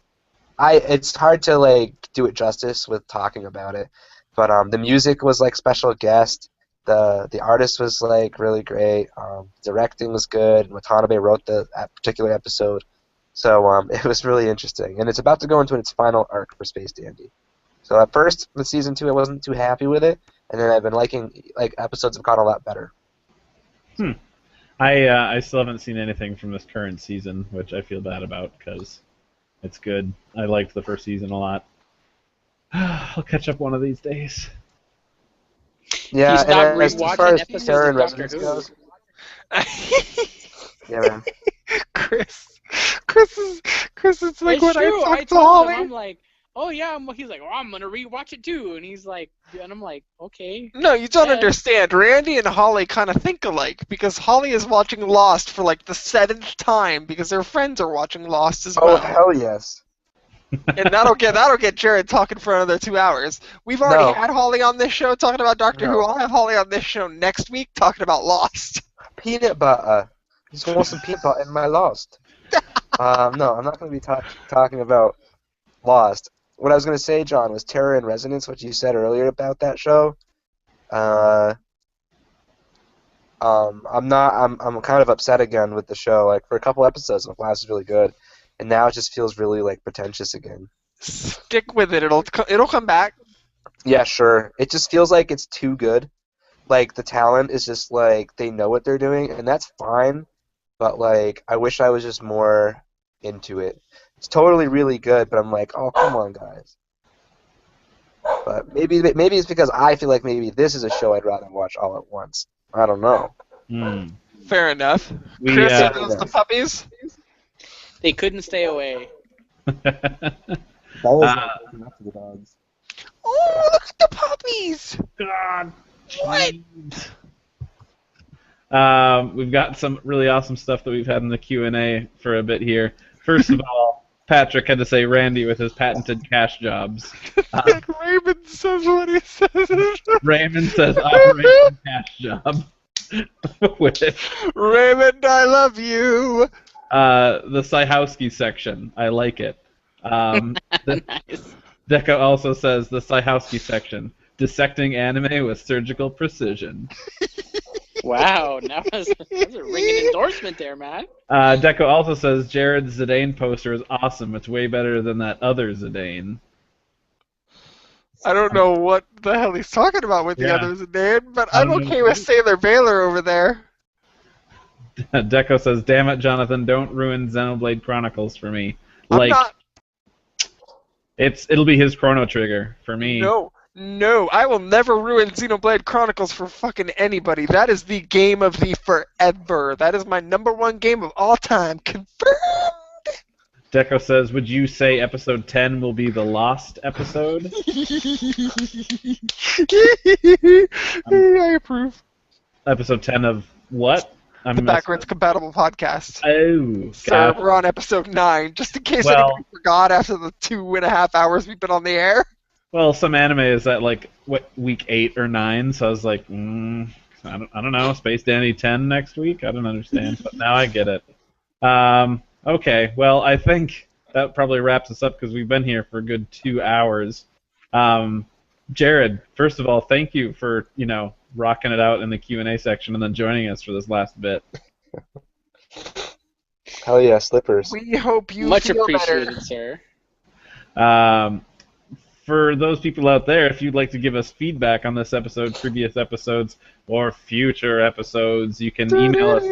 it's hard to do it justice with talking about it, but the music was special guest. The artist was like really great. Directing was good. Watanabe wrote that particular episode, so it was really interesting. And it's about to go into its final arc for Space Dandy. So at first, with season 2, I wasn't too happy with it, and then I've been liking episodes have gotten a lot better. I still haven't seen anything from this current season, which I feel bad about because it's good. I liked the first season a lot. I'll catch up one of these days. Yeah, He's and not as rewatching far as episodes Terror of and Doctor Resonance Who. goes, yeah, man. Chris is like It's when true. I I talk to told him, Holly. I'm like, oh yeah. He's like, oh, I'm gonna rewatch it too. And he's like, and I'm like, okay. No, you don't Yeah. understand. Randy and Holly kind of think alike because Holly is watching Lost for like the 7th time because their friends are watching Lost as Oh well. hell yes. And that'll get Jared talking for another 2 hours. We've already No. had Holly on this show talking about Doctor No. Who. I'll have Holly on this show next week talking about Lost. Peanut butter. Just want some peanut butter in my Lost. No, I'm not going to be talking about Lost. What I was going to say, John, was Terror and Resonance, what you said earlier about that show. I'm kind of upset again with the show. Like for a couple episodes, the last was really good, and now it just feels really like pretentious again. Stick with it. It'll come back. Yeah, sure. It just feels like it's too good. Like the talent is just like they know what they're doing, and that's fine. But like I wish I was just more into it. It's totally really good, but I'm like, oh come on, guys. But maybe it's because I feel like maybe this is a show I'd rather watch all at once. I don't know. Fair enough. We, Chris, uh, those the puppies. They couldn't stay away. Bella's looking up to the dogs. Oh, look at the puppies! God. What? We've got some really awesome stuff that we've had in the Q&A for a bit here. First of all, Patrick had to say Randy with his patented cash jobs. Raymond says what he says. Raymond says Operation Cash Job. With Raymond, I love you. the Syhowski section. I like it. Nice. Deco also says the Syhowski section. Dissecting anime with surgical precision. Wow, now that's a ringing endorsement there, man. Deco also says Jared's Zidane poster is awesome. It's way better than that other Zidane. I don't know what the hell he's talking about with the Yeah. others, Dan, but I I'm don't know. okay with Sailor Baylor over there. Deco says, "Damn it, Jonathan! Don't ruin Xenoblade Chronicles for me. I'm Like not. it'll be his Chrono Trigger for me." No, I will never ruin Xenoblade Chronicles for fucking anybody. That is the game of the forever. That is my #1 game of all time. Confirmed. Deco says, "Would you say episode 10 will be the Lost episode?" I approve. Episode 10 of what? The backwards compatible podcast. Oh, So gotcha. we're on episode 9, just in case Well- anybody forgot after the 2.5 hours we've been on the air. Well, some anime is at like week 8 or 9, so I was like, I don't know, Space Dandy 10 next week. I don't understand, but now I get it. Okay, well, I think that probably wraps us up because we've been here for a good 2 hours. Jared, first of all, thank you for rocking it out in the Q&A section and then joining us for this last bit. Hell yeah, slippers. We hope you Much feel appreciated, better. sir. For those people out there, if you'd like to give us feedback on this episode, previous episodes, or future episodes, you can email us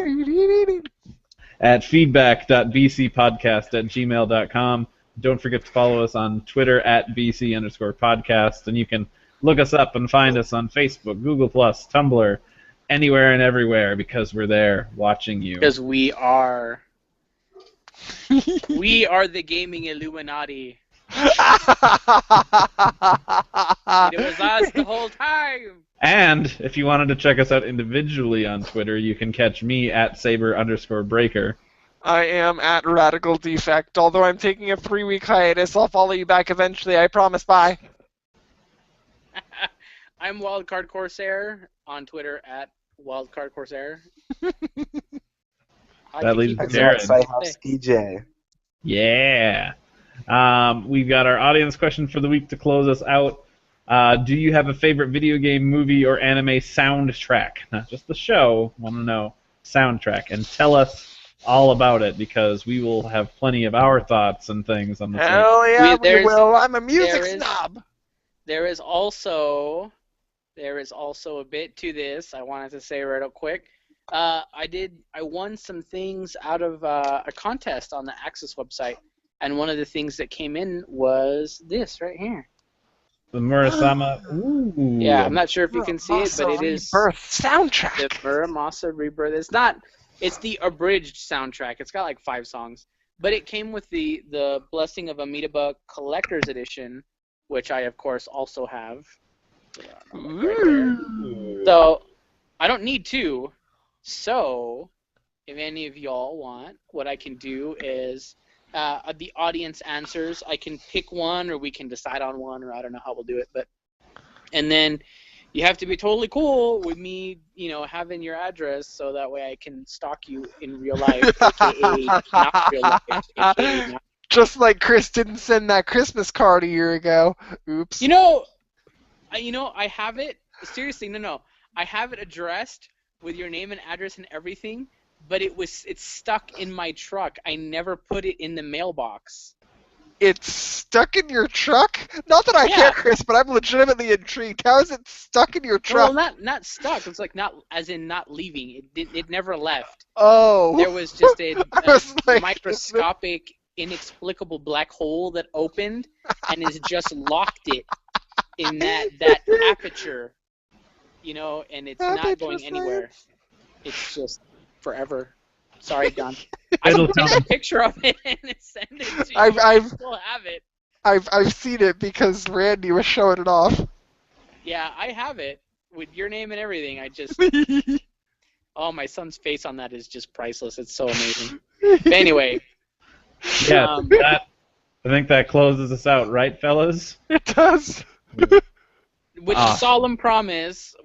at feedback.bcpodcast@gmail.com. Don't forget to follow us on Twitter at @BC_podcast, and you can look us up and find us on Facebook, Google+, Tumblr, anywhere and everywhere, because we're there watching you. Because we are the gaming Illuminati. And it was us the whole time. And if you wanted to check us out individually on Twitter, you can catch me at Saber_Breaker. I am at Radical Defect. Although I'm taking a 3-week hiatus, I'll follow you back eventually. I promise. Bye. I'm Wildcard Corsair on Twitter at Wildcard Corsair. That leaves That's Jared. Syhowski J. Yeah. We've got our audience question for the week to close us out. Do you have a favorite video game, movie, or anime soundtrack? Not just the show. Want to know soundtrack, and tell us all about it because we will have plenty of our thoughts and things on the same. Hell yeah, we there's- will. I'm a music there is- snob. There is also a bit to this. I wanted to say right up quick. I won some things out of a contest on the Axis website, and one of the things that came in was this right here. The Murasama. Ooh. Yeah, I'm not sure if you can see it, but it is Birth the soundtrack. Muramasa Rebirth. It's the abridged soundtrack. It's got like 5 songs, but it came with the Blessing of Amitabha Collector's Edition, which I of course also have. Right there. So I don't need 2. So if any of y'all want, what I can do is the audience answers. I can pick one, or we can decide on one, or I don't know how we'll do it. And then you have to be totally cool with me, having your address, so that way I can stalk you in real life, aka not real life, aka not. Just like Chris didn't send that Christmas card a year ago. Oops. I have it. Seriously, no. I have it addressed with your name and address and everything, but it's stuck in my truck. I never put it in the mailbox. It's stuck in your truck? Not that I Yeah. care, Chris, but I'm legitimately intrigued. How is it stuck in your truck? Well, not stuck. It's like not as in not leaving. It never left. Oh. There was just a I was like, microscopic, inexplicable black hole that opened and has just locked it in that aperture, and it's not Aperture going anywhere. It's just forever. Sorry, John. It'll Take come. a picture of it and send it to you. I've- I still have it. I've seen it because Randy was showing it off. Yeah, I have it with your name and everything. I just, oh, my son's face on that is just priceless. It's so amazing. But anyway, Yeah, I think that closes us out, right, fellas? It does. with the solemn promise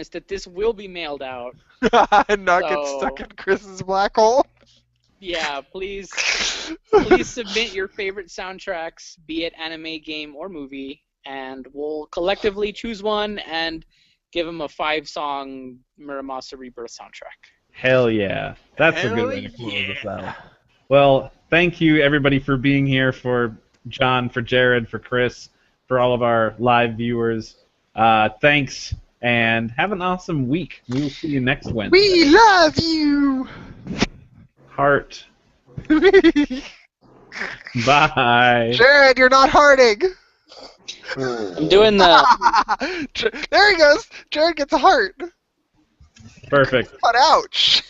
that this will be mailed out. And not get So- stuck in Chris's black hole. Yeah, please submit your favorite soundtracks, be it anime, game, or movie, and we'll collectively choose one and give them a 5-song Muramasa Rebirth soundtrack. Hell yeah. That's a Hell good way to close yeah. this out. Well, thank you, everybody, for being here, for John, for Jared, for Chris, for all of our live viewers. Thanks, and have an awesome week. We will see you next Wednesday. We love you. Heart. Bye. Jared, you're not hearting. I'm doing the There he goes. Jared gets a heart. Perfect. But ouch.